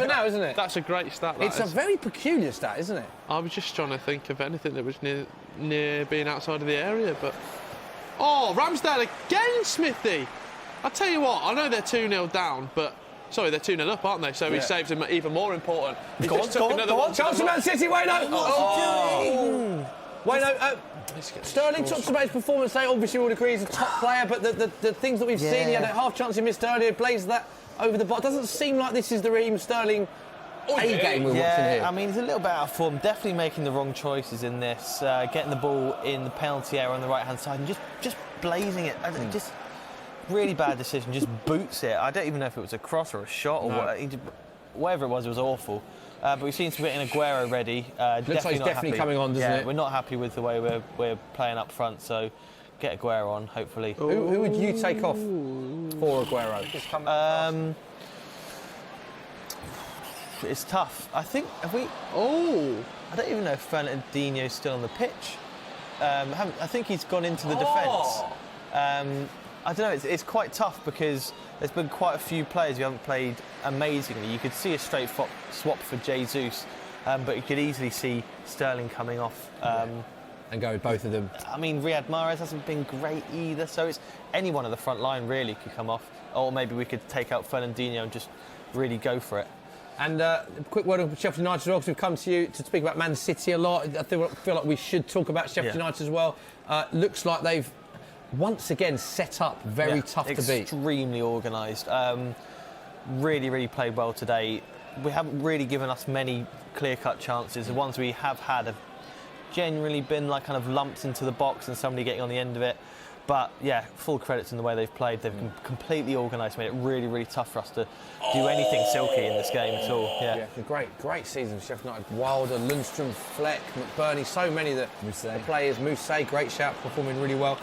now, isn't it? That's a great stat. It's a very peculiar stat, isn't it? I was just trying to think of anything that was near being outside of the area, but... Oh, Ramsdale again, Smithy! I'll tell you what, I know they're 2-0 down, but... Sorry, they're 2-0 up, aren't they? So he saves them even more important. He just took another one. Chance for Man City, Wayno! Wayno, Sterling talks about his performance today. Obviously, we all agree he's a top player, but the things that we've seen, he had a half chance he missed earlier, blazed that over the bar. It doesn't seem like this is the Raheem Sterling A-game we're watching here. I mean, he's a little bit out of form. Definitely making the wrong choices in this. Getting the ball in the penalty area on the right-hand side and just blazing it. Just really bad decision. Just boots it. I don't even know if it was a cross or a shot or whatever it was awful. But we've seen some bit in Aguero ready. Looks like he's definitely coming on, doesn't it? We're not happy with the way we're playing up front, so get Aguero on, hopefully. Who would you take off for Aguero? It's tough. I think, I don't even know if Fernandinho's still on the pitch. I think he's gone into the defence. I don't know, it's quite tough because there's been quite a few players who haven't played amazingly. You could see a straight swap for Jesus, but you could easily see Sterling coming off. And go with both of them. I mean, Riyad Mahrez hasn't been great either, so it's any one of the front line really could come off. Or maybe we could take out Fernandinho and just really go for it. And a quick word on Sheffield United as well, because we've come to you to speak about Man City a lot. I feel like we should talk about Sheffield United as well. Looks like they've once again set up very tough to beat. Extremely organised. Really, really played well today. We haven't really given us many clear-cut chances. The ones we have had have genuinely been like kind of lumps into the box and somebody getting on the end of it. But yeah, full credits in the way they've played. They've been completely organised, made it really, really tough for us to do anything silky in this game at all. Yeah. Great season for Sheffield United. Wilder, Lundstram, Fleck, McBurney, so many the players. Mousset, great shout, performing really well.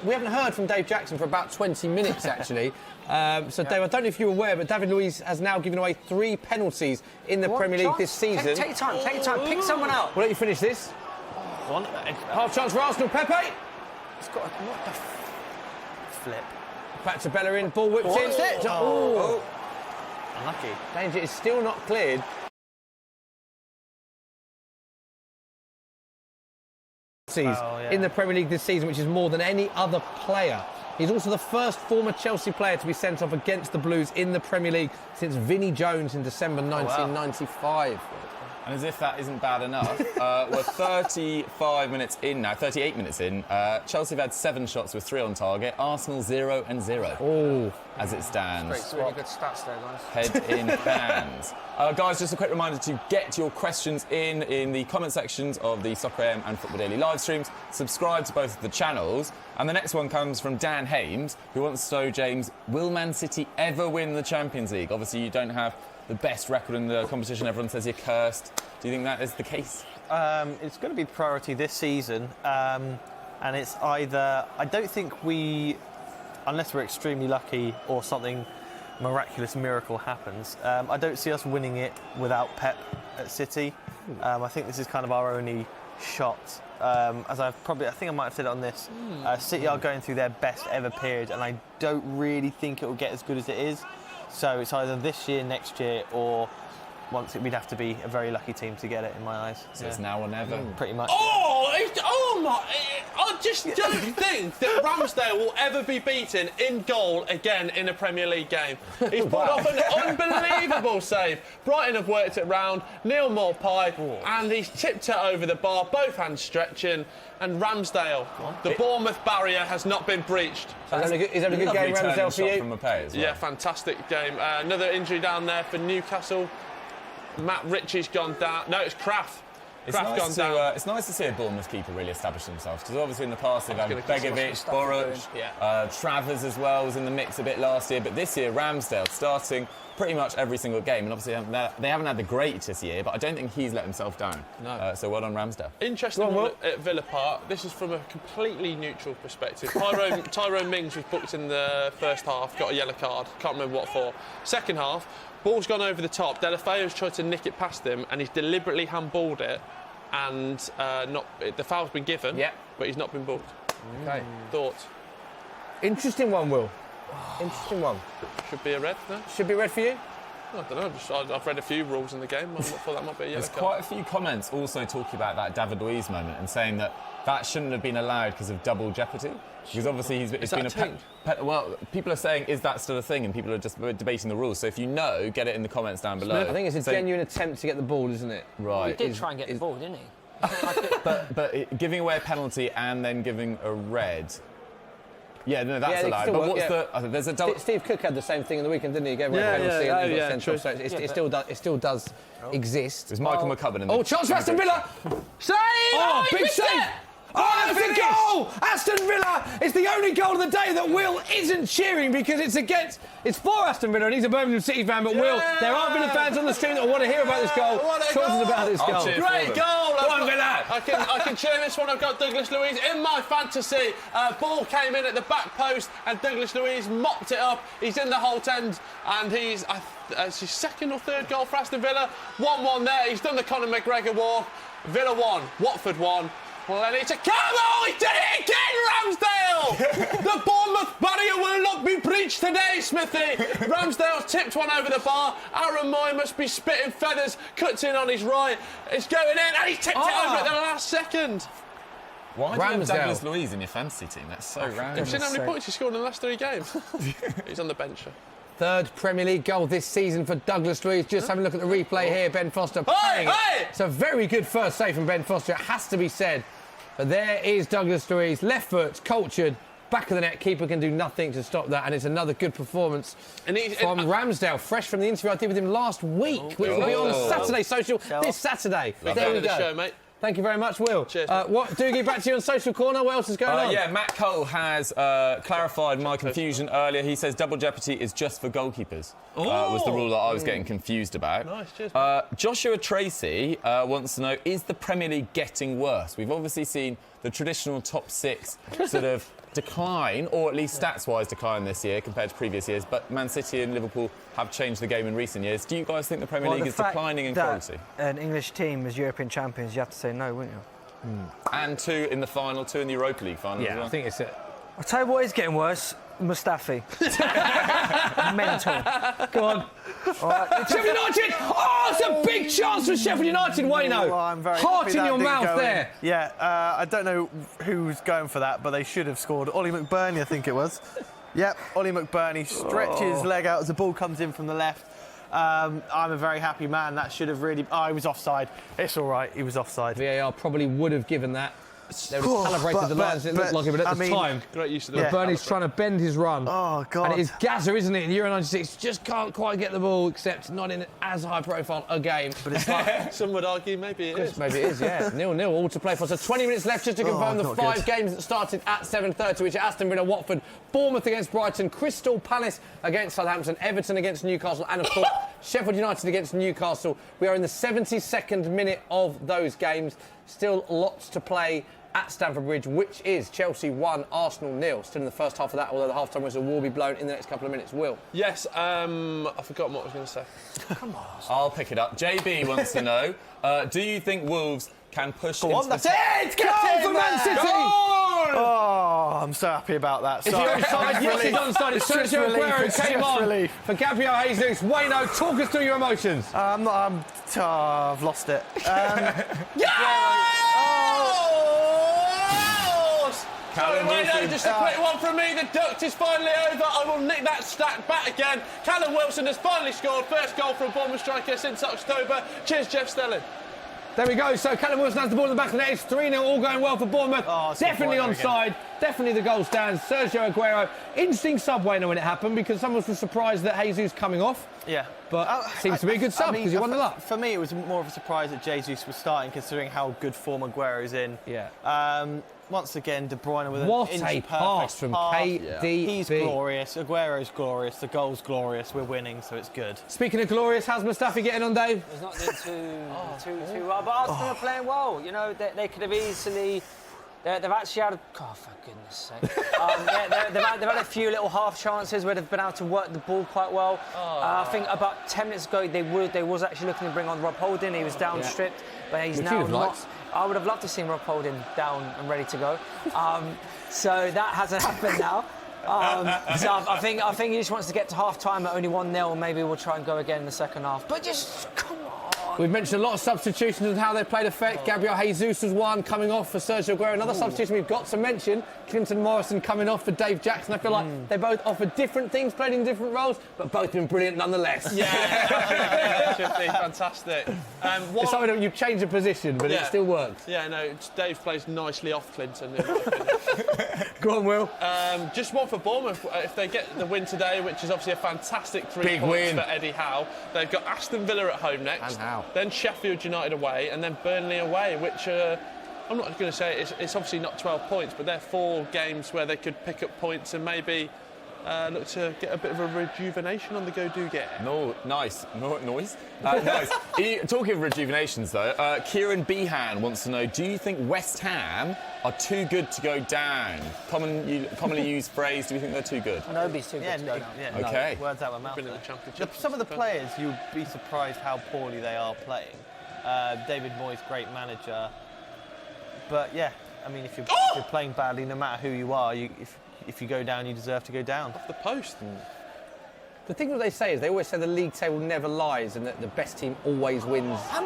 We haven't heard from Dave Jackson for about 20 minutes actually. Dave, I don't know if you're aware, but David Luiz has now given away 3 penalties in the Premier League this season. Take your time, pick someone out. We'll let you finish this. Half chance for Arsenal, Pepe. It's got what the flip. Back to Bellerin, ball whipped in. Unlucky. Danger is still not cleared. In the Premier League this season, which is more than any other player. He's also the first former Chelsea player to be sent off against the Blues in the Premier League since Vinnie Jones in December 1995. And as if that isn't bad enough, we're 38 minutes in. Chelsea have had 7 shots with 3 on target. Arsenal 0 and 0. As it stands. It's really good stats there, guys. Head in hands. Guys, just a quick reminder to get your questions in the comment sections of the Soccer AM and Football Daily live streams. Subscribe to both of the channels. And the next one comes from Dan Hames, who wants to know, James, will Man City ever win the Champions League? Obviously, you don't have the best record in the competition. Everyone says you're cursed. Do you think that is the case? It's going to be the priority this season. And it's either... I don't think we... Unless we're extremely lucky or something miraculous miracle happens, I don't see us winning it without Pep at City. I think this is kind of our only shot. As I think I might have said it on this, City are going through their best ever period, and I don't really think it will get as good as it is. So it's either this year, next year, or we'd have to be a very lucky team to get it, in my eyes. So it's now or never. Pretty much. I just don't think that Ramsdale will ever be beaten in goal again in a Premier League game. He's pulled off an unbelievable save. Brighton have worked it round, Neil Maupay, and he's tipped it over the bar, both hands stretching, and Ramsdale, the Bournemouth barrier has not been breached. Is that a good game, Ramsdale, for you? From Maupay as well. Yeah, fantastic game. Another injury down there for Newcastle. Matt Ritchie's gone down. No, it's Kraft. It's nice to see a Bournemouth keeper really establish themselves, because obviously in the past they've had Begovic, Boruc, Travers as well was in the mix a bit last year, but this year Ramsdale starting pretty much every single game, and obviously they haven't had the greatest year, but I don't think he's let himself down. No. So well done, Ramsdale. Interesting one at Villa Park. This is from a completely neutral perspective. Tyrone Mings was booked in the first half, got a yellow card, can't remember what for. Second half, ball's gone over the top. Delafeo's tried to nick it past him, and he's deliberately handballed it, and the foul's been given, but he's not been booked. Okay. Thoughts? Interesting one, Will. Interesting one. Should be a red, no? Should be red for you? I don't know. I've read a few rules in the game. I thought that might be a yellow There's card. quite a few comments also talking about that David Luiz moment and saying that shouldn't have been allowed because of double jeopardy. Because obviously it's been well, people are saying, is that still a thing? And people are just debating the rules. So if you know, get it in the comments down below. I think it's a genuine attempt to get the ball, isn't it? He Right. did try and get the ball, didn't he? but giving away a penalty and then giving a red. Yeah, no, that's allowed. But what's there's a double. Steve Cook had the same thing in the weekend, didn't he? He gave away a penalty and he got sent off. So it still does exist. It was Michael McCubbin. Oh, chance for Aston Villa! Save! Oh, big save! Oh, that's a goal! Aston Villa is the only goal of the day that Will isn't cheering because it's for Aston Villa and he's a Birmingham City fan, but Will, there are Villa fans on the stream that want to hear about this goal. Talk about this goal. Great goal! Go on, Villa! I can cheer this one. I've got Douglas Luiz in my fantasy. Ball came in at the back post and Douglas Luiz mopped it up. He's in the Holt end and it's his second or third goal for Aston Villa. 1-1 there. He's done the Conor McGregor walk. Villa 1, Watford 1. Plenty to come! Oh, he did it again, Ramsdale! The Bournemouth barrier will not be breached today, Smithy. Ramsdale's tipped one over the bar. Aaron Moy must be spitting feathers. Cuts in on his right. It's going in, and he's tipped it over at the last second. Why do you have Douglas Luiz in your fantasy team? That's so random. Have you seen how many points he scored in the last 3 games? He's on the bench. Third Premier League goal this season for Douglas Luiz. Just having a look at the replay here. Ben Foster paying it. It's a very good first save from Ben Foster, it has to be said. But there is Douglas Luiz, left foot, cultured, back of the net. Keeper can do nothing to stop that, and it's another good performance from Ramsdale, fresh from the interview I did with him last week, which will be on Saturday Social this Saturday. There we go. Show, mate. Thank you very much, Will. Cheers. Doogie, back to you on Social Corner. What else is going on? Yeah, Matt Cole has clarified my confusion earlier. He says double jeopardy is just for goalkeepers. Was the rule that I was getting confused about. Nice, cheers. Joshua Tracy wants to know, is the Premier League getting worse? We've obviously seen the traditional top 6 sort of decline, or at least stats-wise decline this year compared to previous years, but Man City and Liverpool have changed the game in recent years. Do you guys think the Premier League is declining in quality? An English team as European champions, you have to say no, wouldn't you? And 2 in the final, 2 in the Europa League final as well. I think it's it. I'll tell you what is getting worse, Mustafi. Mental. Go on. Sheffield United! Oh, it's a big chance for Sheffield United, Wayno. Well, I'm very Heart happy in that your didn't mouth go there. in. Yeah, I don't know who's going for that, but they should have scored. Ollie McBurney, I think it was. Yep, Ollie McBurney stretches his leg out as the ball comes in from the left. I'm a very happy man. That should have really... Oh, he was offside. It's all right, he was offside. VAR probably would have given that. They would have calibrated the lines, it looked like it, but at the time, Great use of the Bernie's trying to bend his run. Oh, God. And it is Gaza, isn't it, in Euro 96, just can't quite get the ball, except not in as high profile a game. But it's like, some would argue maybe it is. Maybe it is, yeah. 0-0, all to play for. So 20 minutes left just to confirm the 5 games that started at 7:30, which are Aston Villa, Watford, Bournemouth against Brighton, Crystal Palace against Southampton, Everton against Newcastle, and of course, Sheffield United against Newcastle. We are in the 72nd minute of those games. Still lots to play at Stamford Bridge, which is Chelsea 1, Arsenal 0. Still in the first half of that, although the half-time whistle will be blown in the next couple of minutes. Will? Yes, I've forgotten what I was going to say. Come on. I'll pick it up. JB wants to know, do you think Wolves can push into That's it! Goal for Man City! Oh, I'm so happy about that. Is he onside? Yes, he's onside. It's Sergio Aguero came on for Gabriel Jesus. Wayno, talk us through your emotions. I've lost it. Just a quick one from me. The duct is finally over. I will nick that stat back again. Callum Wilson has finally scored. First goal for a Bournemouth striker since October. Cheers, Jeff Stelling. There we go. So Callum Wilson has the ball in the back of the net. It's 3-0, all going well for Bournemouth. Oh, Definitely onside. Definitely the goal stands. Sergio Aguero. Interesting sub, Wayne, when it happened, because someone was surprised that Jesus coming off. Yeah. But seems to be a good sub because he won the lot. For me, it was more of a surprise that Jesus was starting, considering how good form Aguero's in. Yeah. Once again, De Bruyne with what an a pass from KDB. He's glorious. Aguero's glorious. The goal's glorious. We're winning, so it's good. Speaking of glorious, how's Mustafi getting on, Dave? He's not doing too well, but Arsenal are playing well. You know, they could have easily. They've actually had. Oh, for goodness sake! They've had a few little half chances where they've been able to work the ball quite well. I think about 10 minutes ago they was actually looking to bring on Rob Holding. He was down stripped, but he's now not. I would have loved to see Rob Holding down and ready to go. So that hasn't happened now. So I think he just wants to get to half time at only 1-0. Maybe we'll try and go again in the second half. But just come on. We've mentioned a lot of substitutions and how they played effect. Gabriel Jesus was one coming off for Sergio Aguero. Another substitution we've got to mention, Clinton Morrison coming off for Dave Jackson. I feel like they both offered different things, played in different roles, but both been brilliant nonetheless. Yeah, should be fantastic. It's something that you've changed the position, but it still works. Yeah, no, Dave plays nicely off Clinton. Go on, Will. Just one for Bournemouth. If they get the win today, which is obviously a fantastic 3 points for Eddie Howe, they've got Aston Villa at home next, then Sheffield United away, and then Burnley away, which I'm not going to say it's obviously not 12 points, but they're 4 games where they could pick up points and maybe look to get a bit of a rejuvenation on the go-do-get. No, nice. No, noise. Nice. Talking of rejuvenations, though, Kieran Behan wants to know, do you think West Ham are too good to go down? Commonly used phrase, do you think they're too good? Nobody's too good to go down. Yeah, okay. No, words out of my Been in mouth. the Championship. Some of the players, you'd be surprised how poorly they are playing. David Moyes, great manager. But yeah, I mean, if you're playing badly, no matter who you are, if you go down, you deserve to go down. Off the post. The thing that they say is they always say the league table never lies and that the best team always wins. Here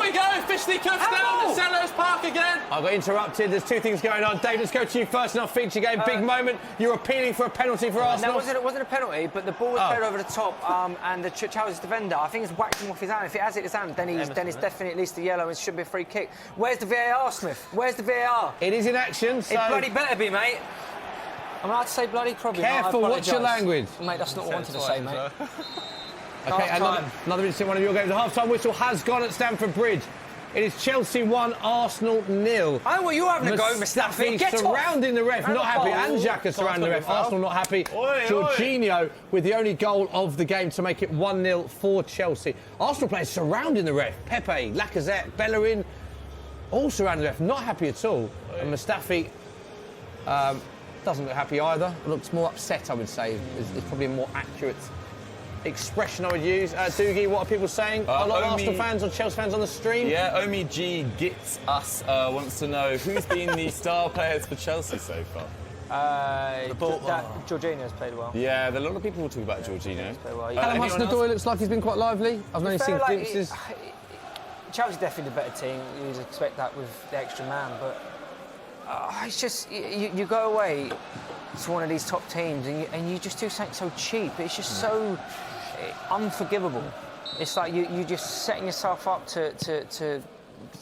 we go, fisticuffs down at Selhurst Park again. I got interrupted. There's 2 things going on. Dave, let's go to you first in our feature game. Big moment. You're appealing for a penalty for Arsenal. No, it wasn't a penalty, but the ball was played over the top, and the Chelsea's defender, I think, has whacked him off his hand. If it has hit his hand, then it's definitely at least a yellow and should be a free kick. Where's the VAR, Smith? Where's the VAR? It is in action, so... It bloody better be, mate. I'm allowed to say bloody probably. Careful, what's your language? Mate, that's not what I wanted to say, mate. Okay, another interesting one of your games. The half-time whistle has gone at Stamford Bridge. It is Chelsea 1, Arsenal 0. I know what you're having a go, Mustafi. Get surrounding the ref, not happy. And Xhaka surrounding the ref. Arsenal not happy. Jorginho with the only goal of the game to make it 1-0 for Chelsea. Arsenal players surrounding the ref. Pepe, Lacazette, Bellerin, all surrounding the ref. Not happy at all. And Mustafi doesn't look happy either. Looks more upset, I would say. Is probably a more accurate expression I would use. Doogie, what are people saying? A lot of Arsenal fans or Chelsea fans on the stream? Yeah, Omi G Gets Us wants to know who's been the star players for Chelsea so far? Jorginho's played well. Yeah, a lot of people will talk about Jorginho. Callum Hudson-Odoi looks like he's been quite lively. I've only seen glimpses. Chelsea's definitely the better team. You'd expect that with the extra man, but it's just you go away to one of these top teams and you just do something so cheap. It's just so unforgivable. It's like you're just setting yourself up to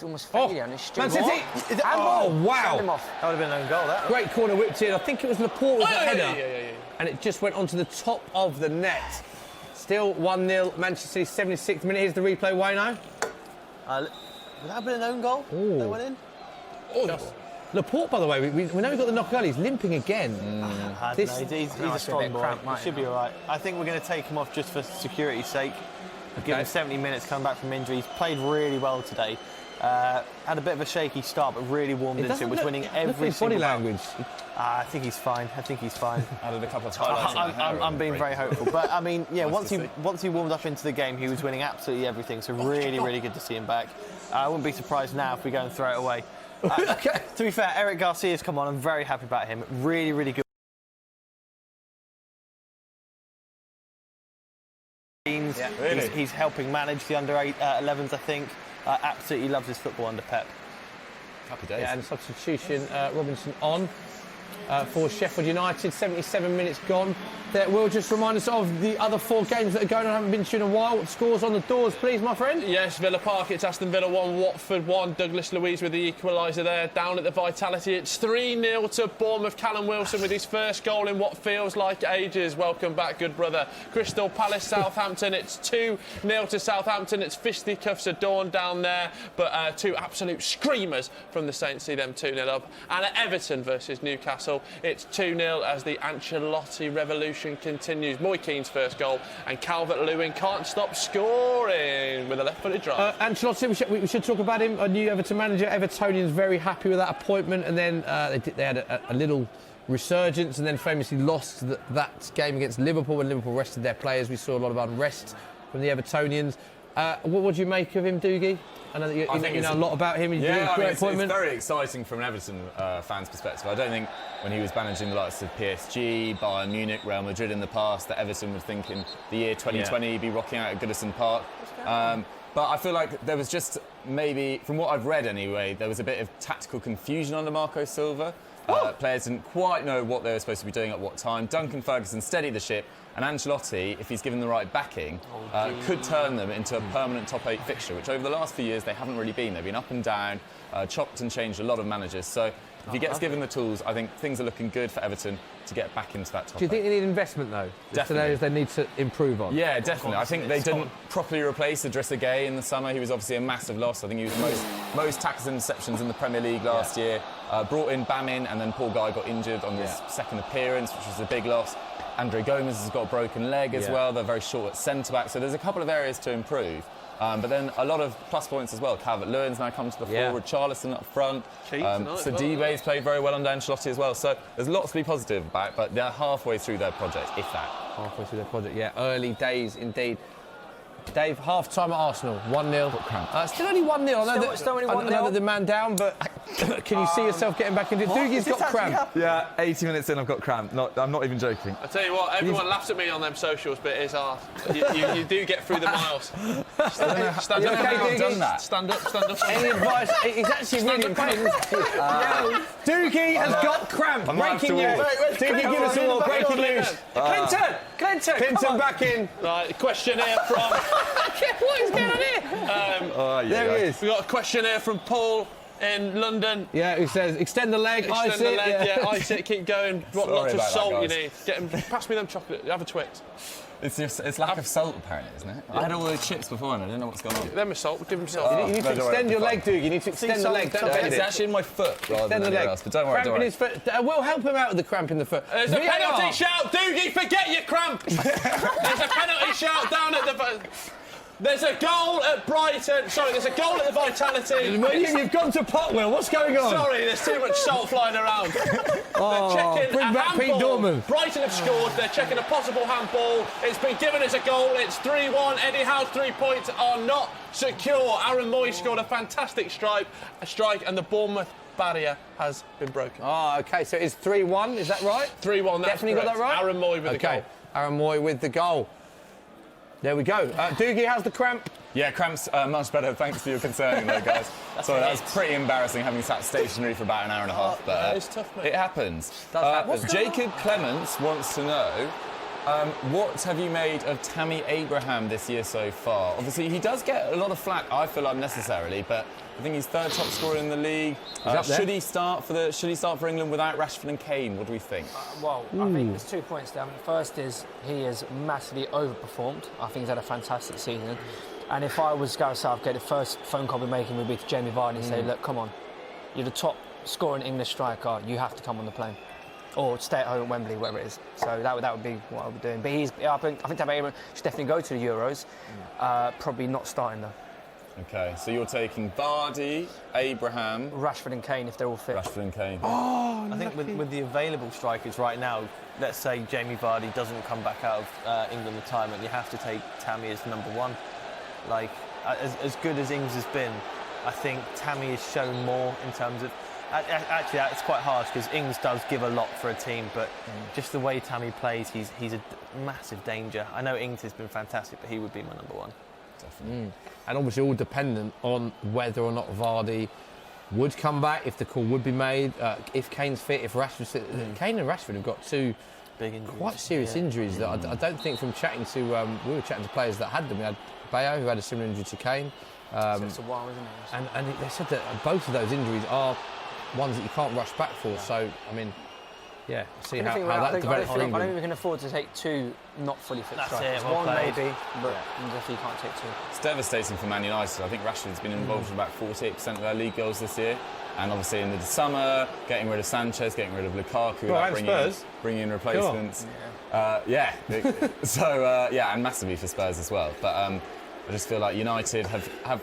almost failure. And it's Man City! Oh, wow. That would have been an own goal, that. Great corner whipped in. I think it was Laporte with the header. And it just went onto the top of the net. Still 1-0, Manchester City, 76th minute. Here's the replay, Wayno. Would that have been an own goal that went in? Laporte, by the way, we know he got the knock early. He's limping again. He's a strong boy. He should be all right. I think we're going to take him off just for security's sake. Give him 70 minutes, come back from injury. He's played really well today. Had a bit of a shaky start, but really warmed into it. Was winning every single body language. I think he's fine. Added a couple of highlights. I'm being very hopeful. But, I mean, yeah, once he warmed up into the game, he was winning absolutely everything. So really good to see him back. I wouldn't be surprised now if we go and throw it away. To be fair, Eric Garcia's come on. I'm very happy about him. Really good. Yeah, really? He's helping manage the under-11s, I think. Absolutely loves his football under Pep. Happy days. Yeah, and substitution, Robinson on. for Sheffield United. 77 minutes gone. Will just remind us of the other 4 games that are going on. I haven't been to in a while. Scores on the doors, please, my friend. Yes, Villa Park, it's Aston Villa 1, Watford 1. Douglas Luiz with the equaliser there. Down at the Vitality, it's 3-0 to Bournemouth. Callum Wilson with his first goal in what feels like ages. Welcome back, good brother. Crystal Palace, Southampton, it's 2-0 to Southampton. It's fisticuffs of dawn down there, but 2 absolute screamers from the Saints, see them 2-0 up. And at Everton versus Newcastle, it's 2-0 as the Ancelotti revolution continues. Moy Keane's first goal, and Calvert-Lewin can't stop scoring with a left-footed drive. Ancelotti, we should talk about him, a new Everton manager. Evertonians very happy with that appointment, and then they had a little resurgence, and then famously lost that game against Liverpool when Liverpool rested their players. We saw a lot of unrest from the Evertonians. What do you make of him, Doogie? I know that you know a lot about him. He's a great appointment. It's very exciting from an Everton fan's perspective. I don't think when he was managing the likes of PSG, Bayern Munich, Real Madrid in the past, that Everton would think in the year 2020 he'd be rocking out at Goodison Park. But I feel like there was just maybe, from what I've read anyway, there was a bit of tactical confusion under Marco Silva. Players didn't quite know what they were supposed to be doing at what time. Duncan Ferguson steadied the ship, and Ancelotti, if he's given the right backing, could turn them into a permanent top 8 fixture, which over the last few years they haven't really been. They've been up and down, chopped and changed a lot of managers. So if he gets given the tools, I think things are looking good for Everton to get back into that top 8. Do you think they need investment, though? Definitely. Areas they need to improve on? Yeah, definitely. I think they didn't properly replace Idrissa Gueye in the summer. He was obviously a massive loss. I think he was most tackles and interceptions in the Premier League last year. Brought in Bamin, and then Paul Guy got injured on his second appearance, which was a big loss. Andre Gomez has got a broken leg as well. They're very short at centre-back. So there's a couple of areas to improve. But then a lot of plus points as well. Calvert-Lewin's now come to the fore, Richarlison up front. Sidibe's played very well under Ancelotti as well. So there's lots to be positive about, but they're halfway through their project, if that. Halfway through their project, yeah. Early days indeed. Dave, half-time at Arsenal, 1-0. Still only 1-0. I know that the man down, but can you see yourself getting back into it? Doogie's got cramp. Yeah, 80 minutes in, I've got cramp. I'm not even joking. I tell you what, everyone laughs at me on them socials, but it is hard. You do get through the miles. Stand up. Stand up. Any advice? It's actually really important. Doogie has got cramp. Breaking news. Doogie, give us all breaking news. Clinton back in. Right, question here from... What is going on here? There he is. We've got a question here from Paul in London. Yeah, who says, extend the leg, ice it. Ice it, keep going. Lots of salt you need. Pass me them chocolate, have a Twix. It's lack of salt, apparently, isn't it? I had all those chips before and I didn't know what's going on. Them are salt, give them salt. You need to extend your leg, Doogie. You need to extend the leg. It's actually in my foot rather than anywhere else, but don't worry. Cramp in his foot. We'll help him out with the cramp in the foot. There's a penalty shout, Doogie, forget your cramp. There's a penalty shout down at the... There's a goal at Brighton. Sorry, there's a goal at the Vitality. William, you've gone to Potwell. What's going on? Sorry, there's too much salt flying around. They're checking bring back Pete Dorman. Brighton have scored. They're checking a possible handball. It's been given as a goal. It's 3-1. Eddie Howe's 3 points are not secure. Aaron Moy scored a fantastic strike, and the Bournemouth barrier has been broken. OK, so it's 3-1. Is that right? 3-1. That's definitely correct. got that right. Aaron Moy with the goal. Aaron Moy with the goal. There we go. Doogie, how's the cramp? Yeah, cramp's much better. Thanks for your concern, though, guys. Sorry, that was pretty embarrassing having sat stationary for about an hour and a half. But it's tough, mate. It happens. Happen. Jacob Clements wants to know, what have you made of Tammy Abraham this year so far? Obviously, he does get a lot of flack, I feel, unnecessarily, but I think he's third top scorer in the league. Should he start for England without Rashford and Kane? What do we think? I think there's 2 points there. First is he has massively overperformed. I think he's had a fantastic season. And if I was Gareth Southgate, the first phone call we're making would be to Jamie Vardy and say, look, come on, you're the top scoring English striker, you have to come on the plane. Or stay at home at Wembley, whatever it is. So that would be what I would be doing. But I think Tammy Abraham should definitely go to the Euros. Probably not starting though. OK, so you're taking Vardy, Abraham... Rashford and Kane, if they're all fit. Rashford and Kane. I think with the available strikers right now, let's say Jamie Vardy doesn't come back out of England retirement, you have to take Tammy as number one. Like, as good as Ings has been, I think Tammy has shown more in terms of... Actually, that's quite harsh because Ings does give a lot for a team, but just the way Tammy plays, he's a massive danger. I know Ings has been fantastic, but he would be my number one. Definitely. And obviously all dependent on whether or not Vardy would come back, if the call would be made, if Kane's fit, if Rashford's fit. Kane and Rashford have got two big injuries. quite serious injuries that I don't think from chatting to, we were chatting to players that had them. We had Bayo, who had a similar injury to Kane. It's a while, isn't it? And they said that both of those injuries are ones that you can't rush back for. So, I mean, yeah, see how that develops for England. I don't think we can afford to take two not fully fit That's strikers. it, well One played. maybe, but definitely you can't take two. It's devastating for Man United. I think Rashford's been involved in about 48% of their league goals this year. And obviously in the summer, getting rid of Sanchez, getting rid of Lukaku, without bringing in replacements. And massively for Spurs as well. But I just feel like United have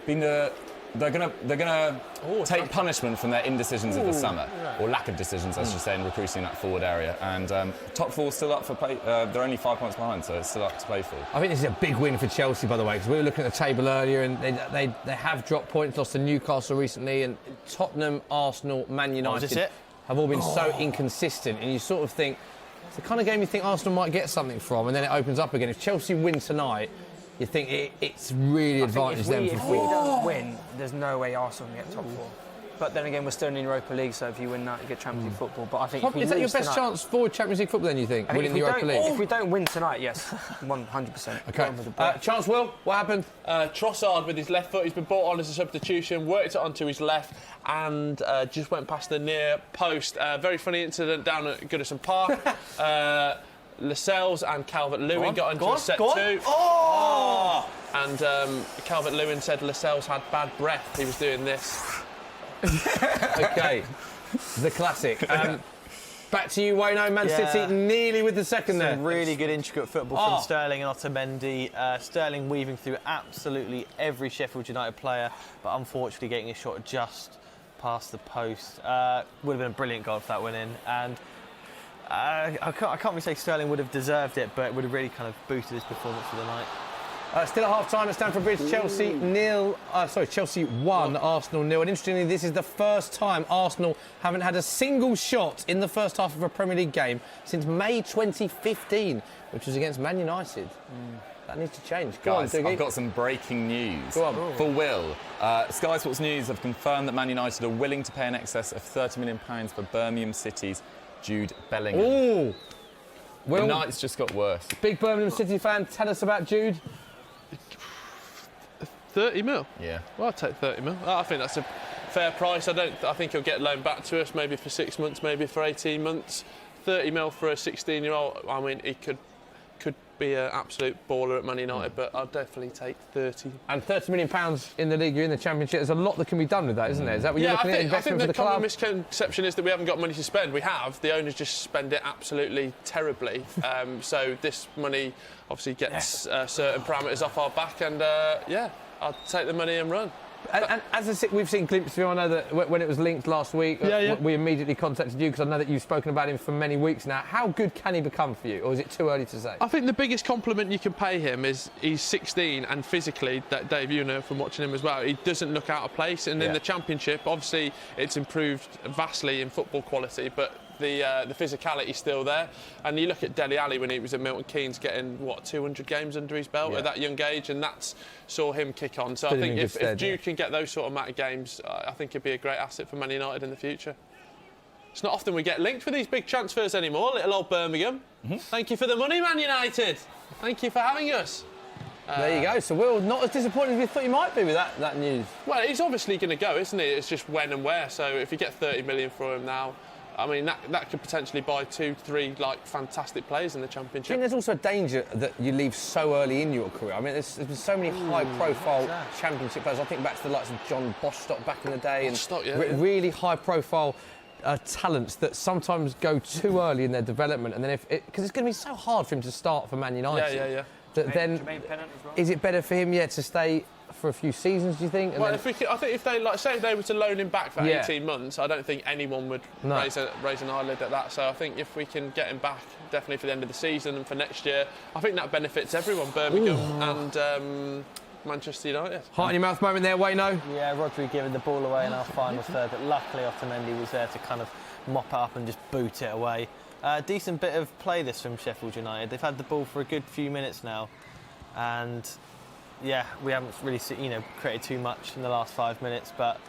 been they're gonna take punishment from their indecisions of the summer, or lack of decisions, I should say, in recruiting that forward area. And top four still up for play. They're only 5 points behind, so it's still up to play for. I think this is a big win for Chelsea, by the way, because we were looking at the table earlier, and they have dropped points, lost to Newcastle recently, and Tottenham, Arsenal, Man United have all been so inconsistent, and you sort of think it's the kind of game you think Arsenal might get something from, and then it opens up again. If Chelsea win tonight, you think it's really advantaged them. If we don't win, there's no way Arsenal can get top four. But then again, we're still in the Europa League, so if you win that, you get Champions League football. But I think Is that your best chance for Champions League football then, you think, winning the Europa League? If we don't win tonight, yes, 100%. Okay. Chance, Will, what happened? Trossard with his left foot, he's been brought on as a substitution, worked it onto his left and just went past the near post. Very funny incident down at Goodison Park. Lascelles and Calvert-Lewin got into a set two. And Calvert-Lewin said Lascelles had bad breath. He was doing this. Okay, the classic. Back to you, Wayno. Man City nearly with the second there. Some really good intricate football from Sterling and Otamendi. Sterling weaving through absolutely every Sheffield United player, but unfortunately getting a shot just past the post. Would have been a brilliant goal if that went in. And I can't really say Sterling would have deserved it, but it would have really kind of boosted his performance for the night. Still at half-time at Stamford Bridge, Chelsea 1, Arsenal 0. And interestingly, this is the first time Arsenal haven't had a single shot in the first half of a Premier League game since May 2015, which was against Man United. That needs to change. Guys, I've got some breaking news. Go on. For Will. Sky Sports News have confirmed that Man United are willing to pay in excess of £30 million for Birmingham City's Jude Bellingham. Ooh. Will, the night's just got worse. Big Birmingham City fan, tell us about Jude. 30 mil? Yeah. Well, I'll take 30 mil. I think that's a fair price. I think he'll get loaned back to us, maybe for 6 months, maybe for 18 months. 30 mil for a 16-year-old. I mean, he could be an absolute baller at Man United, but I'll definitely take 30. And £30 million in the league, you're in the Championship. There's a lot that can be done with that, isn't there? Is that what you're looking at? Investment for the club? I think the common misconception is that we haven't got money to spend. We have. The owners just spend it absolutely terribly. So this money obviously gets certain parameters off our back, and I'll take the money and run. And as we've seen glimpses of him, I know that when it was linked last week, we immediately contacted you because I know that you've spoken about him for many weeks now. How good can he become for you, or is it too early to say? I think the biggest compliment you can pay him is he's 16 and physically, that Dave, you know from watching him as well, he doesn't look out of place. And in the Championship, obviously, it's improved vastly in football quality, but the physicality's still there. And you look at Dele Alli when he was at Milton Keynes getting, 200 games under his belt at that young age, and that's saw him kick on. So I think if Jude can get those sort of amount of games, I think he'd be a great asset for Man United in the future. It's not often we get linked with these big transfers anymore, little old Birmingham. Thank you for the money, Man United. Thank you for having us. There you go. So Will, not as disappointed as we thought you might be with that news. Well, he's obviously going to go, isn't he? It's just when and where. So if you get 30 million for him now, I mean, that could potentially buy 2-3 fantastic players in the Championship. I think there's also a danger that you leave so early in your career. I mean, there's been so many high-profile Championship players. I think back to the likes of John Bostock back in the day, and really high-profile talents that sometimes go too early in their development, and then because it's going to be so hard for him to start for Man United. Then is it better for him, to stay for a few seasons, do you think? And well, I think if they say if they were to loan him back for 18 months, I don't think anyone would raise an eyelid at that. So I think if we can get him back, definitely for the end of the season and for next year, I think that benefits everyone, Birmingham and Manchester United. Heart in your mouth moment there, Wayno. Yeah, Rodri giving the ball away in our final third, but luckily Otamendi was there to kind of mop it up and just boot it away. Decent bit of play this from Sheffield United. They've had the ball for a good few minutes now, and we haven't really created too much in the last 5 minutes, but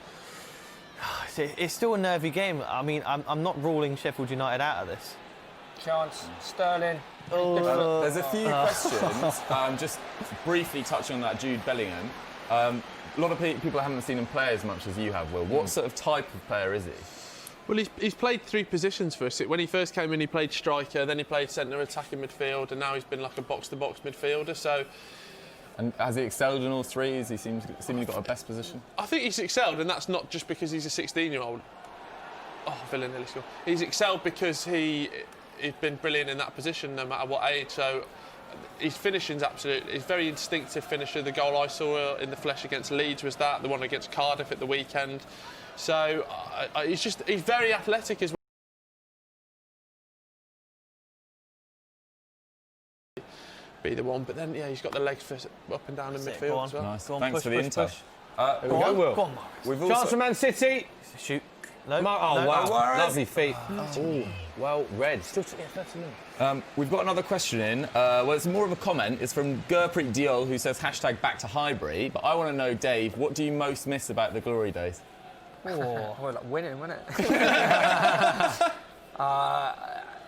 it's still a nervy game. I mean, I'm not ruling Sheffield United out of this. Chance, Sterling. There's a few questions. Just briefly touching on that Jude Bellingham. A lot of people haven't seen him play as much as you have, Will. What sort of type of player is he? Well, he's played 3 positions for us. When he first came in, he played striker, then he played centre attacking midfield, and now he's been like a box-to-box midfielder. So, and has he excelled in all 3? Has he seemingly got a best position? I think he's excelled, and that's not just because he's a 16-year-old. Oh, Villa nearly scored. He's excelled because he's been brilliant in that position, no matter what age. So, his finishing's absolute. He's a very instinctive finisher. The goal I saw in the flesh against Leeds was that. The one against Cardiff at the weekend. So he's very athletic as well. Be the one, but then he's got the legs for up and down in midfield as well. Nice. Go on, Thanks push, for the push, intel. push. Here we go, Will. Go on, Morris. Chance for Man City. Shoot. No. Wow, no. lovely feet. Ooh, well read. Still 30 minutes. We've got another question in. Well, it's more of a comment. It's from Gurpreet Diol, who says #back to Highbury. But I want to know, Dave, what do you most miss about the glory days? Oh, well, like winning, wasn't it?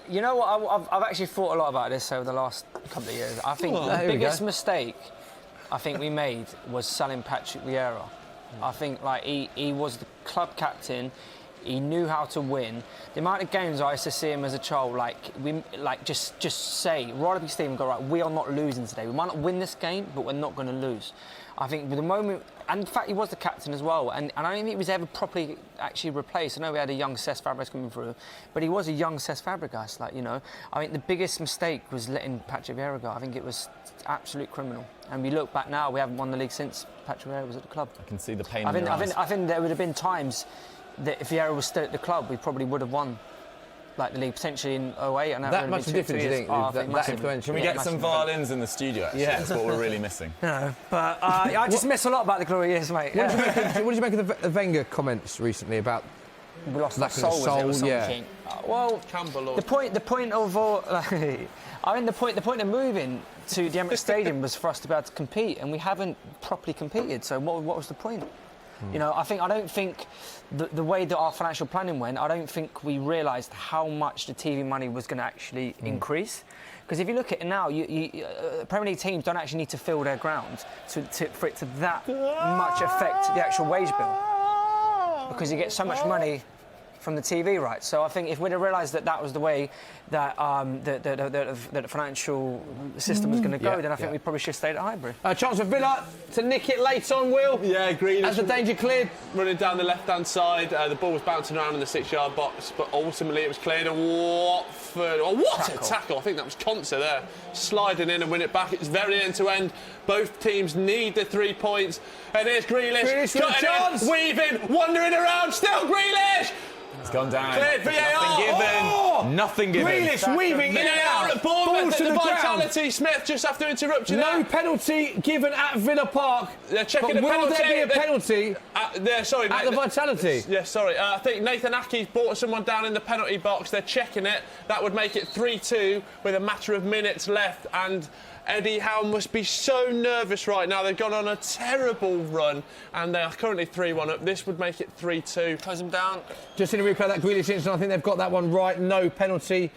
You know what? I've actually thought a lot about this over the last couple of years. I think the biggest mistake I think we made was selling Patrick Vieira. I think like he was the club captain. He knew how to win. The amount of games I used to see him as a child, just say, rather be Stephen go, right, we are not losing today. We might not win this game, but we're not going to lose. I think with the moment, and in fact he was the captain as well, and I don't think he was ever properly actually replaced. I know we had a young Cesc Fabregas coming through, but he was a young Cesc Fabregas, I think the biggest mistake was letting Patrick Vieira go. I think it was absolute criminal. And we look back now, we haven't won the league since Patrick Vieira was at the club. I can see the pain in your eyes. I think there would have been times that if Vieira was still at the club, we probably would have won the league potentially in 08. And that much difference, do you think? That influential. Can we get some violins in the studio, actually? Yeah. That's what we're really missing. No, but I just miss a lot about the glory years, mate. What did you make of the Wenger comments recently about we lost lack of soul? Yeah. Well, Campbell the point of all, I mean, the point of moving to the Emirates Stadium was for us to be able to compete, and we haven't properly competed. So what was the point? I don't think the way that our financial planning went, I don't think we realised how much the TV money was going to actually increase. Because if you look at it now, Premier League teams don't actually need to fill their ground for it to that much affect the actual wage bill. Because you get so much money from the TV rights. So I think if we'd have realised that was the way that the financial system was going to go, then I think we probably should have stayed at Highbury. Chance for Villa to nick it late on, Will. Yeah, Grealish. As the danger cleared. Running down the left-hand side, the ball was bouncing around in the 6-yard box, but ultimately it was cleared to Watford. Oh, what a tackle! I think that was Conser there, sliding in and win it back. It's very end-to-end. Both teams need the 3 points. And here's Grealish cutting in, weaving, wandering around, still Grealish! It's gone down. Cleared VAR. Nothing given. Grealish weaving in and out. At Bournemouth, to the vitality. ground. Smith just have to interrupt you No there. penalty given at Villa Park. They're checking but the will penalty. there be a penalty Sorry, at the vitality? Yeah, sorry. I think Nathan Ake's brought someone down in the penalty box. They're checking it. That would make it 3-2 with a matter of minutes left. And Eddie Howe must be so nervous right now. They've gone on a terrible run and they are currently 3-1 up. This would make it 3-2. Close them down. Just in a replay, that Grealish incident, I think they've got that one right. No penalty.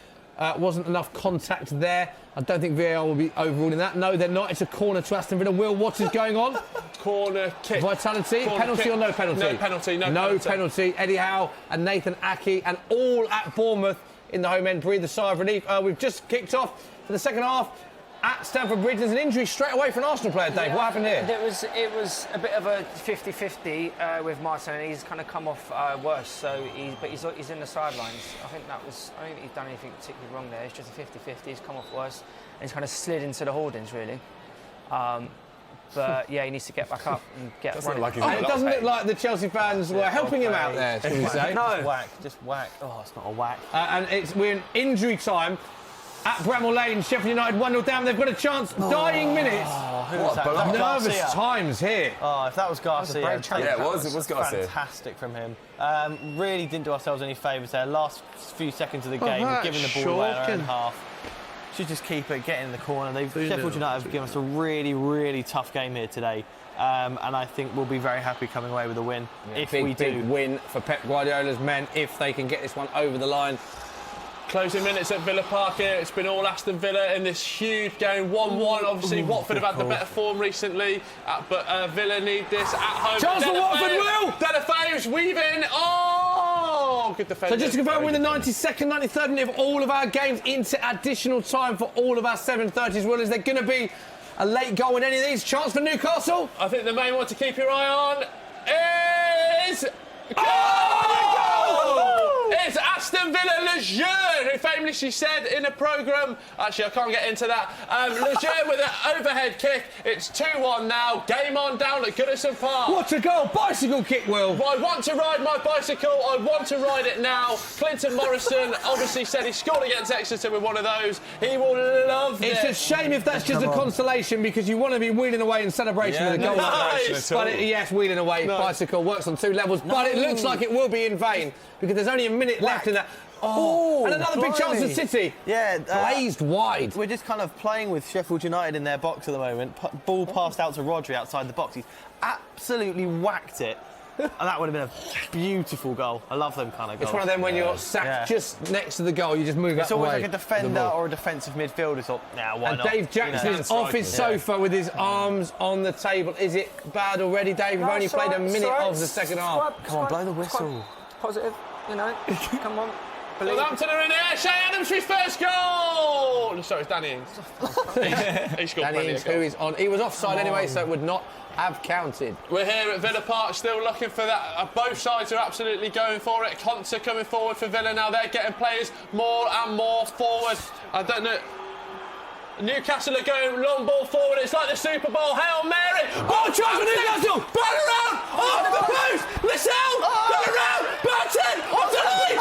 Wasn't enough contact there. I don't think VAR will be overruling that. No, they're not. It's a corner to Aston Villa. Will, what is going on? Corner kick. Vitality. Corner penalty kick. or no penalty? No penalty. No penalty. Eddie Howe and Nathan Ake and all at Bournemouth in the home end breathe a sigh of relief. We've just kicked off for the second half. At Stamford Bridge, there's an injury straight away for an Arsenal player, Dave. What happened here? It was a bit of a 50-50 with Martin, and he's kind of come off worse. So he's in the sidelines. I don't think he's done anything particularly wrong there. It's just a 50-50. He's come off worse, and he's kind of slid into the hoardings really. But yeah, he needs to get back up and get running. It doesn't look like the Chelsea fans were helping him out there, shall we say? No. Just whack. Oh, it's not a whack. And we're in injury time. At Bramall Lane, Sheffield United 1-0 down. They've got a chance. Dying minutes. Who was that? Nervous times here. Oh, if that was Garcia. Yeah, it was Garcia. Fantastic from him. Really didn't do ourselves any favours there. Last few seconds of the game, giving the ball away in our own half. Should just keep it, get in the corner. Sheffield United have given us a really, really tough game here today. And I think we'll be very happy coming away with a win if we do. Big win for Pep Guardiola's men if they can get this one over the line. Closing minutes at Villa Park here. It's been all Aston Villa in this huge game. 1-1. Obviously, Watford have had the better form recently, but Villa need this at home. Chance for Watford, Will! Delafeu's weaving. Oh, good defending. So just to confirm, we're in the 92nd, 93rd minute of all of our games into additional time for all of our 7:30s. Will, is there going to be a late goal in any of these? Chance for Newcastle? I think the main one to keep your eye on is... It's Aston Villa Lejeune, who famously said in a programme, actually I can't get into that, Lejeune with an overhead kick. It's 2-1 now, game on down at Goodison Park. What a goal, bicycle kick, Will. I want to ride my bicycle, I want to ride it now. Clinton Morrison obviously said he scored against Exeter with one of those. He will love this. It's a shame if that's just a consolation, because you want to be wheeling away in celebration with a goal. Nice. But yes, wheeling away, bicycle works on 2 levels, but it looks like it will be in vain, because there's only a minute left in that. Oh, and another big chance for City. Yeah, blazed wide. We're just kind of playing with Sheffield United in their box at the moment. Ball passed out to Rodri outside the box. He's absolutely whacked it. And that would have been a beautiful goal. I love them kind of goals. It's one of them when you're sat just next to the goal, you just move out It's the way. always like a defender or a defensive midfielder. So, why and not? Dave Jackson is off his sofa with his arms on the table. Is it bad already, Dave? We've only played a minute of the second half. Come on, blow the whistle. Positive, you know. Come on. Southampton are in there. Shea Adams for his first goal. Sorry, it's Danny Ings. He scored Danny Ings, who is on. He was offside anyway, so it would not have counted. We're here at Villa Park, still looking for that. Both sides are absolutely going for it. Conte coming forward for Villa now. They're getting players more and more forward. I don't know. Newcastle are going long ball forward. It's like the Super Bowl. Hail Mary. Oh, try for Newcastle. Burn around. Off the post. Lissell. Turn around. Burton. Off the line.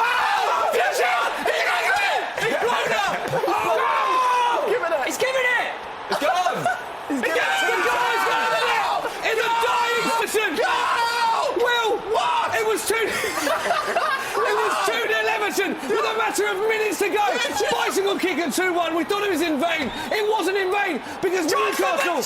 He's blown up. Oh, give it up. He's giving it. It's gone. He's giving it. The goal is going in the dying position. Will, what? It was 2. It was 2-0 Everton with a matter of minutes to go. Bicycle kick at 2-1. We thought it was in vain. It wasn't in vain because Newcastle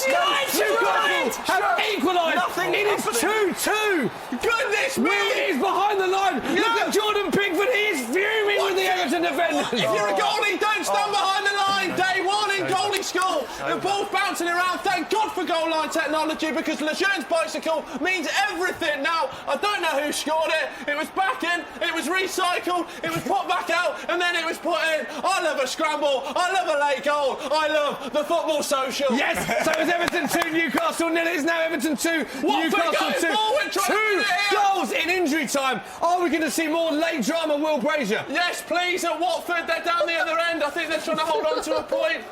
have equalised. It is 2-2. Goodness me! Will is behind the line. Look at Jordan Pickford. He is fuming with the Everton defenders. If you're a goalie, don't stand behind the line. Day 1 in goalie school. The ball's bouncing around. Thank God for goal line technology, because Lejeune's bicycle means everything. Now, I don't know who scored it. It was back in. It was recycled. It was put back out, and then it was put in. I love a scramble. I love a late goal. I love the football social. Yes, so it's Everton 2, Newcastle 0. It's now Everton 2, Newcastle 2. 2 goals in injury time. Are we going to see more late drama, Will Brazier? Yes, please. At Watford, they're down the other end. I think they're trying to hold on to a point.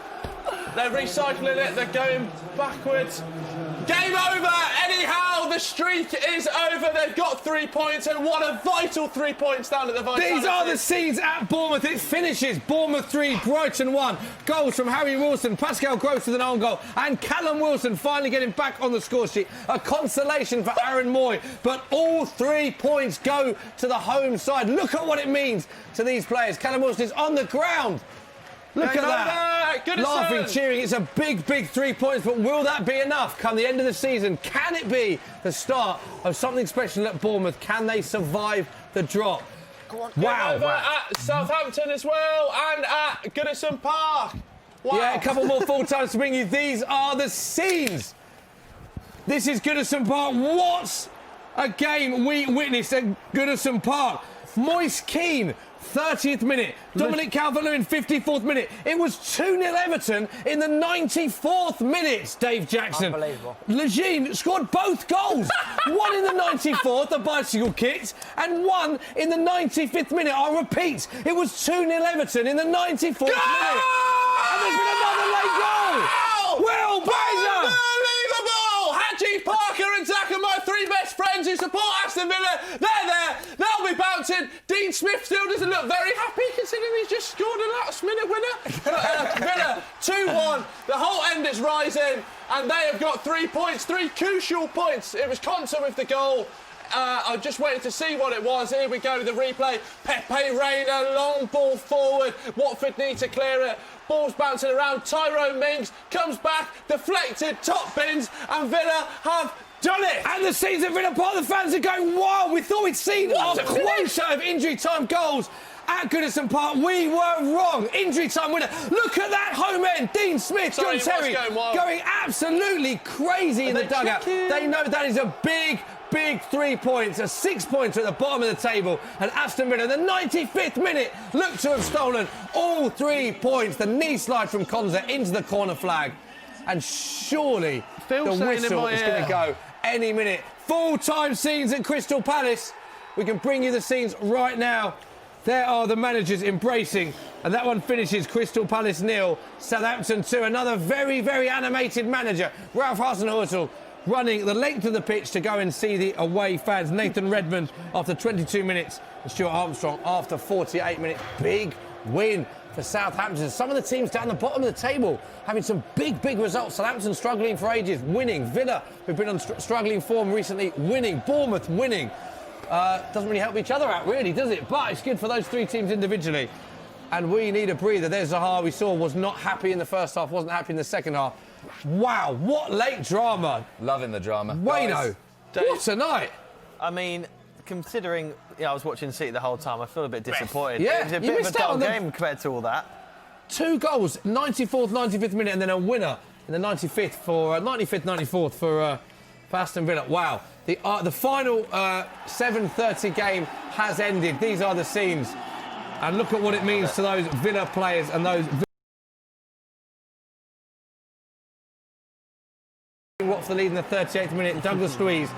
They're recycling it. They're going backwards. Game over. Anyhow, the streak is over. They've got 3 points, and what a vital 3 points down at the Vitality. These are the scenes at Bournemouth. It finishes Bournemouth 3, Brighton 1. Goals from Harry Wilson, Pascal Gross with an own goal, and Callum Wilson finally getting back on the score sheet. A consolation for Aaron Moy, but all 3 points go to the home side. Look at what it means to these players. Callum Wilson is on the ground. Look at that. Laughing, cheering. It's a big, big 3 points, but will that be enough come the end of the season? Can it be the start of something special at Bournemouth? Can they survive the drop? Wow. At Southampton as well, and at Goodison Park. Wow. Yeah, a couple more full times to bring you. These are the scenes. This is Goodison Park. What a game we witnessed at Goodison Park. Moise Keane, 30th minute. Dominic Calvert-Lewin, 54th minute. It was 2-0 Everton in the 94th minute, Dave Jackson. Unbelievable. Lejeune scored both goals. One in the 94th, a bicycle kicked, and one in the 95th minute. I'll repeat, it was 2-0 Everton in the 94th minute. And there's been another late goal. Will Brazier! Unbelievable! Haji, Parker and Zach are my 3 best friends who support Aston Villa. They're there. They'll be bouncing. Dean Smith still doesn't look very happy considering he's just scored a last-minute winner. But, Villa, 2-1. The whole end is rising, and they have got 3 points, 3 crucial points. It was Conte with the goal. I just waited to see what it was. Here we go, the replay. Pepe Reina, long ball forward. Watford need to clear it. Ball's bouncing around. Tyrone Mings comes back, deflected, top bins, and Villa have done it. And the scenes at Villa Park, the fans are going wild. We thought we'd seen a quota of injury time goals at Goodison Park. We were wrong. Injury time winner. Look at that home end. Dean Smith, John Terry going absolutely crazy in the dugout. They know that is a big 3 points, a 6-pointer at the bottom of the table, and Aston Villa in the 95th minute look to have stolen all 3 points. The knee slide from Konza into the corner flag, and surely the whistle is going to go any minute. Full-time scenes at Crystal Palace. We can bring you the scenes right now. There are the managers embracing, and that one finishes Crystal Palace 0, Southampton 2. Another very, very animated manager, Ralph Hasenhuttl, running the length of the pitch to go and see the away fans. Nathan Redmond after 22 minutes, and Stuart Armstrong after 48 minutes. Big win for Southampton. Some of the teams down the bottom of the table having some big results. Southampton struggling for ages, winning. Villa, who've been on struggling form recently, winning. Bournemouth winning. Doesn't really help each other out, really, does it? But it's good for those 3 teams individually. And we need a breather. There's Zaha, we saw, was not happy in the first half, wasn't happy in the second half. Wow, what late drama. Loving the drama. Wayno, what a night. I mean, considering I was watching City the whole time, I feel a bit disappointed. Yeah, it was a bit of a dull game compared to all that. 2 goals, 94th, 95th minute, and then a winner in the 95th for 95th, 94th for Aston Villa. Wow, the final 7:30 game has ended. These are the scenes, and look at what it means to those Villa players and those. Watford the lead in the 38th minute. Douglas Luiz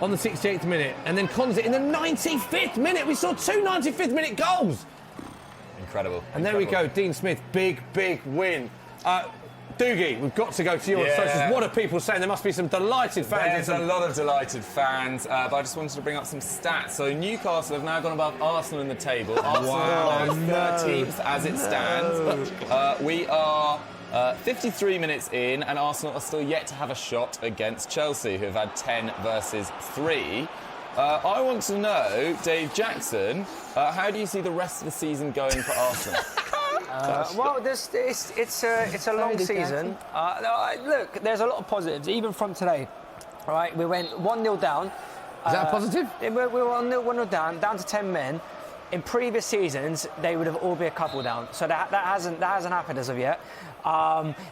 on the 68th minute, and then Konza in the 95th minute. We saw 2 95th minute goals. Incredible. And there we go, Dean Smith, big win. Doogie, we've got to go to your socials. What are people saying? There must be some delighted fans. There's a lot of delighted fans, but I just wanted to bring up some stats. So Newcastle have now gone above Arsenal in the table. Arsenal are 13th as it stands. We are 53 minutes in, and Arsenal are still yet to have a shot against Chelsea, who have had 10 versus 3. I want to know, Dave Jackson, how do you see the rest of the season going for Arsenal? Well, it's a long season. Look, there's a lot of positives, even from today. All right, we went 1-0 down. Is that a positive? We were 1-0 down to 10 men. In previous seasons, they would have all been a couple down. So that hasn't happened as of yet.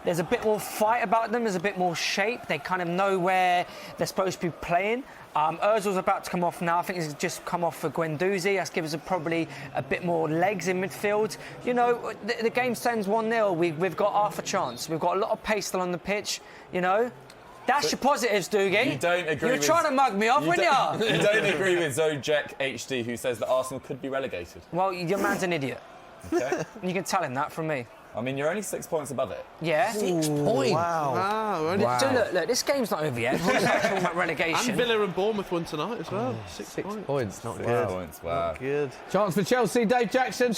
There's a bit more fight about them. There's a bit more shape. They kind of know where they're supposed to be playing. Ozil's about to come off now. I think he's just come off for Guendouzi. That's given us probably a bit more legs in midfield. You know, the game stands 1-0. We've got half a chance. We've got a lot of pace still on the pitch. You know. That's your positives, Doogie. You don't agree. You're trying to mug me off, weren't you? You don't agree with Zojek HD, who says that Arsenal could be relegated. Well, your man's an idiot. Okay. You can tell him that from me. I mean, you're only 6 points above it. Yeah. 6 points. Wow. So look, this game's not over yet. We're talking about relegation. And Villa and Bournemouth won tonight as well. 6 points. Not good. Points. Wow. Not good. Chance for Chelsea. Dave Jackson.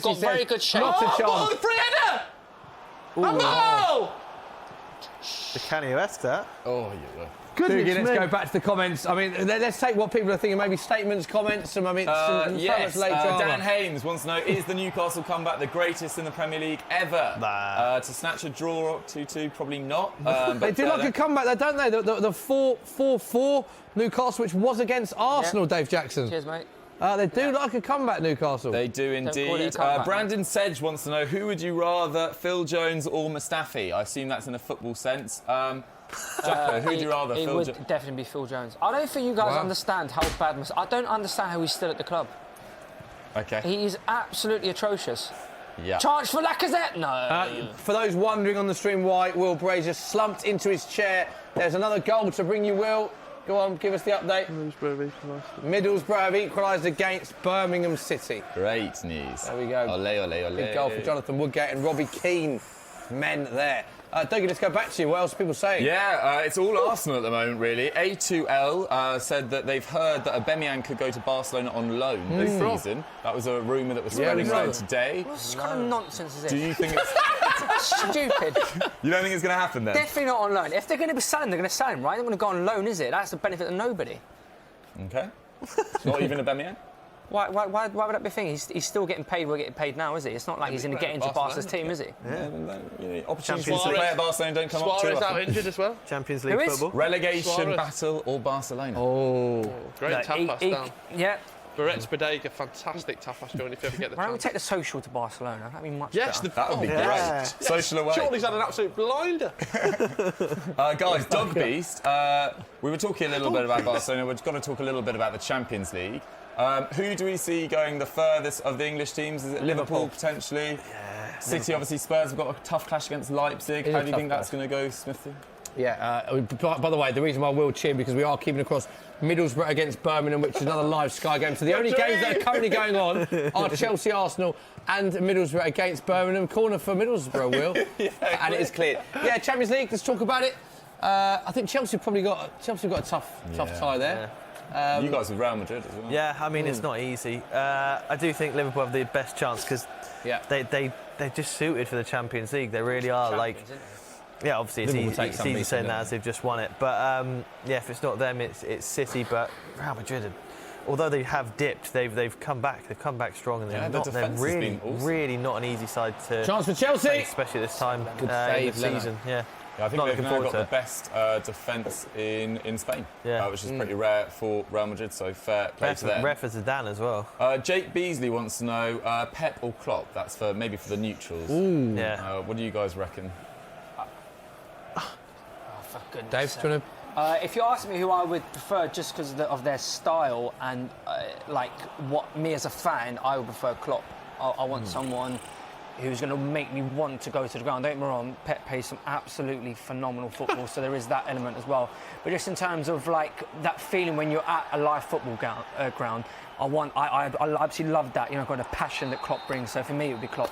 Got very good shape. The free header! Oh! The Canny West, that. Oh, yeah. Doogie, let's go back to the comments. I mean, let's take what people are thinking. Maybe statements, comments, some. I mean, yes. late drama. Dan Haynes wants to know: is the Newcastle comeback the greatest in the Premier League ever? To snatch a draw 2-2, probably not. They do like a comeback, though, don't they? The 4-4 Newcastle, which was against Arsenal. Dave Jackson. Cheers, mate. They do like a comeback, Newcastle. They do indeed. Brandon Sedge wants to know: who would you rather, Phil Jones or Mustafi? I assume that's in a football sense. Jacko, who would you rather? It would definitely be Phil Jones. I don't think you guys understand how bad. I don't understand how he's still at the club. Okay. He is absolutely atrocious. Yeah. Charge for Lacazette? No. For those wondering on the stream why Will Brazier slumped into his chair, there's another goal to bring you, Will. Go on, give us the update. Middlesbrough have equalised against Birmingham City. Great news. There we go. Ole, ole, ole. Big goal for Jonathan Woodgate and Robbie Keane. Men there. Dougie, let's go back to you. What else are people saying? Yeah, it's all Arsenal at the moment, really. A2L said that they've heard that Aubameyang could go to Barcelona on loan this season. That was a rumour that was spreading around today. What kind of nonsense is this? Do you think it's... Stupid. You don't think it's going to happen then? Definitely not on loan. If they're going to be selling, they're going to sell him, right? They're going to go on loan, is it? That's the benefit of nobody. Okay. Not even a Bemian? Why would that be a thing? He's still getting paid. We're getting paid now, is he? It's not like he's going to get into Barca's team, is he? Yeah. Opportunities to play at Barcelona don't come up too Suarez often. out injured as well. Champions League football. Relegation Suarez. battle or Barcelona? Great tapas down. Yeah. Barrett's Bodega, fantastic tapas joint if you ever get the Why don't we chance. take the social to Barcelona? That'd be much Yes, better. That would be great. Social away. Charlie's had an absolute blinder. Guys, Dog Beast, we were talking a little bit about Barcelona. We've got to talk a little bit about the Champions League. Who do we see going the furthest of the English teams? Is it Liverpool potentially? Yeah. City, obviously Spurs have got a tough clash against Leipzig. How do you think that's going to go, Smithy? Yeah, by the way, the reason why we'll cheer because we are keeping across Middlesbrough against Birmingham, which is another live Sky game. So the only games that are currently going on are Chelsea, Arsenal and Middlesbrough against Birmingham. Corner for Middlesbrough, Will. And it is clear. Yeah, Champions League, let's talk about it. I think Chelsea got a tough tie there. You guys with Real Madrid as well. Yeah, I mean, it's not easy. I do think Liverpool have the best chance because they're just suited for the Champions League. They really are. Yeah, obviously it's easy saying that as they've just won it. But if it's not them, it's City. But Real Madrid, although they have dipped, they've come back. They've come back strong, and they're really not an easy side to chance for Chelsea, play, especially this time in the season. Yeah. I think they've now got the best defence in Spain, which is pretty rare for Real Madrid, so fair play to them. Rare for Zidane as well. Jake Beasley wants to know, Pep or Klopp? That's maybe for the neutrals. Ooh. Yeah. What do you guys reckon? For goodness Dave, sake. do you want If you ask me who I would prefer just because of their style and what me as a fan, I would prefer Klopp. I want someone who's going to make me want to go to the ground. Don't get me wrong, Pep plays some absolutely phenomenal football, so there is that element as well. But just in terms of that feeling when you're at a live football ground, I absolutely love that. Got the passion that Klopp brings. So for me, it would be Klopp.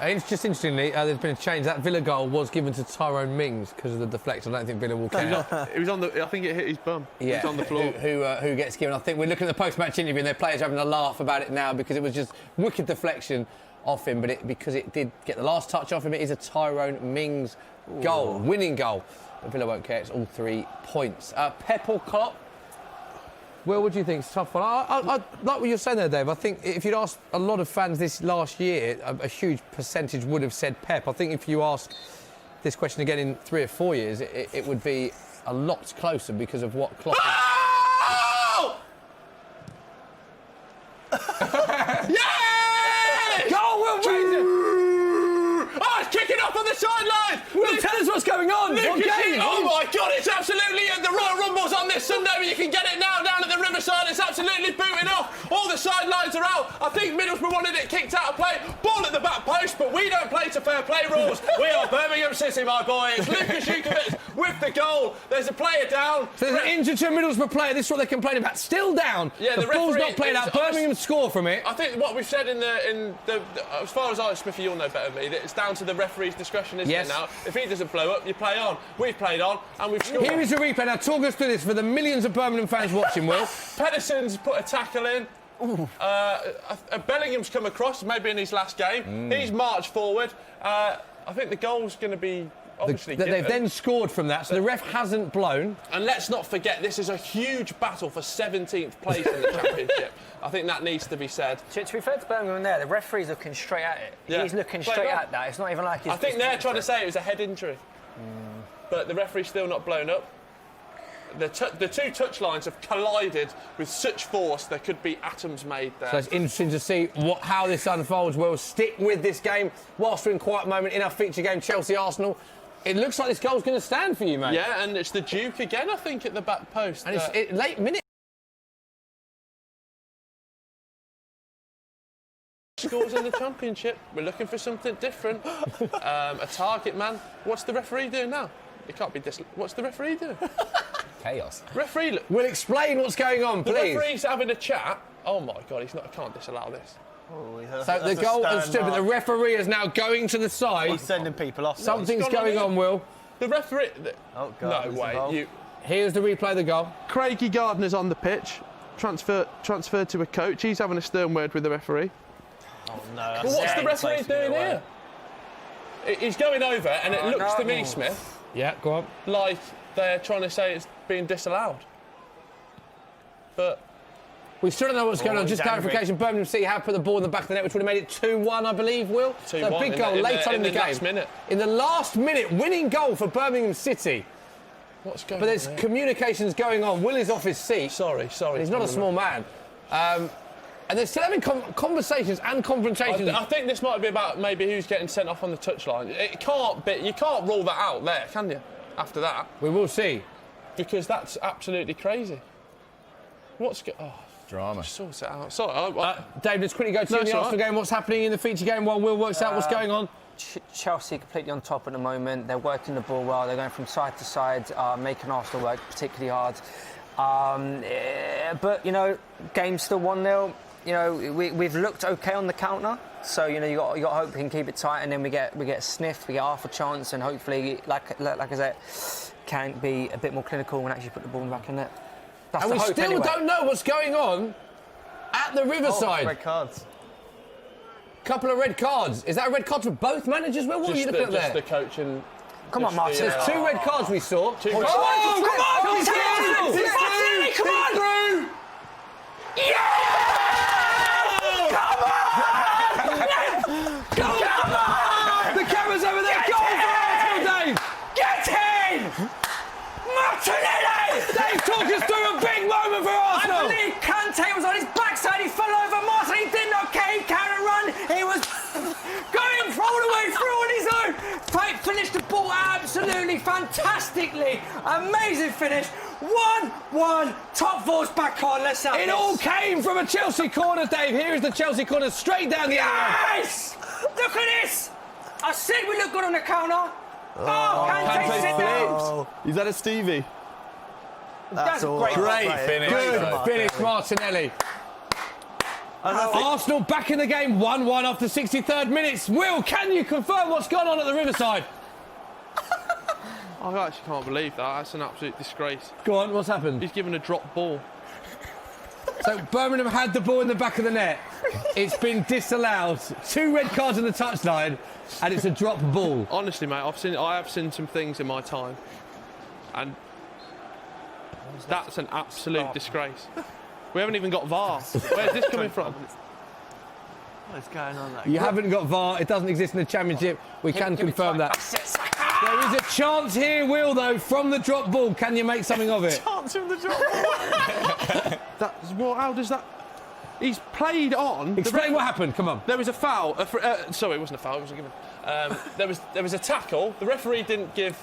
It's just interestingly, there's been a change. That Villa goal was given to Tyrone Mings because of the deflection. I don't think Villa will care. It was I think it hit his bum. Yeah, it was on the floor. Who gets given? I think we're looking at the post-match interview and their players are having a laugh about it now because it was just wicked deflection off him, but because it did get the last touch off him, it is a Tyrone Mings goal, winning goal. But Villa won't care. It's all 3 points. Pep or Klopp? Will, what do you think? It's a tough one. I like what you're saying there, Dave. I think if you'd asked a lot of fans this last year, a huge percentage would have said Pep. I think if you ask this question again in 3 or 4 years, it would be a lot closer because of what Klopp... Oh! Yes! Go, Will Fraser! Oh, it's kicking off on the sideline! Will, tell us what's going on! What game? Oh my God, it's absolutely... The Royal Rumble's on this Sunday, but you can get it now down at the Riverside. It's absolutely booting off. All the sidelines are out. I think Middlesbrough wanted it kicked out of play. Ball at the back post, but we don't play to fair play rules. We are Birmingham City, my boys. Lucas Jukovic with the goal. There's a player down. So there's an injured to a Middlesbrough player. This is what they're complaining about. Still down. Yeah, the ball's not played out. Birmingham score from it. I think what we've said in the as far as Smithy, you'll know better than me, that it's down to the referee's discretion, isn't it now? If he doesn't blow up, you play on. We've played on and we've scored. Here is the replay. Now talk us through this for the millions of Birmingham fans watching, Will. Pedersen's put a tackle in. Bellingham's come across, maybe in his last game. He's marched forward. I think the goal's going to be obviously they've then scored from that, so the ref hasn't blown. And let's not forget, this is a huge battle for 17th place in the Championship. I think that needs to be said. To be fair to Birmingham there, the referee's looking straight at it. Yeah. He's looking straight at that. It's not even like he's... I think they're trying to say it was a head injury. But the referee's still not blown up. The two touch lines have collided with such force there could be atoms made there. So it's interesting to see how this unfolds. We'll stick with this game whilst we're in quiet moment in our feature game, Chelsea-Arsenal. It looks like this goal's going to stand for you, mate. Yeah, and it's the Duke again, I think, at the back post. And it's late minute. Scores in the Championship. We're looking for something different. A target man. What's the referee doing now? It can't be this. What's the referee doing? Chaos. Referee, look. We'll explain what's going on, please. The referee's having a chat. Oh my God, I can't disallow this. So the goal has stood, but the referee is now going to the side. He's sending people off. Something's going on, Will. The referee... Oh, God. No way. Here's the replay of the goal. Craigie Gardner's on the pitch, transferred to a coach. He's having a stern word with the referee. Oh, no. Well, what's the referee doing here? He's going over, and it looks to me, Smith, Yeah, go on. like they're trying to say it's being disallowed. But We still don't know what's going on. Just clarification, Birmingham City have put the ball in the back of the net, which would have made it 2-1, I believe, Will. 2-1 So a big goal late on in the game. last minute. In the last minute, winning goal for Birmingham City. What's going on? But there's communications going on. Will is off his seat. Sorry. He's not a small man. And they're still having conversations and confrontations. I think this might be about maybe who's getting sent off on the touchline. It can't be. You can't rule that out there, can you? After that, We will see. because that's absolutely crazy. Drama. Sort it out. Sorry, Dave, let's quickly go to No, the it's Arsenal all right. game. What's happening in the feature game while Will works out what's going on? Chelsea completely on top at the moment. They're working the ball well. They're going from side to side, making Arsenal work particularly hard. But, game's still 1-0. We've looked OK on the counter. So, you got to hope we can keep it tight, and then we get sniffed, we get half a chance, and hopefully, like I said, can be a bit more clinical and actually put the ball back in it. That's And the we hope still anyway. don't know what's going on at the Riverside. Red cards. Couple of red cards. Is that a red card for both managers, Will? What are you looking at just there? the coach and. Come on, Martin. There's 2 red cards we saw. Two Oh, red come on! Martinelli, come on! The camera's over there. Goal for Arsenal, Dave! Get in! Martinelli! Dave, talk us through a big moment for I Arsenal. believe Kante was on his backside. He fell over. Martinelli did not care. He carried a run. He was going all the way through on his own. Finished the ball absolutely fantastically. Amazing finish. 1-1. Top four's back on. Let's have It this. all came from a Chelsea corner, Dave. Here is the Chelsea corner straight down the alley. Yes! Look at this. I said we look good on the counter. Oh, Kante, sit down. He's had a Stevie. That's a great finish. Good finish, Martinelli. Arsenal back in the game, 1-1 after 63rd minutes. Will, can you confirm what's gone on at the Riverside? I actually can't believe that. That's an absolute disgrace. Go on, what's happened? He's given a drop ball. So Birmingham had the ball in the back of the net. It's been disallowed. 2 red cards on the touchline, and it's a drop ball. Honestly, mate, I have seen some things in my time, and that's an absolute disgrace. We haven't even got VAR. Where's this coming from? What's going on there? You haven't got VAR. It doesn't exist in the Championship. We can confirm that. There is a chance here, Will, though, from the drop ball. Can you make something of it? Chance from the drop ball. How does that? He's played on. Explain what happened. Come on. There was a foul. Sorry, it wasn't a foul. It wasn't given. There was a tackle. The referee didn't give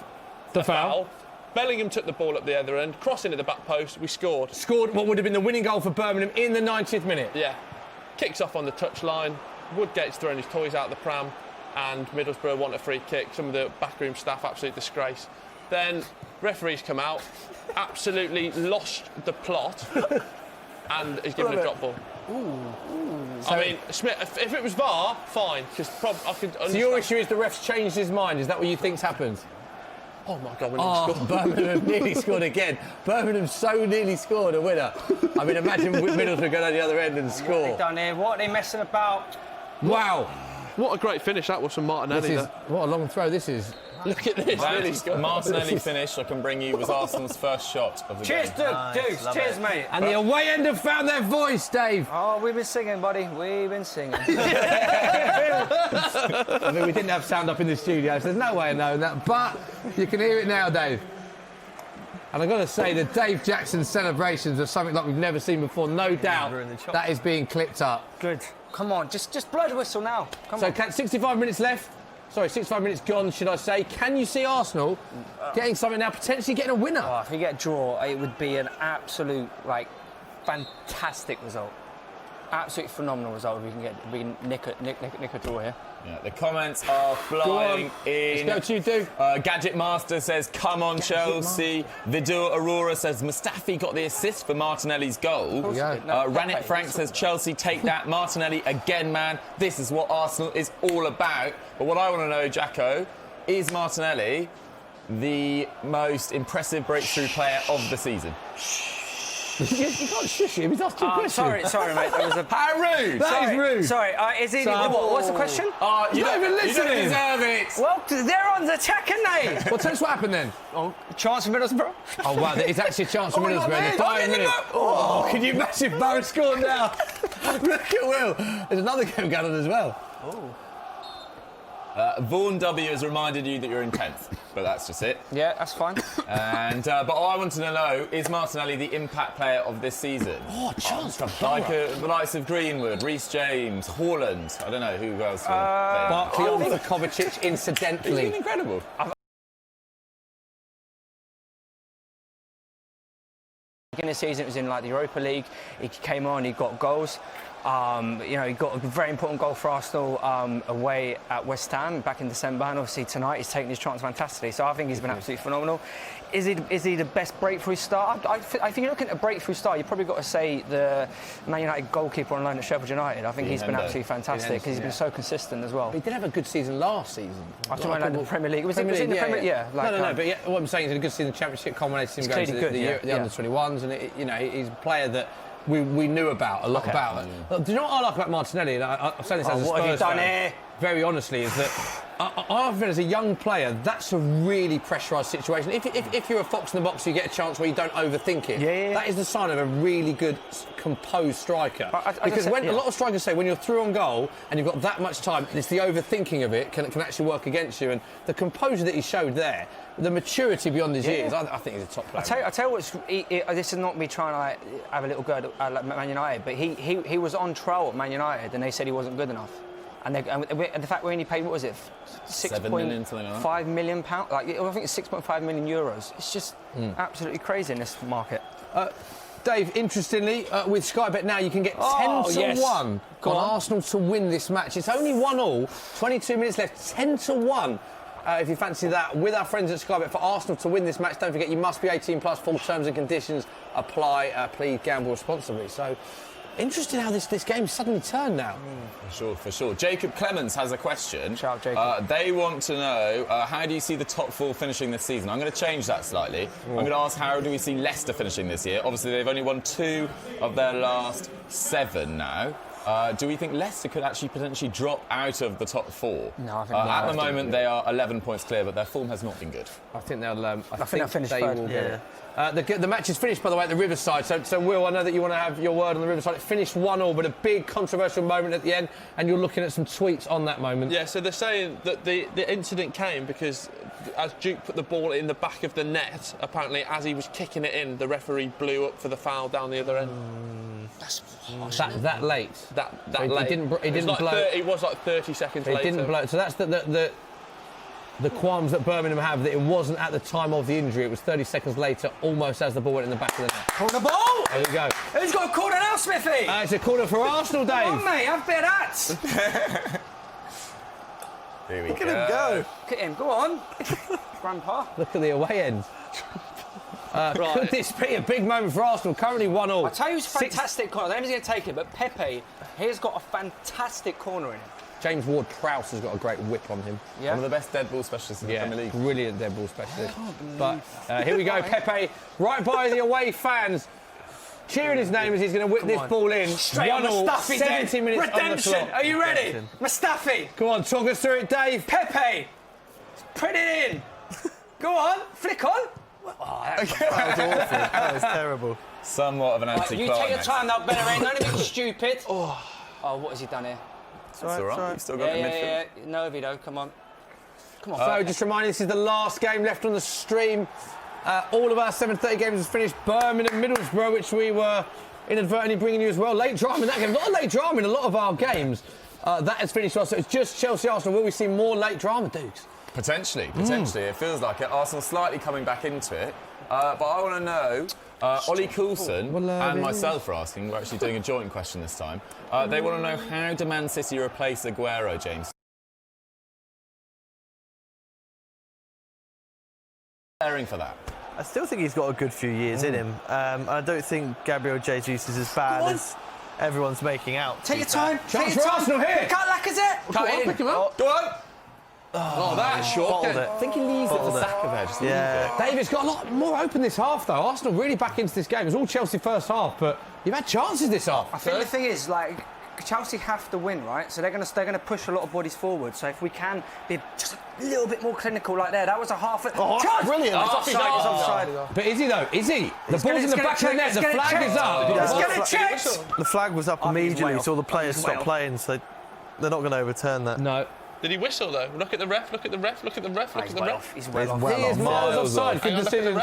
The a foul. Bellingham took the ball up the other end, crossing at the back post. We scored. Scored what would have been the winning goal for Birmingham in the 90th minute. Yeah. Kicks off on the touchline. Woodgate's thrown his toys out the pram, and Middlesbrough want a free kick. Some of the backroom staff, absolute disgrace. Then referees come out, absolutely lost the plot, and he's given a drop ball. I mean, Smith, if it was VAR, fine, because I could understand. So your issue is the ref's changed his mind. Is that what you think's happened? Oh my God, we nearly scored. Birmingham nearly scored again. Birmingham so nearly scored a winner. I mean, imagine Middlesbrough go down the other end and What score. they done here? What are they messing about? Wow. What a great finish that was from Martinelli. This is, what a long throw this is. Look at this. Really That scored. Martinelli finish I can bring you was Arsenal's first shot of the Cheers, game. Dukes. Cheers, mate. And the away end have found their voice, Dave. Oh, we've been singing, buddy. We've been singing. I mean, we didn't have sound up in the studio, so there's no way of knowing that. But you can hear it now, Dave. And I've got to say, the Dave Jackson celebrations are something like we've never seen before. No doubt that is being clipped up. Good. Come on, just blow the whistle now. Come So on. 65 minutes left. Sorry, 65 minutes gone, should I say. Can you see Arsenal getting something now, potentially getting a winner? Oh, if we get a draw, it would be an absolute, fantastic result. Absolutely phenomenal result if we can nick a draw here. Yeah, the comments are flying in. Let's go to you, Duke. Gadget Master says, come on, Chelsea. Vidua Aurora says, Mustafi got the assist for Martinelli's goal. Ranit Frank says, Chelsea, take that. Martinelli again, man. This is what Arsenal is all about. But what I want to know, Jacko, is Martinelli the most impressive breakthrough player of the season? You can't shush him. He's asked you a question. Sorry, mate. There was a... How rude! That is rude. Sorry, is he... What's the question? You don't even listen. You don't deserve it. Well, they're on the attack, aren't they? Well, tell us what happened then. Chance for Middlesbrough. Oh, wow, it's actually a chance for Middlesbrough. Oh, can you imagine Barrett scored now? Look at Will. There's another game going on as well. Vaughan W has reminded you that you're in 10th, but that's just it. Yeah, that's fine. And but all I wanted to know, is Martinelli the impact player of this season? Oh, chance for Like the likes of Greenwood, Reece James, Haaland. I don't know who else. Barkley on for Kovacic, He's incidentally. been incredible. Beginning of the season, it was in like the Europa League. He came on, he got goals. He got a very important goal for Arsenal away at West Ham back in December, and obviously tonight he's taken his chance fantastically. So I think he's been absolutely phenomenal. Is he the best breakthrough star? I think you're looking at a breakthrough star. You've probably got to say the Man United goalkeeper on loan at Sheffield United. I think he's been absolutely fantastic because he's been so consistent as well. He did have a good season last season. I was talking about the Premier League. Was it in the Premier League? Yeah. No. But what I'm saying is, a good season, Championship, culminated him going to the under-21s, and he's a player that we knew about a lot about. Do you know what I like about Martinelli? And I've said this as a Spurs what have you done fan, here? very honestly, is that I feel as a young player, that's a really pressurised situation. If you're a fox in the box, you get a chance where you don't overthink it. Yeah. That is the sign of a really good, composed striker. Because a lot of strikers say when you're through on goal and you've got that much time, it's the overthinking of it can actually work against you. And the composure that he showed there, the maturity beyond his years, I think he's a top player. I tell you what's... this is not me trying to have a little go at Man United, but he was on trial at Man United and they said he wasn't good enough. And the fact we only paid, what was it, £6.5 million? Like, I think it's 6.5 million euros. It's just absolutely crazy in this market. Dave, interestingly, with Sky Bet now, you can get 10-1 on Arsenal to win this match. It's only 1-1, 22 minutes left, 10-1. If you fancy that, with our friends at Sky Bet for Arsenal to win this match, don't forget you must be 18 plus. Full terms and conditions apply. Please gamble responsibly. So, interesting how this game suddenly turned now. For sure. Jacob Clemens has a question. Shout out, Jacob. They want to know, how do you see the top four finishing this season? I'm going to change that slightly. I'm going to ask, how do we see Leicester finishing this year? Obviously, they've only won 2 of their last 7 now. Do we think Leicester could actually potentially drop out of the top 4? No, I think at the moment they are 11 points clear, but their form has not been good. I think they'll. I think they'll finish they third. will get it. The match is finished, by the way, at the Riverside. So Will, I know that you want to have your word on the Riverside. It finished 1-1, but a big controversial moment at the end, and you're looking at some tweets on that moment. Yeah, so they're saying that the incident came because as Duke put the ball in the back of the net, apparently as he was kicking it in, the referee blew up for the foul down the other end. That's that late. That late. He didn't blow. It was like 30 seconds later. It didn't blow. So that's the qualms that Birmingham have, that it wasn't at the time of the injury. It was 30 seconds later, almost as the ball went in the back of the net. Corner ball! There we go. Who's got a corner now, Smithy? It's a corner for Arsenal, Dave. Come on, mate, have a bit of that. Here we Look at him go. Look at him, go on. Grandpa. Look at the away end. Could this be a big moment for Arsenal? Currently 1-1. I tell you, it's a fantastic corner. I don't know if he's going to take it, but Pepe, he's got a fantastic corner in him. James Ward-Prowse has got a great whip on him. Yeah. One of the best dead ball specialists in the Premier League. Brilliant dead ball specialist. But here we go, Pepe, right by the away fans, cheering his name as he's going to whip this ball in. Straight on Mustafi, 70 minutes Redemption. on the clock. Are you ready? Mustafi. Go on, talk us through it, Dave. Pepe, put it in. Go on, flick on. That was awful. That was terrible. Somewhat of an anti-climax. You take your time now, Bellerin. Don't anything stupid. Oh, what has he done here? That's all right. You've still got the midfield. Yeah. No, Vito, come on. So, just reminding, this is the last game left on the stream. All of our 7:30 games is finished. Birmingham, Middlesbrough, which we were inadvertently bringing you as well. Late drama in that game. A lot of late drama in a lot of our games. That has finished well. So it's just Chelsea, Arsenal. Will we see more late drama, Dukes? Potentially. It feels like it. Arsenal slightly coming back into it. But I want to know, Ollie Coulson and myself are asking, we're actually doing a joint question this time. They want to know, how do Man City replace Aguero, James? Preparing for that. I still think he's got a good few years in him. I don't think Gabriel Jesus is as bad as everyone's making out. Take your time. Chance for Arsenal here. Cut Lacazette. Cut in. Pick him up. Go on. Oh, that's short. I think he leaves it to Saka there. Just leave it. David's got a lot more open this half, though. Arsenal really back into this game. It was all Chelsea first half, but you've had chances this half. I think the thing is, like, Chelsea have to win, right? So they're going to push a lot of bodies forward. So if we can be just a little bit more clinical like there, that was a half. Brilliant! It's offside. But is he though? Is he? The ball's in the back of the net. The flag is up. Let's get it checked. The flag was up immediately, so all the players stopped playing. So they're not going to overturn that. No. Did he whistle though? Look at the ref. Look at the ref. Look at the ref. Look at the ref. He's well off. He is miles offside. Good decision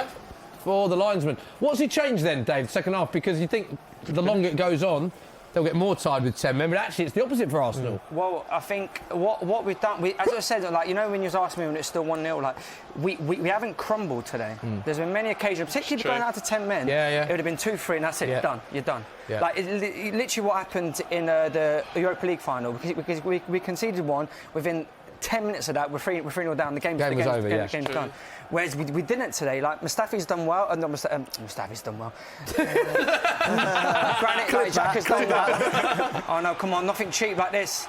for the linesman. What's he changed then, Dave? Second half, because you think the longer it goes on, they'll get more tired with 10 men, but actually it's the opposite for Arsenal. Well, I think what we've done, as I said, like, you know, when you was asking me when it's still 1-0, like, we haven't crumbled today. There's been many occasions, particularly going out to 10 men, it would have been 2-3 and that's it, done, you're done. Yeah. Like, literally what happened in the Europa League final, because we conceded one, within 10 minutes of that, we're 3-0 down, the game's done. Whereas we didn't today. Like, Mustafi's done well. Mustafi's done well. Granit Xhaka's done well. Oh no, come on, nothing cheap like this.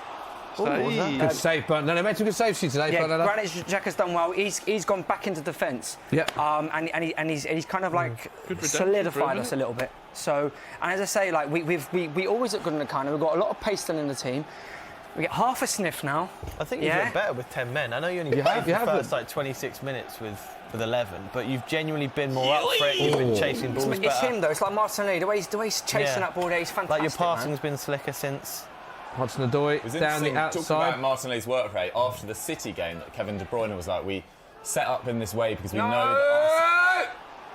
Good save, but no, made some good saves today. Yeah, Granit Xhaka's done well. He's gone back into defence. Yeah. And he's kind of like solidified us a little bit. So, and as I say, like we always look good in the corner. We've got a lot of pace still in the team. We get half a sniff now. I think you get better with 10 men. I know you only played the first like 26 minutes with 11, but you've genuinely been more up for it. You've been chasing balls better. It's him though. It's like Martinelli. The way he's chasing that ball there, he's fantastic. Like your passing's been slicker since. Hudson-Odoi down the outside. Talking about Martinelli's work rate after the City game, that Kevin De Bruyne was like, we set up in this way because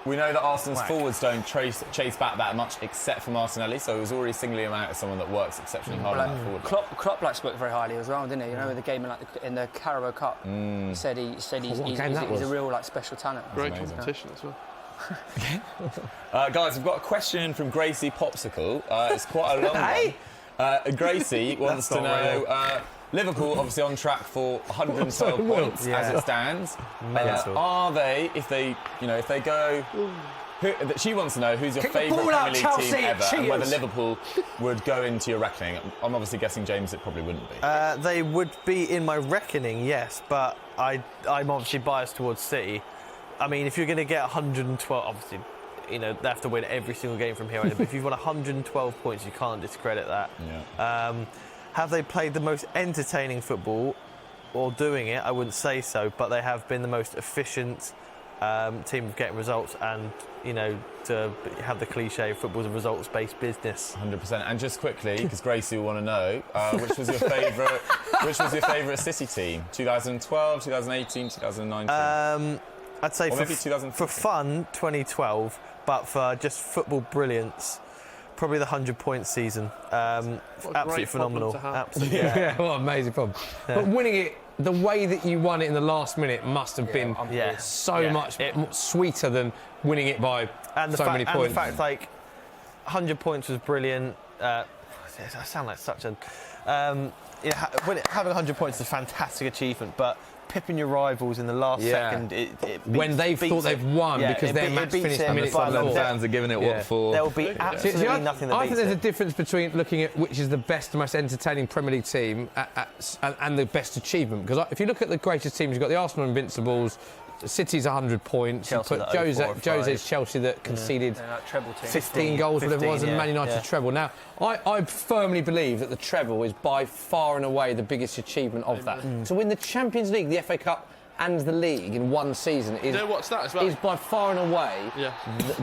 we know that Arsenal's forwards don't chase back that much, except for Martinelli. So he was already singling him out as someone that works exceptionally hard on that forward. Klopp likes to work very highly as well, didn't he? You know, in the game in the Carabao Cup, he said he's a real like special talent. Great competition as well. Guys, we've got a question from Gracie Popsicle. It's quite a long one. Gracie wants to know. Liverpool obviously on track for 112 points as it stands. Are they, if they go? She wants to know who's your favourite Premier League team ever, and whether Liverpool would go into your reckoning. I'm obviously guessing, James, it probably wouldn't be. They would be in my reckoning, yes, but I'm obviously biased towards City. I mean, if you're going to get 112, obviously, you know, they have to win every single game from here on in, but if you've won 112 points, you can't discredit that. Yeah. Have they played the most entertaining football or doing it? I wouldn't say so, but they have been the most efficient team of getting results, and, you know, to have the cliche, football's a results-based business. 100%. And just quickly, because Gracie will want to know, which was your favourite City team? 2012, 2018, 2019? I'd say for fun, 2012, but for just football brilliance, probably the 100-point season. Absolutely phenomenal. Absolutely. Yeah, what an amazing problem. Yeah. But winning it the way that you won it in the last minute must have been so much sweeter than winning it by so many points. And the fact, like, 100 points was brilliant. I sound like such a... having 100 points is a fantastic achievement, but pipping your rivals in the last second, when they thought they've won because their match finished the minute before. Fans are giving it what for. There will be absolutely nothing that I beats think there's it. a difference between looking at which is the best, most entertaining Premier League team and the best achievement. Because if you look at the greatest teams, you've got the Arsenal Invincibles, City's 100 points. Chelsea, Jose's Chelsea that conceded 15 goals, whatever it was, and Man United treble. Now, I firmly believe that the treble is by far and away the biggest achievement of that. To win the Champions League, the FA Cup, and the league in one season is by far and away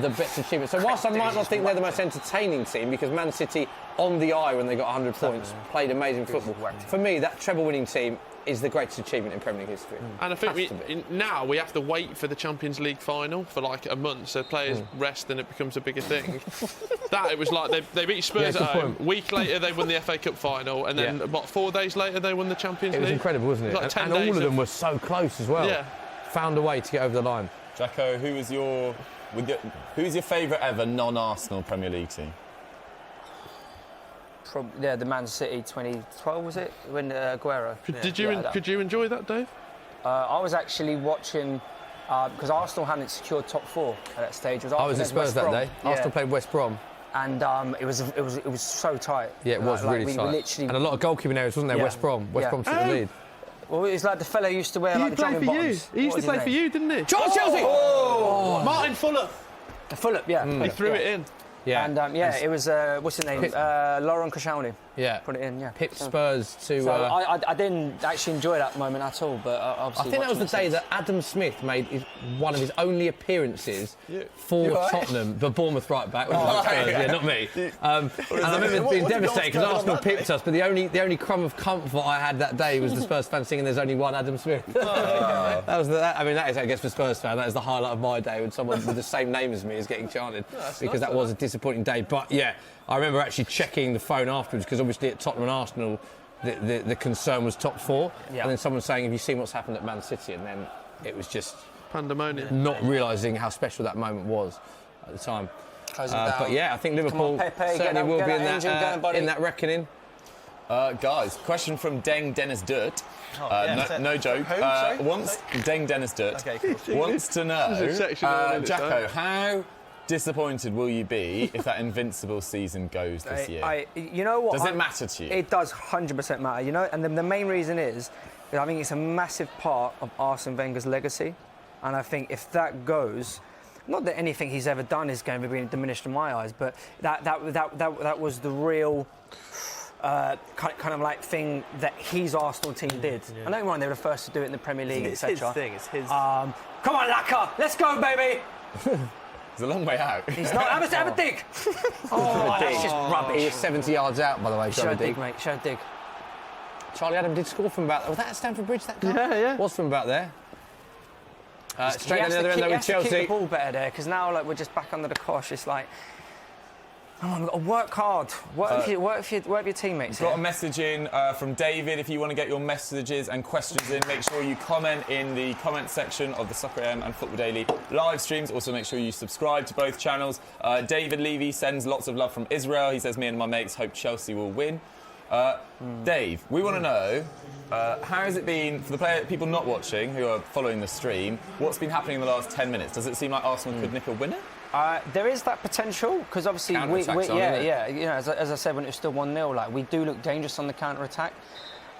the best achievement. So whilst I might not think they're the most entertaining team, because Man City, on the eye when they got 100 points, played amazing football, for me, that treble-winning team is the greatest achievement in Premier League history. And I think now we have to wait for the Champions League final for like a month, so players rest and it becomes a bigger thing. It was like they beat Spurs at home. A week later they won the FA Cup final, and then 4 days later they won the Champions League. It was incredible, wasn't it? Like and all of them were so close as well. Yeah. Found a way to get over the line. Jacko, who's your favourite ever non-Arsenal Premier League team? The Man City 2012, was it? When Aguero. Could you enjoy that, Dave? I was actually watching because Arsenal hadn't secured top 4 at that stage. I was at Spurs that day. Arsenal played West Brom. And it was so tight. Yeah, it was really tight. And a lot of goalkeeping areas, wasn't there? West Brom took the lead. Well, he's like the fella who used to wear He like the played dragon for you. bottoms. He used to play for you, didn't he? Chelsea! Martin Fuller. Fulham, yeah. He threw it in. Yeah. And it was what's his name? Laurent Koscielny. Yeah. Put it in, yeah. Pip Spurs to... So I didn't actually enjoy that moment at all, but I obviously... think that was the watching day it that Adam Smith made one of his only appearances for Tottenham, the Bournemouth right back. Not me. And I remember being devastated because Arsenal pipped us, but the only crumb of comfort I had that day was the Spurs fan singing "There's only one Adam Smith." That is, I guess, for Spurs fan, that is the highlight of my day when someone with the same name as me is getting chanted, because that was a disappointing day. But yeah, I remember actually checking the phone afterwards because obviously at Tottenham and Arsenal, the concern was top four, and then someone saying, "Have you seen what's happened at Man City?" And then it was just pandemonium. Not realising how special that moment was at the time. But yeah, I think Liverpool certainly will be in that reckoning. Guys, question from Deng Dennis Dirt. No joke. Deng Dennis Dirt wants to know, Jacko, how disappointed will you be if that invincible season goes this year? You know what? Does it matter to you? It does 100% matter. You know, and the main reason is, I think it's a massive part of Arsene Wenger's legacy, and I think if that goes, not that anything he's ever done is going to be diminished in my eyes, but that was the real kind of like thing that his Arsenal team did. I know they were the first to do it in the Premier League, etc. It's his thing. It's his. Come on, Laka, let's go, baby. It's a long way out. He's not. Have a dig. That's just rubbish. He's 70 yards out, by the way. Show a dig, mate. Show a dig. Charlie Adam did score from about... Was that at Stamford Bridge, that goal? Yeah. Was from about there. Straight to the other end, though, with Chelsea. He has to keep the ball better there, because now we're just back under the cosh. It's like... Come on, we've got to work hard. Work with your teammates. Got a message in from David. If you want to get your messages and questions in, make sure you comment in the comment section of the Soccer AM and Football Daily live streams. Also, make sure you subscribe to both channels. David Levy sends lots of love from Israel. He says, me and my mates hope Chelsea will win. Dave, we want to know, how has it been for the people not watching, who are following the stream, what's been happening in the last 10 minutes? Does it seem like Arsenal could nick a winner? There is that potential, because obviously you know, as I said when it was still 1-0, we do look dangerous on the counter attack,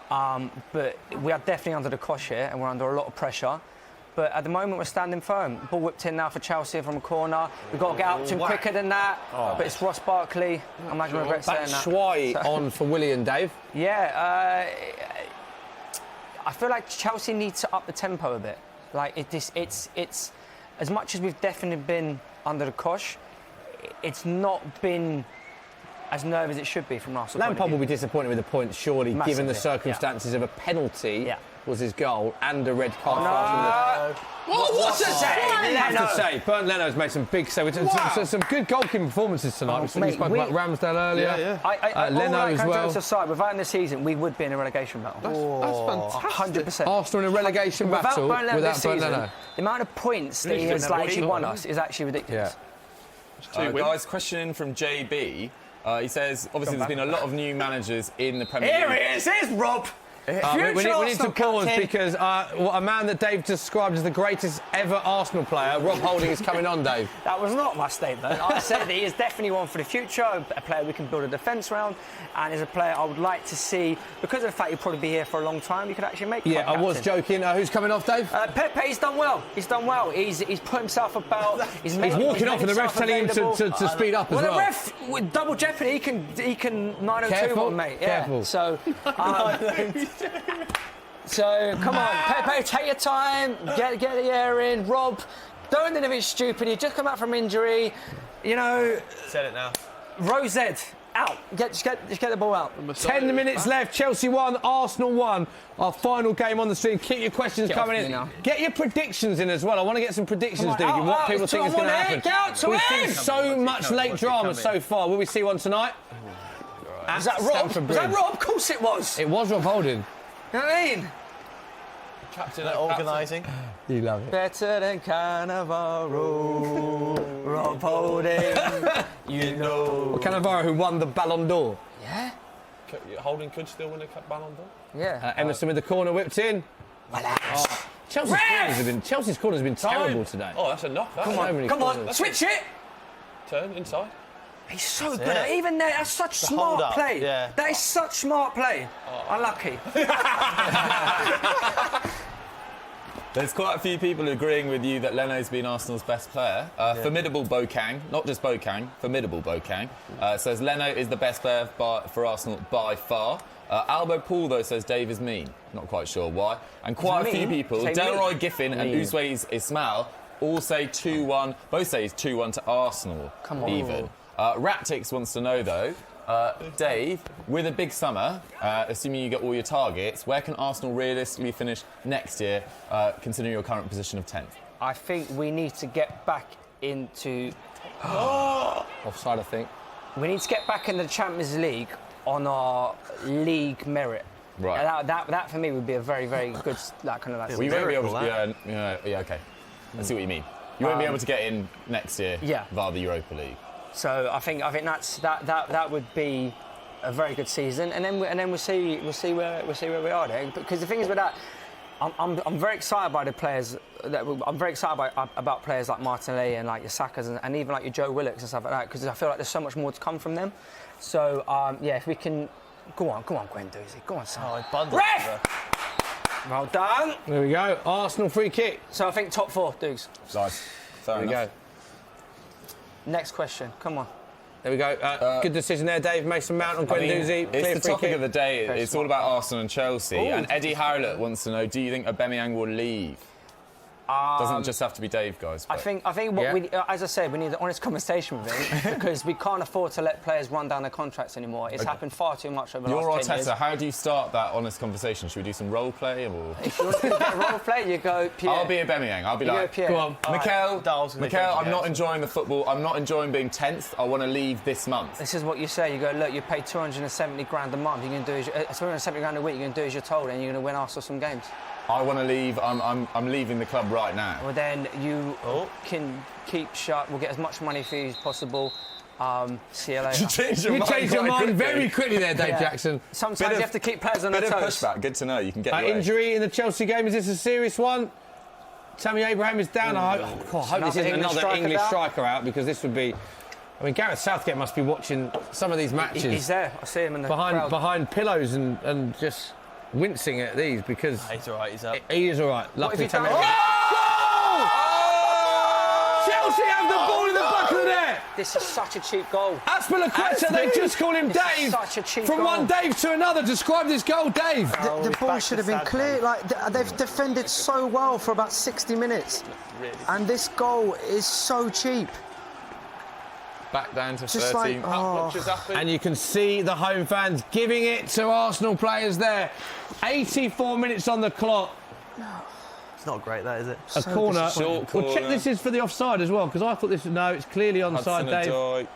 but we are definitely under the cosh here and we're under a lot of pressure. But at the moment we're standing firm. Ball whipped in now for Chelsea from a corner. We've got to get up to him quicker than that. But it's Ross Barkley. I'm not going to regret saying that. Batshuayi on for Willian, Dave. Yeah, I feel like Chelsea needs to up the tempo a bit. It's as much as we've definitely been under the cosh, it's not been as nervous as it should be from Arsenal. Lampard will be disappointed with the points, surely, Massively. given the circumstances of a penalty was his goal and a red card. What's a save? I have to say, Bernd Leno's made some big saves. Some good goalkeeping performances tonight. We spoke about Ramsdale earlier. Leno as well. Aside, without this season, we would be in a relegation battle. That's fantastic. 100%. Arsenal in a relegation battle without Bernd Leno. The amount of points that he has actually won us is actually ridiculous. Guys, question in from JB. He says, obviously, there's been a lot of new managers in the Premier League. Here he is, here's Rob. We need to pause because a man that Dave described as the greatest ever Arsenal player, Rob Holding, is coming on, Dave. That was not my statement. I said that he is definitely one for the future, a player we can build a defence around, and is a player I would like to see, because of the fact he'll probably be here for a long time, he could actually make I was joking. Who's coming off, Dave? Pepe, he's done well. He's done well. He's put himself about. He's walking off and the ref's telling him to speed up as well. Well, the ref, with double jeopardy, he can 902 on, mate. Yeah. Careful. So come on, Pepe, take your time, get the air in. Rob, don't do anything stupid. You just come out from injury, you know. Said it now. Rosette, out. Just get the ball out. 10 minutes left. Chelsea 1, Arsenal 1. Our final game on the stream. Keep your questions coming in. Get your predictions in as well. I want to get some predictions, dude. What people think is going to happen. We've seen so much late drama so far. Will we see one tonight? Was that Rob? Was that Rob? Of course it was. It was Rob Holding. You know what I mean? Captain organising. You love it. Better than Cannavaro, Rob Holding, you know. Well, Cannavaro, who won the Ballon d'Or. Yeah. Holding could still win a Ballon d'Or. Yeah. Emerson with the corner whipped in. Chelsea's corners have been terrible today. Oh, that's a knock. Come on, switch it. Turn inside. He's so good. Even there, that's such smart play. Yeah. That is such smart play. Unlucky. There's quite a few people agreeing with you that Leno's been Arsenal's best player. Formidable Bokang, not just Bokang, formidable Bokang, says Leno is the best player for Arsenal by far. Albo Paul, though, says Dave is mean. Not quite sure why. And quite a few people, Delroy Giffen and Uswais Ismail, all say 2-1. Both say it's 2-1 to Arsenal. Come on. Even. Raptix wants to know, though, Dave, with a big summer, assuming you get all your targets, where can Arsenal realistically finish next year, considering your current position of 10th? I think we need to get back into... Offside, I think. We need to get back in the Champions League on our league merit. Right. And that for me would be a very, very good kind of. Well, you won't be able to. Yeah, okay. I see what you mean. You won't be able to get in next year via the Europa League. So I think that would be a very good season, and then we'll see where we are there. Because the thing is with that, I'm very excited by the players. I'm very excited about players like Martinelli and like your Sakas and even like your Joe Willocks and stuff like that, because I feel like there's so much more to come from them. So if we can, go on, Guendouzi, go on, son. Ref! Well done. There we go. Arsenal free kick. So I think top 4, Dukes. Nice. Fair enough. There we go. Next question. Come on. There we go. Good decision there, Dave. Mason Mount on Guendouzi. It's the topic of the day. It's all about Arsenal and Chelsea. Ooh. And Eddie Howlett wants to know, do you think Aubameyang will leave? Doesn't just have to be Dave, guys. I think what we, as I said, we need an honest conversation with him because we can't afford to let players run down their contracts anymore. It's happened far too much over the last 10 years. Arteta, how do you start that honest conversation? Should we do some role play? Or? If you want to get a role play, you go Pierre. I'll be Aubameyang. I'll be like, go on, Mikel, I'm not enjoying the football. I'm not enjoying being 10th. I want to leave this month. This is what you say. You go, look, you pay 270 grand a month. You're going to do 270 grand a week. You're going to do as you're told, and you're going to win Arsenal some games. I want to leave. I'm leaving the club right now. Well, then you can keep shut. We'll get as much money for you as possible. See you later. You changed your mind very quickly there, Dave Jackson. Sometimes you have to keep players on their toes. Bit of pushback. Good to know. You can get injury in the Chelsea game. Is this a serious one? Tammy Abraham is down. I hope this isn't another English striker out, because this would be... I mean, Gareth Southgate must be watching some of these matches. He's there. I see him in the crowd. Behind pillows and just... wincing at these because he's all right. He's up. He is all right. Luckily, Chelsea have the ball in the back of the net. This is such a cheap goal. Aspilicueta, they just call him Dave. Such a cheap From goal. one Dave to another, describe this goal, Dave. The ball should have been clear. Like they've defended so well for about 60 minutes, and this goal is so cheap. Back down to Just 13. And you can see the home fans giving it to Arsenal players there. 84 minutes on the clock. It's not great, that, is it? A corner. Short Well, check corner. this is for the offside as well, because I thought this was... No, it's clearly onside, Dave.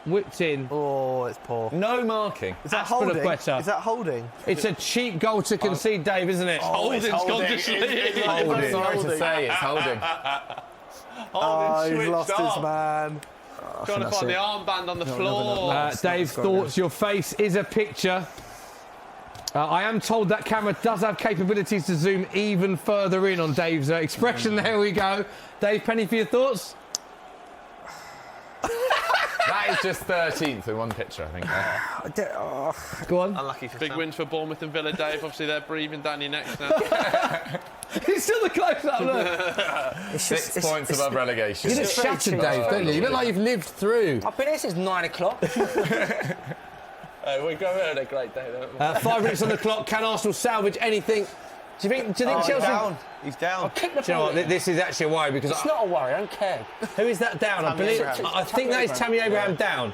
Whipped in. Oh, it's poor. No marking. Is that holding? Aspilicueta. Is that holding? It's a cheap goal to concede, Dave, isn't it? Holding's gone to sleep. I'm sorry to say, it's holding. He's lost his man. Trying to find the armband on the floor. Dave, thoughts, your face is a picture. I am told that camera does have capabilities to zoom even further in on Dave's expression. There we go. Dave, penny for your thoughts? That is just 13th in one picture, I think. Go on. Unlucky for Big wins for Bournemouth and Villa, Dave. Obviously, they're breathing down your necks now. It's still the close-up, look. 6 points above relegation. You look shattered, Dave, don't you? You look like you've lived through. I've been here since 9 o'clock. We go out on a great day, don't we? 5 minutes on the clock. Can Arsenal salvage anything? Do you think Chelsea... He's down. I'll kick the Do you know ball. what? This is actually a worry because... It's not a worry, I don't care. Who is that down? I believe. I think that is Tammy Abraham down.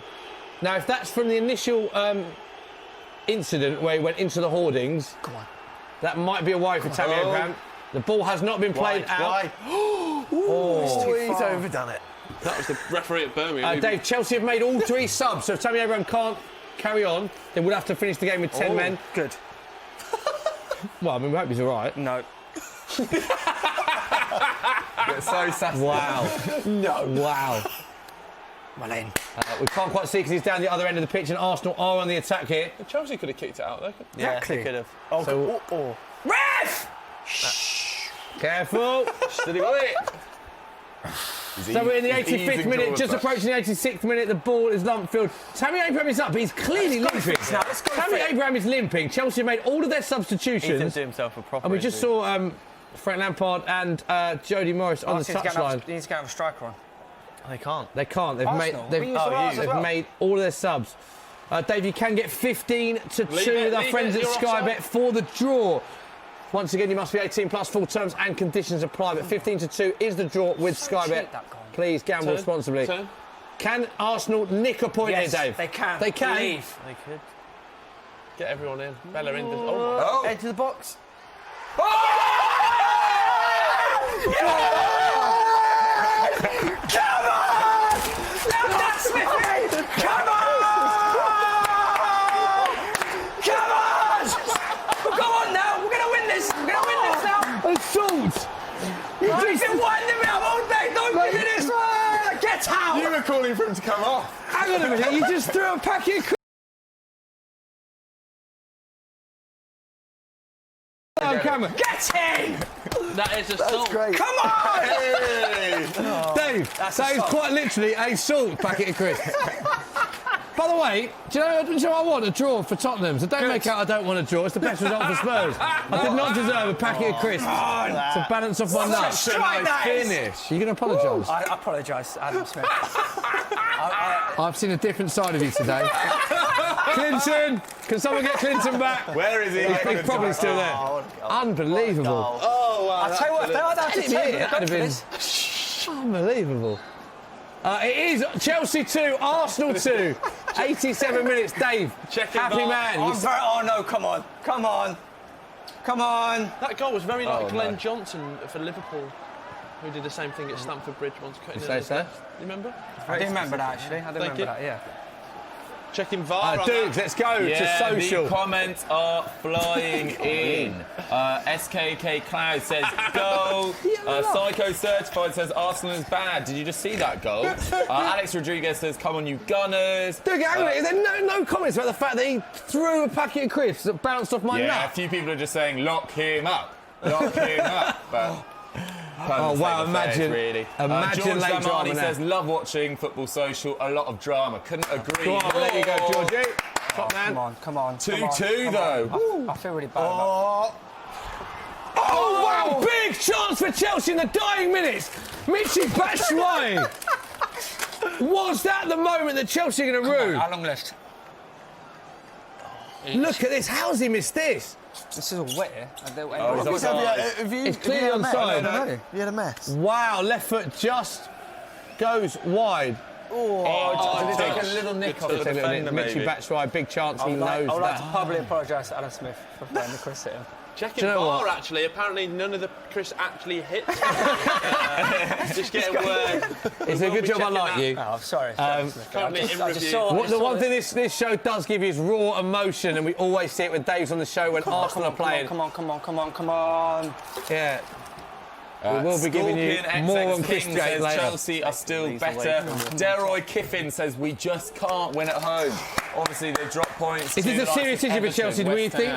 Now, if that's from the initial incident where he went into the hoardings, that might be a worry for Tammy Abraham. The ball has not been played out. He's overdone it. That was the referee at Birmingham. Dave, Chelsea have made all 3 subs, so if Tammy Abraham can't carry on, they would have to finish the game with 10 men. Good. Well, I mean, we hope he's all right. No. You're so sassy. Wow. No. Wow. Well in. We can't quite see because he's down the other end of the pitch, and Arsenal are on the attack here. Chelsea could have kicked it out, though. Yeah, they could have. Ref! Careful. Did he win it? So we're in the 85th minute, just approaching the 86th minute. The ball is lumpfield. Tammy Abraham is up, but he's clearly limping. Tammy Abraham is limping. Chelsea made all of their substitutions. He didn't do himself a proper And we just saw Frank Lampard and Jody Morris on the touchline. He needs to get a striker on. They can't. They can't. They've Arsenal. made all of their subs. Dave, you can get 15 to 2 with our friends at Sky Bet for the draw. Once again, you must be 18 plus, full terms and conditions apply. But 15 to 2 is the draw with Sky Bet. Please gamble responsibly. Can Arsenal nick a point here, Dave? They can. They can. They could. Get everyone in. Bella in. Edge of the box. Assault! You've been winding me up all day, don't do this! Get out! You were calling for him to come off. Hang on a minute, you just threw a packet of on camera. Get in! That is assault. Great. Come on! Dave, that is quite literally a salt packet of crisps. By the way, do you know I want? A draw for Tottenham. So don't make out I don't want a draw. It's the best result for Spurs. I did not deserve a packet of crisps to balance off my nuts. Strike that Finish. You're going to apologise? I apologise, Adam Smith. I've seen a different side of you today. Clinton! Can someone get Clinton back? Where is he? He's probably still there. Unbelievable. Oh, wow. I'll tell you what, if they had that to take, That'd have been unbelievable. It is Chelsea 2, Arsenal 2. 87 minutes, Dave. Happy man. Oh no, come on. That goal was very like Glenn Johnson for Liverpool, who did the same thing at Stamford Bridge once. You say so? You remember? I did remember that, actually. Yeah. Checking VAR. Dudes, let's go to social. The comments are flying in. SKK Cloud says go. Psycho Certified says Arsenal is bad. Did you just see that goal? Alex Rodriguez says come on you Gunners. Dude, hang on, there's no comments about the fact that he threw a packet of crisps that bounced off my Yeah, nut. a few people are just saying lock him up. Lock him up. But oh wow, imagine really. Imagine George late drama Zamani now. says love watching Football Social, a lot of drama. Couldn't agree. Go on, there you go, Georgie. Top man. Come on. 2-2 though. I feel really bad about Oh wow, big chance for Chelsea in the dying minutes. Michy Batshuayi. Was that the moment that Chelsea are going to ruin? How long left? Look at this. How's he missed this? This is all wet here. It's clearly onside. Have you had a mess? Wow, left foot just goes wide. Did he take a little nick off the defender? Michy Batshuayi, big chance. He knows I would like to that. publicly apologise to Adam Smith for throwing the Chris at him. Checking Do you know VAR what? actually. Apparently none of the Chris actually hit. Just getting word. It's a good job I like you. Oh, I'm sorry. Currently in review. One thing this show does give you is raw emotion, and we always see it when Dave's on the show when Arsenal are playing. Come on. Yeah. We will be giving you Scorpion more on XX Chris King Gate says later. Chelsea are still better. Deroy Kiffin says we just can't win at home. Obviously they drop points. Is this a serious issue for Chelsea, do we think?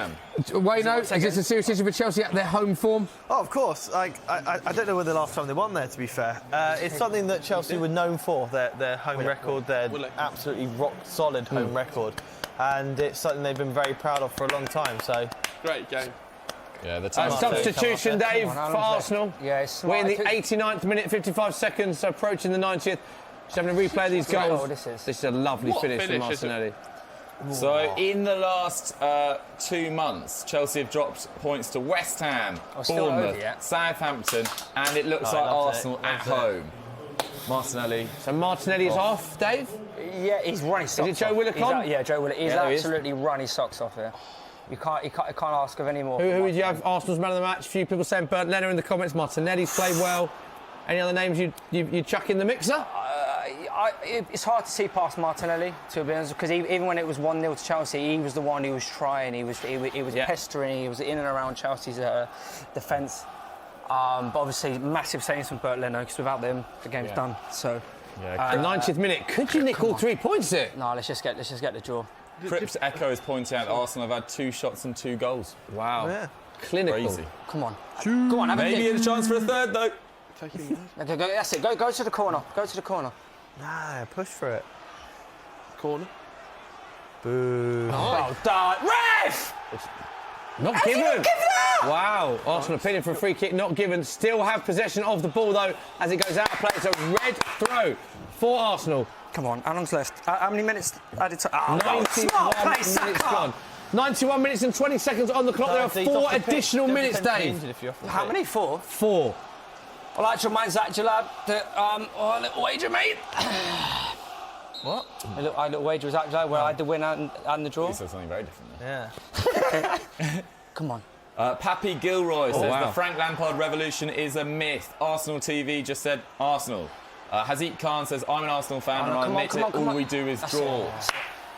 Wayno, is this a serious issue for Chelsea at their home form? Oh, of course. I don't know when the last time they won there, to be fair. It's something that Chelsea were known for, their home record, their absolutely rock-solid home record. And it's something they've been very proud of for a long time, so... Great game. Yeah, the time Substitution, Dave, for Arsenal. Yeah, it's We're in the 89th minute, 55 seconds, so approaching the 90th. Just having to replay these goals. This is a lovely finish from finish, Martinelli. So in the last 2 months, Chelsea have dropped points to West Ham, still over Bournemouth, yet. Southampton, and it looks like Arsenal at home. Martinelli. So Martinelli's off, Dave? Yeah, he's running socks off. Is it Joe Willock on? Yeah, Joe Willock. He's Yeah, there he is. absolutely running socks off here. You can't ask of any more. Who would you have Arsenal's man of the match? A few people saying Bernd Leno in the comments. Martinelli's played well. Any other names you chuck in the mixer? It's hard to see past Martinelli, to be honest, because even when it was 1-0 to Chelsea, he was the one who was trying. He was pestering. He was in and around Chelsea's defence. But obviously, massive savings from Bernd Leno, because without them, the game's done. So. The 90th minute. Could you nick all 3 points here? No, let's just get the draw. Crips Echo is pointing out Arsenal have had 2 shots and 2 goals. Wow. Yeah. Clinical. Crazy. Come on. Go on, have a Maybe kick. a chance for a third though. Take it. Okay, go, that's it. Go to the corner. Go to the corner. Nah, push for it. Corner. Boo. Well done. Ref! Not given. Wow. Arsenal opinion for a free kick not given. Still have possession of the ball though as it goes out of play. It's a red throw for Arsenal. Come on, how long's left? How many minutes added to... 91 minutes gone. 91 minutes and 20 seconds on the clock. There are 4 additional minutes, Dave. How many? 4? 4. I'd like to remind Zach Jalab that a little wager made. What? A little wager with Zach Jalab where I had the win and the draw. You said something very different there. Yeah. Come on. Pappy Gilroy says wow. the Frank Lampard revolution is a myth. Arsenal TV just said Arsenal. Hazik Khan says, I'm an Arsenal fan and I admit it, all we do is draw.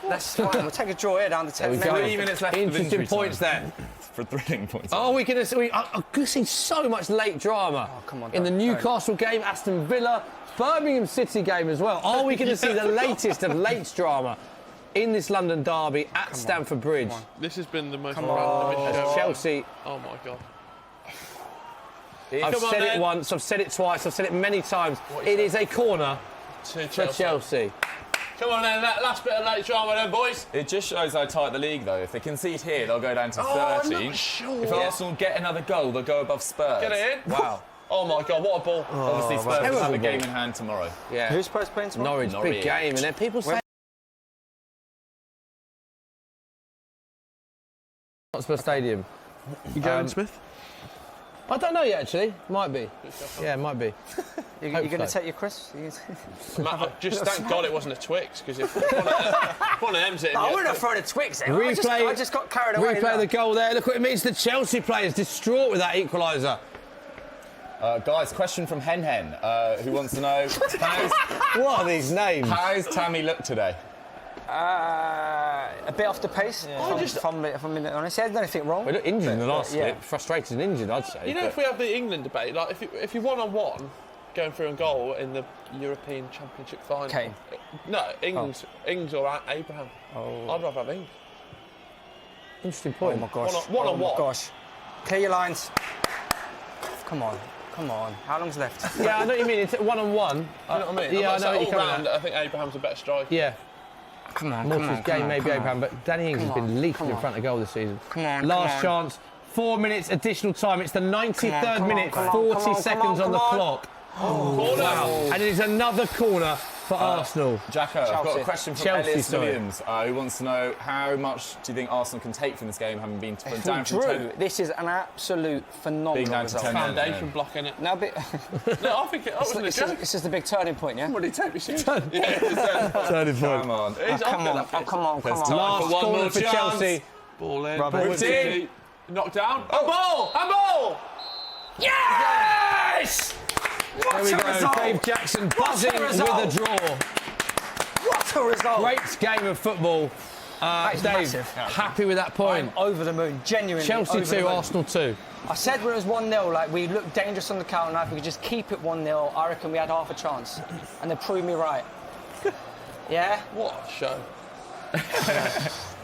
That's fine. We'll take a draw here down to 10 minutes. 3 minutes left. Interesting points there. For thrilling points. Oh, we're going to see so much late drama come on, in the Newcastle game, Aston Villa, Birmingham City game as well. Are we going to see the latest of late drama in this London derby at Stamford Bridge? This has been the most random show. Chelsea. Oh my God. I've said it once, I've said it twice, I've said it many times. It is a corner for Chelsea. Come on then, last bit of late drama then, boys. It just shows how tight the league, though. If they concede here, they'll go down to 13. I'm not sure. If Arsenal get another goal, they'll go above Spurs. Get it in. Wow. Oh my God, what a ball. Obviously, Spurs will have a game in hand tomorrow. Yeah. Who's Spurs playing tomorrow? Norwich, big game. And then people say... Hotspur Stadium. You going, Smith? I don't know yet, actually. Might be. Yeah, might be. You're going to take your crisps? Just thank God it wasn't a Twix, because if one of them's it. I wouldn't have thrown a Twix in. Replay, I just got carried away. Replay the goal there. Look what it means to Chelsea players. Distraught with that equaliser. Guys, question from Hen Hen, who wants to know What are these names? how's Tammy look today? A bit off the pace, if I'm being honest. He hasn't done anything wrong. We look injured in the last yeah. slip. Frustrated and injured, I'd say. You know, if we have the England debate, like if you're 1-on-1 going through a goal in the European Championship final. Kane. No, Ings or Abraham. Oh. I'd rather have Ings. Interesting point. Oh my gosh. One-on-one. Oh my gosh. Clear your lines. Come on. How long's left? Yeah, I know what you mean. It's 1-on-1. You know what I mean? Yeah, I know what you're coming round, at. I think Abraham's a better striker. Yeah. Come on. More to his game, maybe Abraham, but Danny Ings has been leaking in front of goal this season. Come on. Last chance. 4 minutes additional time. It's the 93rd minute. 40 seconds on the clock. Oh, wow. And it is another corner for Arsenal. Jacko, I've got a Chelsea. question from Chelsea, Elias sorry. Williams, who wants to know how much do you think Arsenal can take from this game, having been If down we from drew, 10? this is an absolute phenomenal Being down to result. 10 men. Foundation block in it. Now, no, I think it wasn't a joke. this is the big turning point, yeah? Somebody take me serious. Turning point. Come on. Come on. Last one corner more for chance. Chelsea. Ball in. Whipped in. Knocked down. A ball! Yes! There we go. Dave Jackson buzzing with a draw. What a result! Great game of football. is Dave, massive. happy with that point. I'm over the moon, genuinely. Chelsea over the 2, moon. Arsenal 2. I said when it was 1-0, like we looked dangerous on the counter. If we could just keep it 1-0, I reckon we had half a chance. And they proved me right. Yeah? What a show.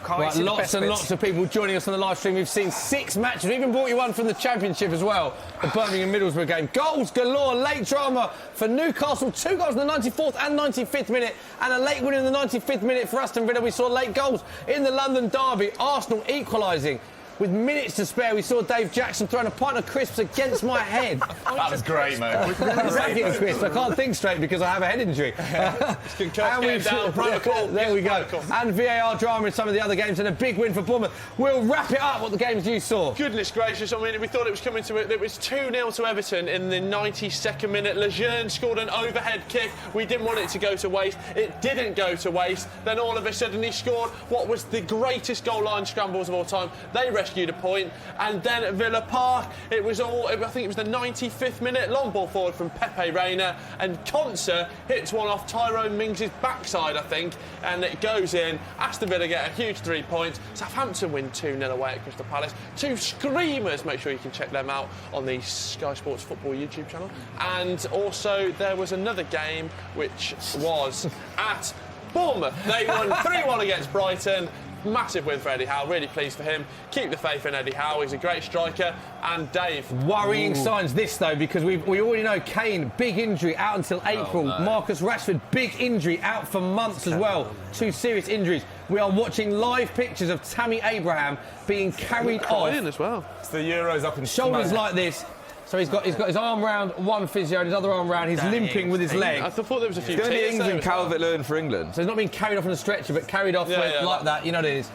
Can't wait Right, to see the lots best and bits. lots of people joining us on the live stream. We've seen 6 matches. We even brought you one from the Championship as well. The Birmingham Middlesbrough game. Goals galore. Late drama for Newcastle. 2 goals in the 94th and 95th minute. And a late win in the 95th minute for Aston Villa. We saw late goals in the London derby. Arsenal equalising. With minutes to spare, we saw Dave Jackson throwing a pint of crisps against my head. That was great, mate. Racket crisps. I can't think straight because I have a head injury. And we've down protocol. There we go. And VAR drama in some of the other games and a big win for Bournemouth. We'll wrap it up. What the games you saw? Goodness gracious, I mean, we thought it was coming to it. It was 2-0 to Everton in the 92nd minute. Lejeune scored an overhead kick. We didn't want it to go to waste. It didn't go to waste. Then all of a sudden he scored what was the greatest goal line scrambles of all time. They rescued a point. And then at Villa Park, it was I think it was the 95th minute. Long ball forward from Pepe Reina. And Konsa hits one off Tyrone Mings' backside, I think. And it goes in. Aston Villa get a huge 3 points. Southampton win 2-0 away at Crystal Palace. 2 screamers. Make sure you can check them out on the Sky Sports Football YouTube channel. And also there was another game which was at Bournemouth. They won 3-1 against Brighton. massive win for Eddie Howe. Really pleased for him. Keep the faith in Eddie Howe. He's a great striker. And Dave. Worrying signs this, though, because we already know Kane, big injury, out until April. Marcus Rashford, big injury, out for months as well. 2 serious injuries. We are watching live pictures of Tammy Abraham being carried off. As well. It's the Euros up in Shoulders smoke. like this. So he's got his arm round one physio and his other arm round. He's limping with his leg. I thought there was a few It's going to be tears England, there as well. Calvert-Lewin for England. So he's not being carried off on a stretcher, but carried off like that. You know what it is.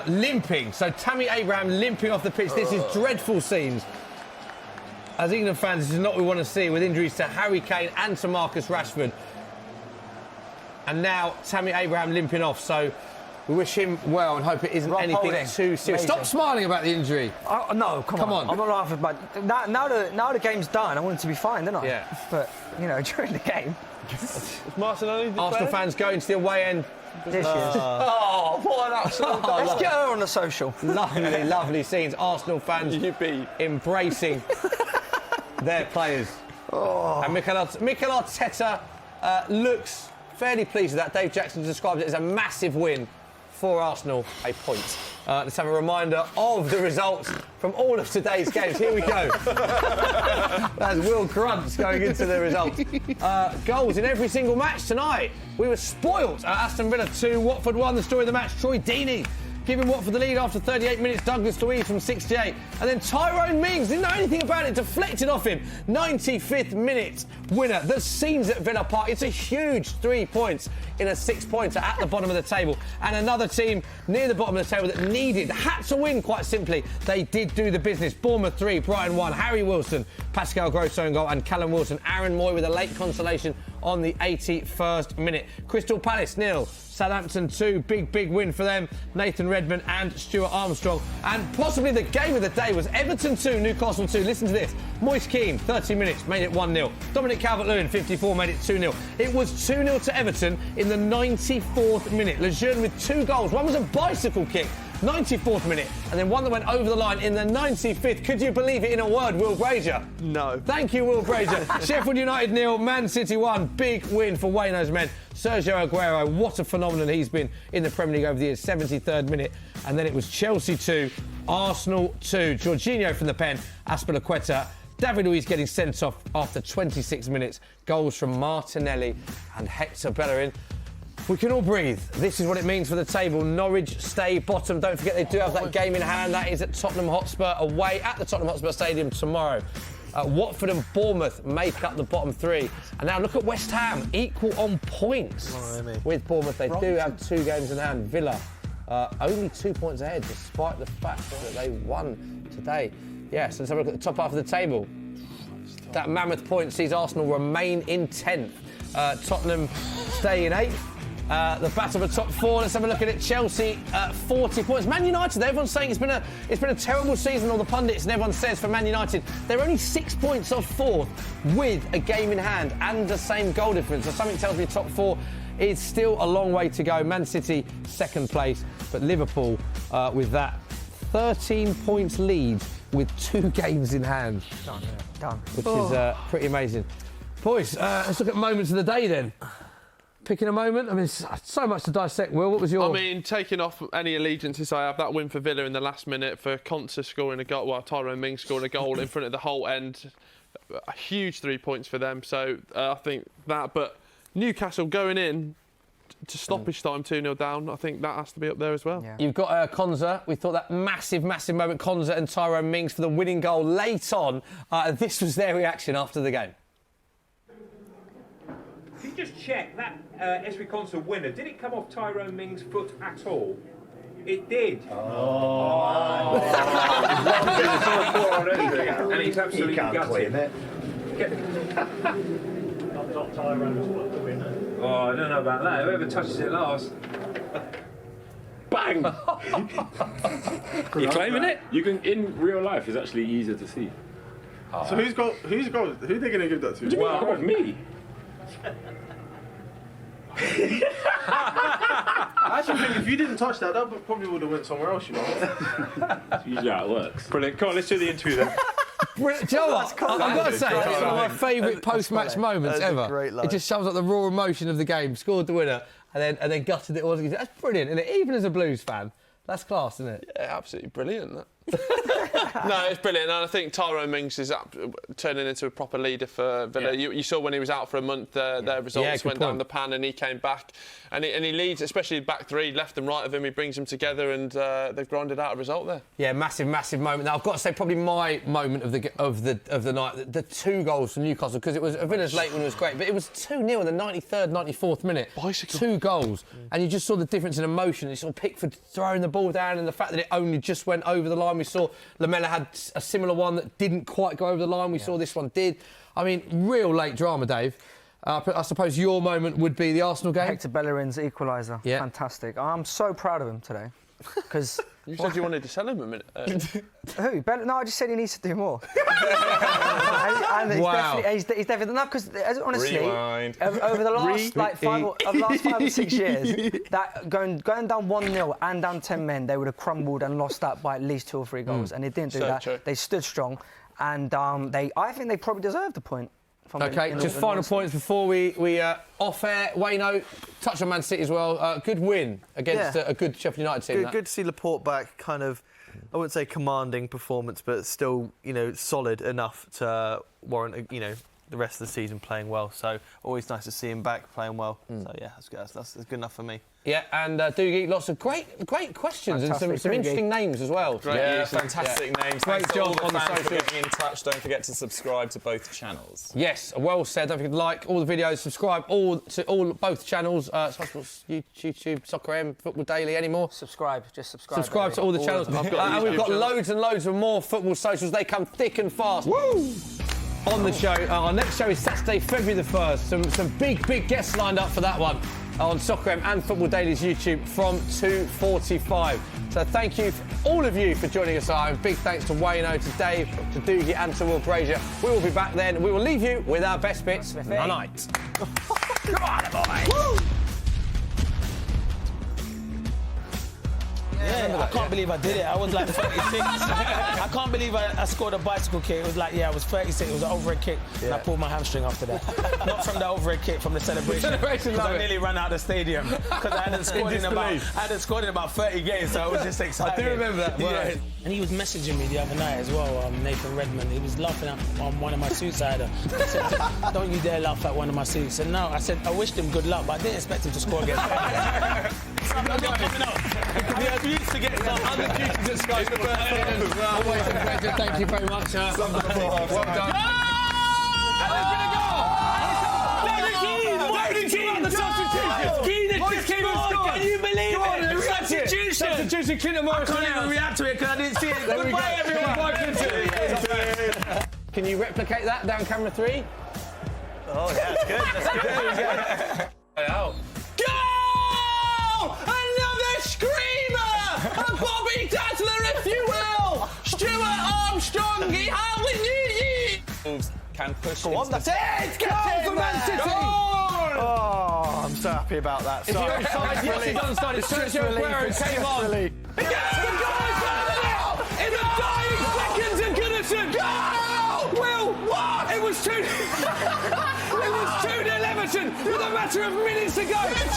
Limping. So Tammy Abraham limping off the pitch. This is dreadful scenes. As England fans, this is not what we want to see, with injuries to Harry Kane and to Marcus Rashford. And now Tammy Abraham limping off. So we wish him well and hope it isn't Rob anything Holding. too serious. Amazing. Stop smiling about the injury. No, come on. I'm not laughing, but now the game's done. I want it to be fine, don't I? Yeah. But, during the game... Martinelli Arsenal fans going to the away end. This is... Oh, what an absolute Let's get her on the social. lovely, lovely scenes. Arsenal fans embracing their players. And Mikel Arteta looks fairly pleased with that. Dave Jackson describes it as a massive win for Arsenal, a point. Let's have a reminder of the results from all of today's games. Here we go. That's Will Crunch going into the results. Goals in every single match tonight. We were spoilt. Aston Villa 2, Watford 1. The story of the match, Troy Deeney giving Watford the lead after 38 minutes. Douglas Luiz from 68. And then Tyrone Mings, didn't know anything about it, deflected off him. 95th minute winner. The scenes at Villa Park. It's a huge 3 points in a 6-pointer at the bottom of the table. And another team near the bottom of the table that had to win, quite simply. They did do the business. Bournemouth 3, Brighton 1. Harry Wilson, Pascal Gross own goal, and Callum Wilson. Aaron Moy with a late consolation on the 81st minute. Crystal Palace 0. Southampton 2, big win for them. Nathan Redmond and Stuart Armstrong. And possibly the game of the day was Everton 2, Newcastle 2. Listen to this. Moise Keane, 30 minutes, made it 1-0. Dominic Calvert-Lewin, 54, made it 2-0. It was 2-0 to Everton in the 94th minute. Lejeune with 2 goals. One was a bicycle kick, 94th minute, and then one that went over the line in the 95th. Could you believe it? In a word, Will Brazier. No. Thank you, Will Brazier. Sheffield United 0, Man City 1. Big win for Wayno's men. Sergio Aguero, what a phenomenon he's been in the Premier League over the years. 73rd minute. And then it was Chelsea 2, Arsenal 2. Jorginho from the pen, Azpilicueta. David Luiz getting sent off after 26 minutes. Goals from Martinelli and Hector Bellerin. We can all breathe. This is what it means for the table. Norwich stay bottom. Don't forget they do have that game in hand. That is at Tottenham Hotspur away at the Tottenham Hotspur Stadium tomorrow. Watford and Bournemouth make up the bottom 3. And now look at West Ham, equal on points with Bournemouth. They do have 2 games in hand. Villa only 2 points ahead, despite the fact that they won today. Yeah, so let's have a look at the top half of the table. That mammoth point sees Arsenal remain in 10th. Tottenham stay in 8th. The battle for top 4. Let's have a look at it. Chelsea, 40 points. Man United, everyone's saying it's been a terrible season. All the pundits and everyone says for Man United, they're only 6 points off 4th with a game in hand and the same goal difference. So something tells me top 4 is still a long way to go. Man City, 2nd place, but Liverpool with that 13 points lead with 2 games in hand. Done. Which is pretty amazing. Boys, let's look at moments of the day then. Picking a moment. I mean, it's so much to dissect. Will, what was your... I mean, taking off any allegiances I have, that win for Villa in the last minute, for Konsa scoring a goal, well, Tyrone Mings scoring a goal in front of the whole end. A huge 3 points for them. So I think that. But Newcastle going in to stoppage time 2-0 down, I think that has to be up there as well. Yeah. You've got Konsa. We thought that massive moment, Konsa and Tyrone Mings for the winning goal late on. This was their reaction after the game. Can you just check that Esri Konsa winner, did it come off Tyrone Mings' foot at all? It did. Oh. And he's absolutely gutted. Not Tyrone's foot, the winner. Oh, I don't know about that. Whoever touches it last. Bang! You claiming it? You can, in real life, it's actually easier to see. So who they going to give that to? Well, me. I actually think if you didn't touch that probably would have went somewhere else, you know. That's usually how it works. Brilliant. Come on, let's do the interview then. Do you know what? I've got to say, it's one of my favourite post-match moments ever. It just sums up the raw emotion of the game. Scored the winner and then gutted it all. That's brilliant, isn't it? Even as a Blues fan, That's class, isn't it? Yeah, absolutely brilliant. That. No, it's brilliant, and I think Tyrone Mings is turning into a proper leader for Villa. Yeah. You saw when he was out for a month, their results went down the pan, and he came back, and he leads, especially back three, left and right of him. He brings them together, and they've grinded out a result there. Yeah, massive moment. Now I've got to say, probably my moment of the night, the 2 goals from Newcastle, because it was Villa's late one was great, but it was 2-0 in the 93rd, 94th minute. Bicycle. 2 goals, and you just saw the difference in emotion. You saw Pickford throwing the ball down, and the fact that it only just went over the line. We saw Lamela had a similar one that didn't quite go over the line. We saw this one did. I mean, real late drama, Dave. I suppose your moment would be the Arsenal game. Hector Bellerin's equaliser. Yeah. Fantastic. I'm so proud of him today. Because you said you wanted to sell him a minute. Who? No, I just said he needs to do more. and he's definitely not, because honestly, over the last last 5 or 6 years, that going down 1-0 and down 10 men, they would have crumbled and lost that by at least 2 or 3 goals, and they didn't do that. True. They stood strong, and I think they probably deserved the point. Okay, just final points before we off air. Wayno, touch on Man City as well. Good win against a good Sheffield United team. Good to see Laporte back, kind of, I wouldn't say commanding performance, but still, solid enough to warrant, the rest of the season playing well. So always nice to see him back playing well. So yeah, that's good enough for me. Yeah, and Doogie, lots of great questions and some interesting names as well. Fantastic names. Great job on the socials. socials. Getting in touch. Don't forget to subscribe to both channels. Yes, well said. Don't forget to like all the videos, subscribe to both channels. YouTube, Soccer M, Football Daily. Any more? Subscribe. Subscribe to all the channels. And we've got loads and loads of more football socials. They come thick and fast. Woo! On the show, our next show is Saturday, February the 1st. Some big guests lined up for that one on Soccer M and Football Daily's YouTube from 2:45. So thank you, all of you, for joining us. Big thanks to Wayno, to Dave, to Doogie and to Will Brazier. We will be back then. We will leave you with our best bits tonight. Come on, boys! Woo! Yeah, I can't believe I did it. I was like 36. I can't believe I scored a bicycle kick. It was like, I was 36. It was an overhead kick, and I pulled my hamstring after that. Not from the overhead kick, from the celebration. Because I nearly ran out of the stadium because I hadn't scored in about 30 games, so I was just excited. I do remember that. Yeah. And he was messaging me the other night as well, Nathan Redmond. He was laughing at one of my suits I had. He said, don't you dare laugh at one of my suits. And now I said, I wished him good luck, but I didn't expect him to score against me. I'm not coming up. We used to get some other duties at Sky Sports as well. Always a pleasure. Thank you very much. Well done. And there's been a goal. Can you believe it? Substitution. Clinton Morris. I can't even react to it because I didn't see it. Goodbye, everyone. Can you replicate that down camera 3? Oh, yeah, that's good. Out. Goal! Another screamer! A Bobby Dazzler, if you will! Stuart Armstrong, hallelujah! Wolves can push. Go on, that's it! Goal for Man City! Oh, I'm so happy about that. If you're excited, yes, he's onside. It's Sergio Aguero came on. Relief. The goal is in the dying seconds of Goodison! Goal! Will, what? It was 2... It was 2-0 Everton with a matter of minutes to go.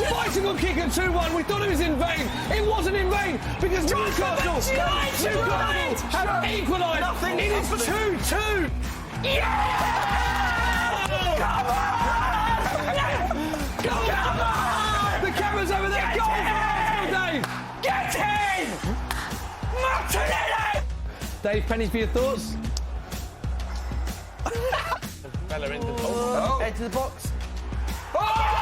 Bicycle kick at 2-1. We thought it was in vain. It wasn't in vain because Newcastle have equalised. It is 2-2. Yeah! Come on! Come on! The camera's over there. Goal for Arsenal, Dave. Get in! Martinelli! Dave, pennies for your thoughts? Bella into Head to the box. Oh!